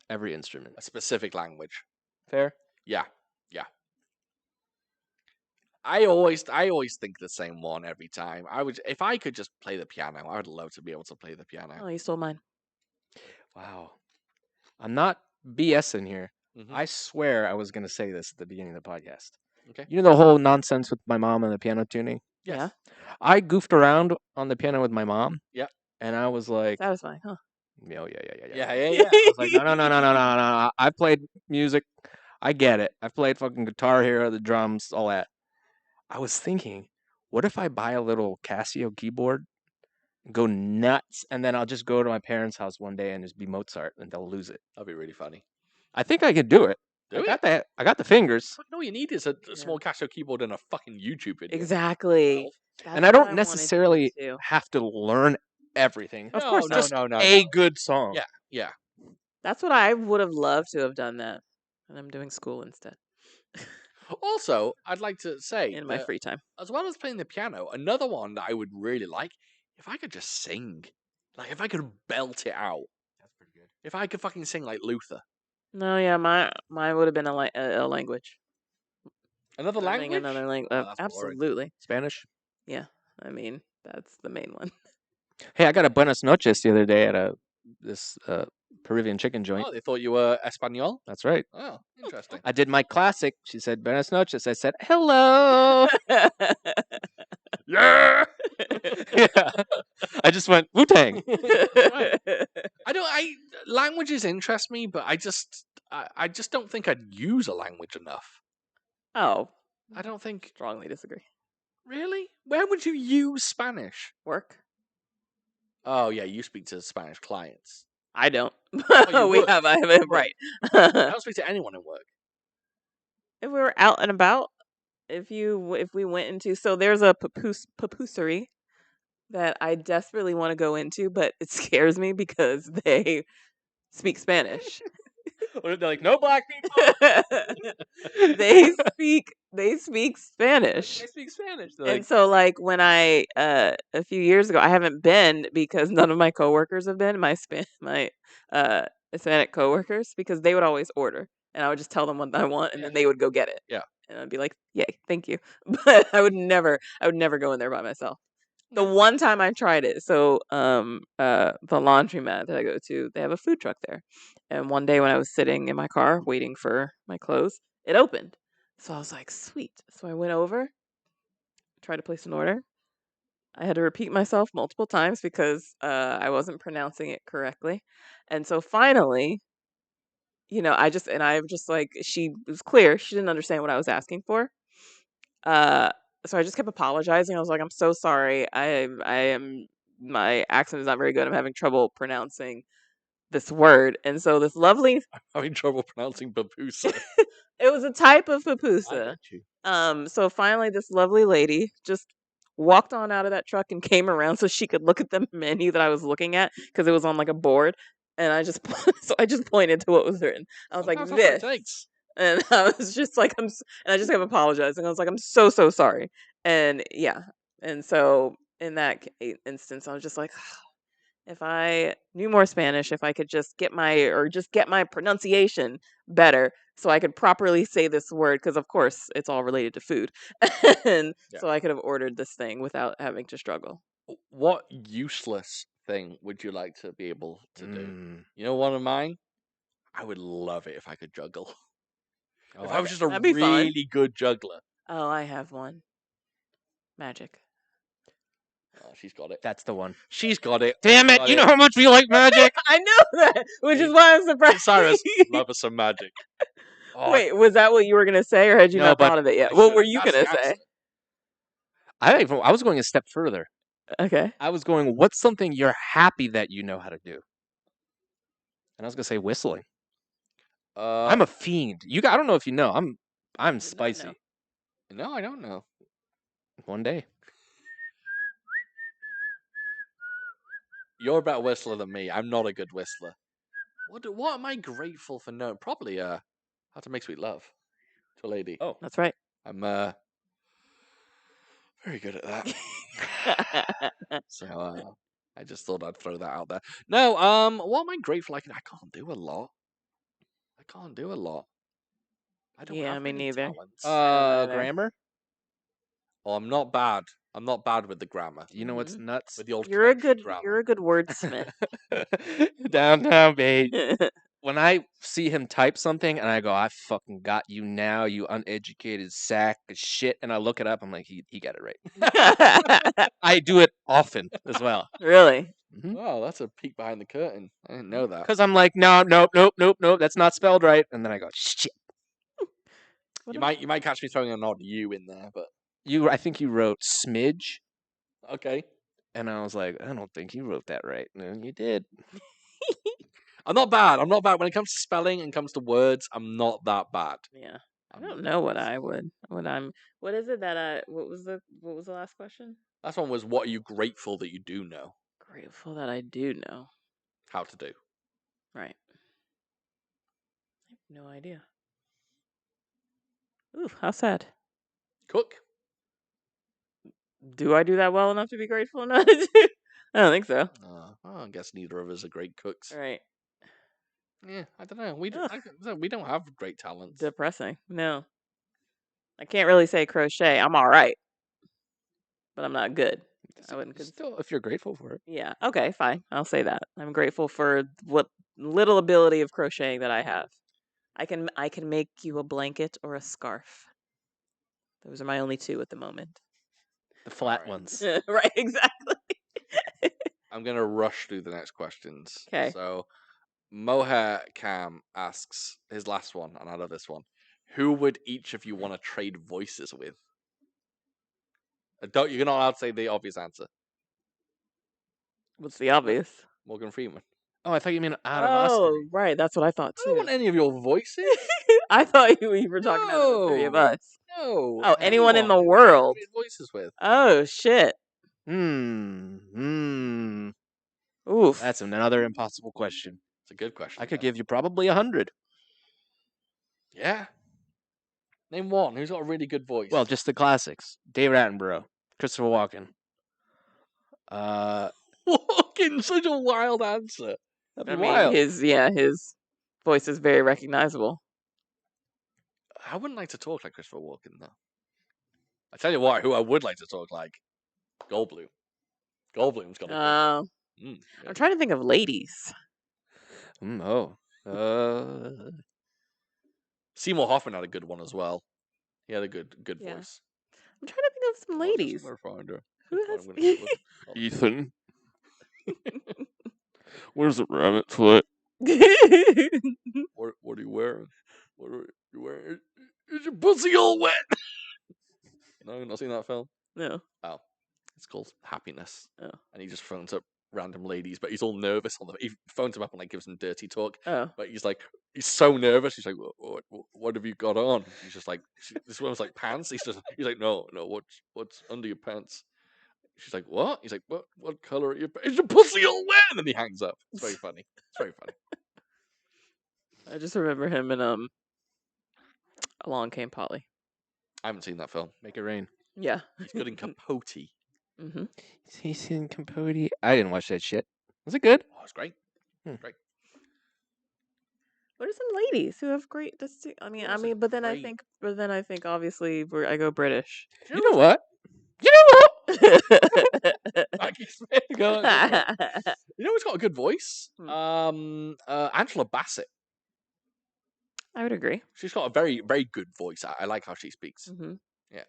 every instrument. A specific language. Fair? Yeah. I always think the same one every time. If I could just play the piano, I would love to be able to play the piano. Oh, you stole mine. Wow. I'm not BSing here. Mhm. I swear I was going to say this at the beginning of the podcast. Okay. You know the whole nonsense with my mom and the piano tuning? Yes. Yeah. I goofed around on the piano with my mom. Yep. And I was like, Satisfying, huh? yeah. Yeah. I was like, no. I played music. I get it. I've played fucking Guitar Hero, the drums, all that. I was thinking, what if I buy a little Casio keyboard, go nuts, and then I'll just go to my parents' house one day and just be Mozart, and they'll lose it. That'd be really funny. I think I could do it. Do I got that. I got the fingers, Fuck, no, you need is a small Casio keyboard and a fucking YouTube video. Exactly. and I don't necessarily have to learn everything. Of No, course no, not. no. A good song. Yeah. Yeah. That's what I would have loved to have done that. And I'm doing school instead Also, I'd like to say, in my free time. as well as playing the piano, another one that I would really like, if I could just sing. Like, if I could belt it out. That's pretty good. If I could fucking sing like Luther. No, yeah, mine would have been a language. Another Learning language? Another language. Oh, that's boring. Absolutely. Spanish. Yeah, I mean, that's the main one. Hey, I got a buenas noches the other day at this Peruvian chicken joint. Oh, they thought you were Espanol? That's right. Oh, interesting. I did my classic. She said buenas noches. I said hello. Yeah! Yeah. I just went Wu-Tang. Languages interest me, but I just don't think I'd use a language enough. Oh, I don't think. strongly disagree. Really? Where would you use Spanish? Work? Oh, yeah, you speak to Spanish clients. I don't. you I would. have it would. right. I don't speak to anyone in work. If we were out and about, if we went into, so there's a papoossery that I desperately want to go into, but it scares me because they speak Spanish. They're like, no black people. they speak Spanish. They speak Spanish. They're And like, so like when I a few years ago, I haven't been because none of my coworkers have been, my Hispanic coworkers, because they would always order and I would just tell them what I want and then they would go get it. Yeah. And I'd be like, "Yay, thank you." But I would never go in there by myself. The one time I tried it, so the laundromat that I go to, they have a food truck there. And one day when I was sitting in my car waiting for my clothes, it opened. So I was like, "Sweet." So I went over, tried to place an order. I had to repeat myself multiple times because I wasn't pronouncing it correctly. And so finally, I just like, she was clear. She didn't understand what I was asking for. So I just kept apologizing. I was like, "I'm so sorry. My accent is not very good. I'm having trouble pronouncing this word." And so this lovely, I'm having trouble pronouncing pupusa. it was a type of I pupusa. get you. So finally this lovely lady just walked on out of that truck and came around so she could look at the menu that I was looking at because it was on like a board. And I just pointed to what was written. I was like, Sometimes that's what "This." it takes. And I was just like, and I just kept apologizing. I was like, "I'm so, so sorry." And yeah. And so in that instance, I was just like, if I knew more Spanish, if I could just get my pronunciation better so I could properly say this word, because of course it's all related to food. And Yeah. so I could have ordered this thing without having to struggle. What useless thing would you like to be able to do? You know, one of mine? I would love it if I could juggle. If I was just a that'd be fun. really good juggler. Oh, I have one. Magic. Oh, she's got it. that's the one. She's got it. Damn it! Got You know how much we like magic. I know that, which is why I'm surprised. Cyrus, love us some magic. Oh, Wait, was that what you were gonna say, or had you No, not but thought of it yet? I What should. were you That's gonna the say? accent. I was going a step further. Okay. I was going, what's something you're happy that you know how to do? And I was gonna say whistling. I'm a fiend. I don't know if you know. I'm spicy. No, I don't know. One day. You're a better whistler than me. I'm not a good whistler. What am I grateful for knowing? Probably how to make sweet love to a lady. Oh. That's right. I'm very good at that. So I just thought I'd throw that out there. No, what am I grateful? I can't do a lot. I can't do a lot. I don't Yeah, have me many neither. talents. either. Grammar. Oh, I'm not bad. I'm not bad with the grammar. You know what's nuts? With the old You're a connection good grammar. wordsmith. Downtown, babe. When I see him type something and I go, I fucking got you now, you uneducated sack of shit, and I look it up, I'm like, he got it right. I do it often as well. Really? Oh, that's a peek behind the curtain. I didn't know that. Because I'm like, no, nope, that's not spelled right. And then I go, shit. You might catch me throwing an odd U in there, but I think you wrote smidge. okay. And I was like, I don't think you wrote that right. And you did. I'm not bad. I'm not bad when it comes to spelling and comes to words. I'm not that bad. Yeah. I don't know what I would. What is it that what was the last question? Last one was, what are you grateful that you do know Grateful that I do know. how to do? Right. I have no idea. Ooh, how sad. Cook. Do I do that well enough to be grateful enough to do? I don't think so. Well, I guess neither of us are great cooks. Right. Yeah, I don't know. We don't have great talents. Depressing. No. I can't really say crochet. I'm all right. but I'm not good. I wouldn't Still, if you're grateful for it. Yeah. Okay, fine. I'll say that. I'm grateful for what little ability of crocheting that I have. I can make you a blanket or a scarf. Those are my only two at the moment. The flat Alright. ones. Right, exactly. I'm gonna rush through the next questions. 'Kay. So Mohair Cam asks his last one, and I love this one. Who would each of you want to trade voices with? Don't you're not allowed to say the obvious answer. What's the obvious? Morgan Freeman. Oh, I thought you meant out of us. Oh, right. That's what I thought I don't too. want any of your voices. I thought you were talking about the three of No. us. No. Oh, anyone in the Anyone world. trade voices with. Oh shit. Oof. That's another impossible question. It's a good question. I could though. give you probably 100. Yeah. Name one. Who's got a really good voice? Well, just the classics. David Attenborough, Christopher Walken. Walking, such a wild answer. That'd I be mean, wild. his voice is very recognizable. I wouldn't like to talk like Christopher Walken though. I tell you what, who I would like to talk like, Goldblum. Goldblum's got a good. Yeah. I'm trying to think of ladies. Seymour Hoffman had a good one as well. He had a good Yeah. voice. I'm trying to think of some ladies. Who has Ethan. Where's the rabbit foot? What are you wearing? What are you wearing? Is your pussy all wet? No, not seen that film. No. Oh, it's called Happiness. Oh. And he just phones up random ladies, but he's all nervous. He phones them up and like gives them dirty talk. Oh. But he's so nervous. He's like, what have you got on? He's just like, this one's like pants. He's like, no, what's under your pants? She's like, what? He's like, what color are your pants? Is your pussy all wet? And then he hangs up. It's very funny. It's very funny. I just remember him in Along Came Polly. I haven't seen that film. Make it rain. Yeah. He's good in Capote. Mm-hmm. He's in Capote. I didn't watch that shit. Was it good? Oh, it's great. Great. What are some ladies who have great but then I think obviously I go British. You know what? You know what? Maggie Smith. Go on. You know who's got a good voice? Hmm. Angela Bassett. I would agree. She's got a very, very good voice. I like how she speaks. Mm-hmm. Yeah.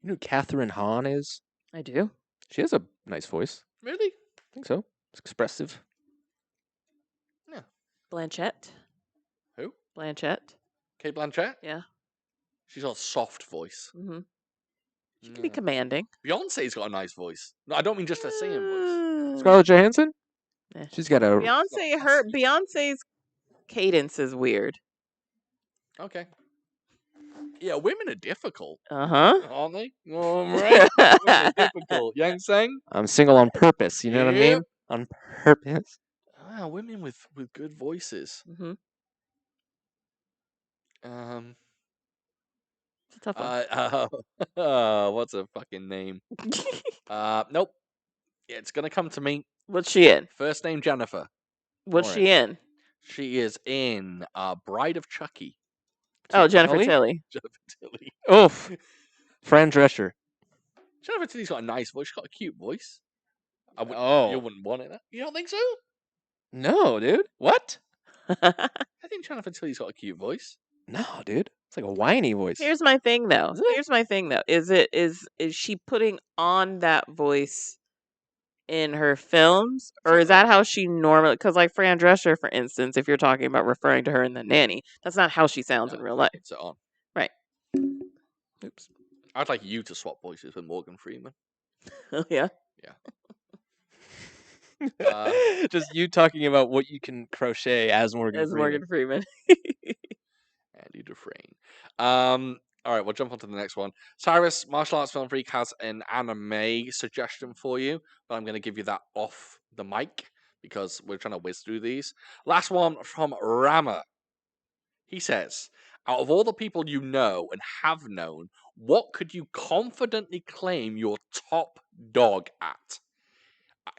You know who Catherine Hahn is? I do. She has a nice voice. Really? I think so. It's expressive. Yeah. Blanchett. Who? Blanchett. Kate Blanchett? Yeah. She's got a soft voice. Mm-hmm. She can be commanding. Beyonce's got a nice voice. No, I don't mean just her singing voice. Scarlett Johansson? Eh. She's got a... Beyonce's cadence is weird. Okay. Yeah, women are difficult, Uh-huh. aren't they? Oh, right. Women are difficult. Yang Sang? I'm single on purpose. You know what I mean? On purpose. Ah, women with good voices. Mm-hmm. It's a tough one. What's her fucking name? Nope. Yeah, it's gonna come to me. What's she in? First name Jennifer. What's she in? She is in Bride of Chucky. Oh, Jennifer Tilly. Jennifer Tilly. Oof. Fran Drescher. Jennifer Tilly's got a nice voice. She's got a cute voice. You wouldn't want it. You don't think so? No, dude. What? I think Jennifer Tilly's got a cute voice. No, dude. It's like a whiny voice. Here's my thing though. Is she putting on that voice in her films, or is that how she normally? Because like Fran Drescher, for instance, if you're talking about referring to her in The Nanny, that's not how she sounds in real life. It's on. Right. Oops. I'd like you to swap voices with Morgan Freeman. Oh yeah. Just you talking about what you can crochet as Morgan As Freeman. Morgan Freeman. Andy Dufresne. All right, we'll jump on to the next one. Cyrus, Martial Arts Film Freak, has an anime suggestion for you, but I'm going to give you that off the mic because we're trying to whiz through these. Last one from Rama. He says, out of all the people you know and have known, what could you confidently claim your top dog at?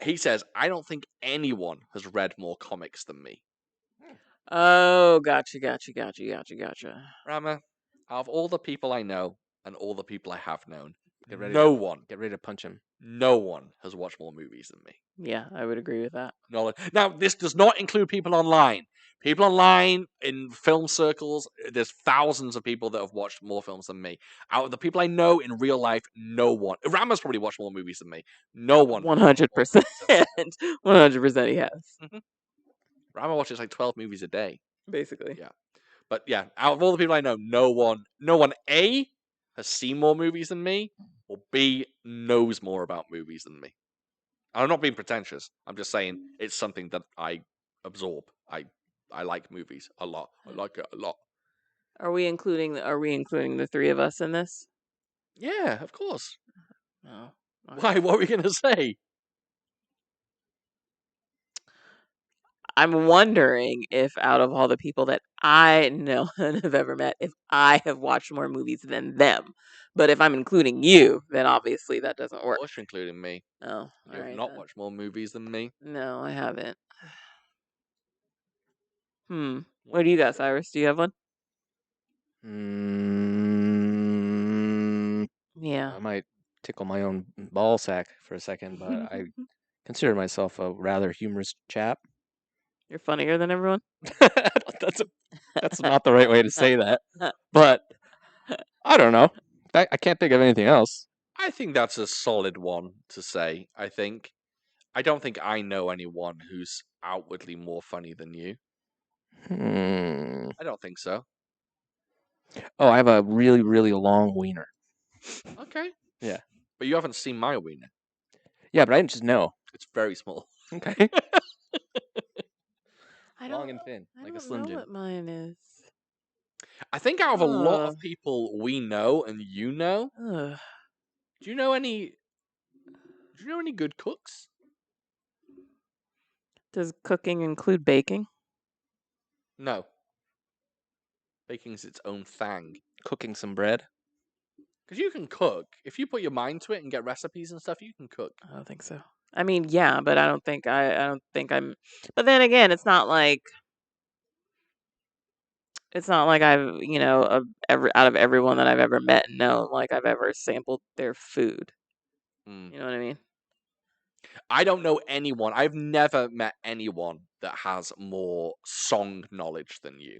He says, I don't think anyone has read more comics than me. Oh, gotcha. Rama, out of all the people I know and all the people I have known, Get ready No one. Get ready to punch him. No one has watched more movies than me. Yeah, I would agree with that. No. Now, this does not include people online. People online in film circles, there's thousands of people that have watched more films than me. Out of the people I know in real life, no one. Rama's probably watched more movies than me. No one. 100%. 100% he has. Rama watches like 12 movies a day. Basically. Yeah. But yeah, out of all the people I know, no one A, has seen more movies than me, or B, knows more about movies than me. I'm not being pretentious. I'm just saying it's something that I absorb. I like movies a lot. I like it a lot. Are we including the three of us in this? Yeah, of course. No. Why? What were we going to say? I'm wondering if out of all the people that I know and have ever met, if I have watched more movies than them. But if I'm including you, then obviously that doesn't Of work. course, including me. Oh, You have not watched more movies than me. No, I haven't. What do you got, Cyrus? Do you have one? Yeah. I might tickle my own ball sack for a second, but I consider myself a rather humorous chap. You're funnier than everyone? That's not the right way to say that. But I don't know. I can't think of anything else. I think that's a solid one to say. I don't think I know anyone who's outwardly more funny than you. I don't think so. Oh, I have a really, really long wiener. Okay. Yeah. But you haven't seen my wiener. Yeah, but I didn't just know. It's very small. Okay. Long and thin, like a don't Slim know Jim. what mine is. I think out of a lot of people we know and you know, Ugh. do you know any good cooks? Does cooking include baking? No. Baking's its own thing. Cooking some bread. Because you can cook. If you put your mind to it and get recipes and stuff, you can cook. I don't think so. I mean, yeah, but I don't think I'm. But then again, it's not like I've out of everyone that I've ever met and known, like I've ever sampled their food. You know what I mean? I don't know anyone. I've never met anyone that has more song knowledge than you.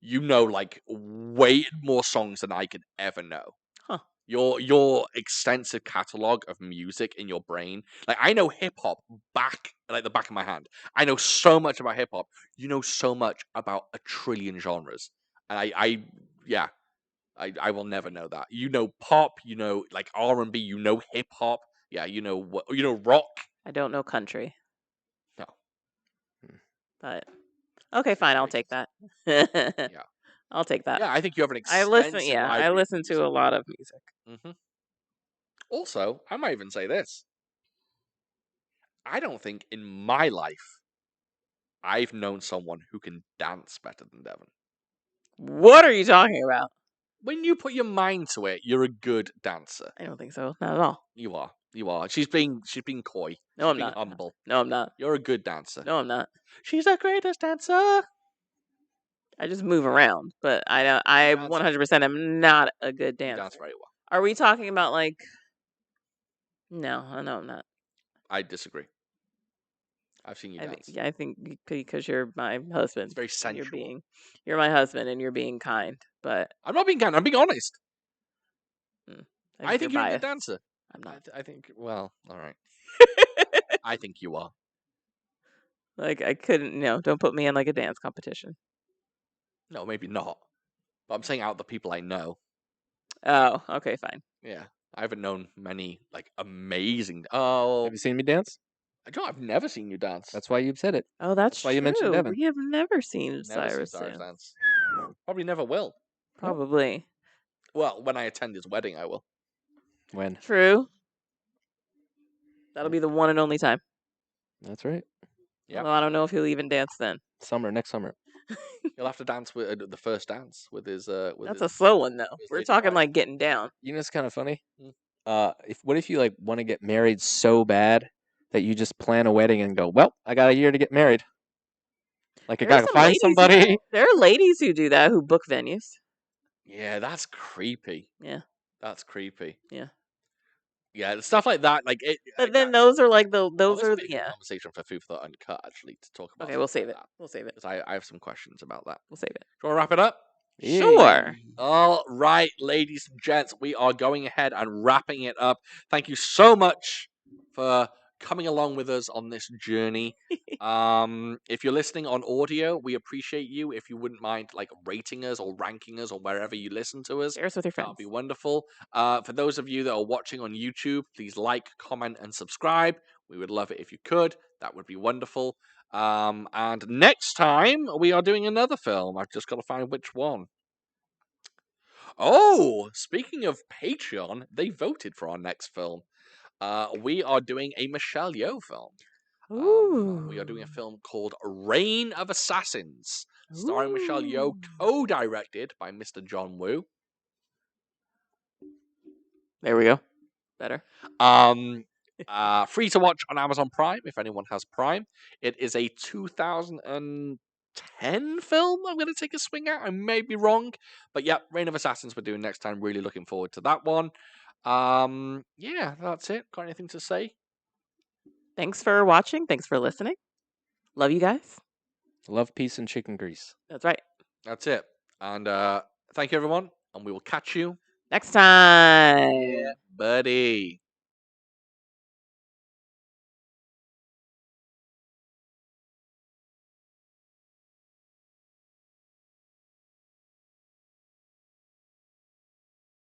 You know, like, way more songs than I could ever know. Huh. Your extensive catalog of music in your brain. Like, I know hip hop like the back of my hand. I know so much about hip hop. You know so much about a trillion genres. And I will never know that. You know pop, you know like R&B, you know hip hop. Yeah, you know rock. I don't know country. No. But okay, fine, I'll take that. Yeah. I'll take that. Yeah, I think you have an I extensive listen. I library of listen to a lot of music. Mm-hmm. Also, I might even say this. I don't think in my life I've known someone who can dance better than Devan. What are you talking about? When you put your mind to it, you're a good dancer. I don't think so. Not at all. You are. She's being coy. No, She's I'm being not. humble. No, I'm not. You're a good dancer. No, I'm not. She's the greatest dancer. I just move around, but I 100% am not a good dancer. You dance very well. Are we talking about like? No, I'm not. I disagree. I've seen you dance. I think because you're my husband. It's very sensual. You're my husband, and you're being kind. But I'm not being kind. I'm being honest. I think you're a biased. good dancer. I'm not. I think. Well, all right. I think you are. Like I couldn't. No, don't put me in like a dance competition. No, maybe not. But I'm saying out of the people I know. Oh, okay, fine. Yeah, I haven't known many like amazing. Oh, Have you seen me dance? I've never seen you dance. That's why you've said it. Oh, that's why you mentioned true. Devan. We have never seen Never Cyrus seen Cyrus dance. dance. Probably never will. Probably. Well, when I attend his wedding, I will. When? True. That'll be the one and only time. That's right. Yeah. Although I don't know if he'll even dance then. Next summer. He'll have to dance with the first dance with his. That's a slow one though. his We're lady talking bride. like getting down. You know, it's kind of funny. What if you like want to get married so bad that you just plan a wedding and go, well, I got a year to get married. Like I gotta find somebody. There are ladies who do that who book venues. Yeah, that's creepy. Yeah. That's creepy. Yeah. Yeah, stuff like that. Like it. But then those are like those this are would be a good yeah. conversation for Food for Thought Uncut, actually, to talk about. Okay, we'll stuff save like it. We'll save it. because I have some questions about that. We'll save it. Do you want to wrap it up? Sure. All right, ladies and gents, we are going ahead and wrapping it up. Thank you so much for coming along with us on this journey. If you're listening on audio, we appreciate you. If you wouldn't mind like rating us or ranking us or wherever you listen to us, Share us with your that friends. would be wonderful. For those of you that are watching on YouTube, please like, comment, and subscribe. We would love it if you could. That would be wonderful. And next time we are doing another film. I've just got to find which one. Oh, speaking of Patreon, they voted for our next film. We are doing a Michelle Yeoh film. We are doing a film called Reign of Assassins, starring Michelle Yeoh, co-directed by Mr. John Woo. There we go. Better. Free to watch on Amazon Prime if anyone has Prime. It is a 2010 film. I'm going to take a swing at. I may be wrong, but yeah, Reign of Assassins we're doing next time. Really looking forward to that one. Yeah, that's it. Got anything to say? Thanks for watching. Thanks for listening. Love you guys. Love, peace, and chicken grease. That's right. That's it. And thank you, everyone, and we will catch you Next time. buddy.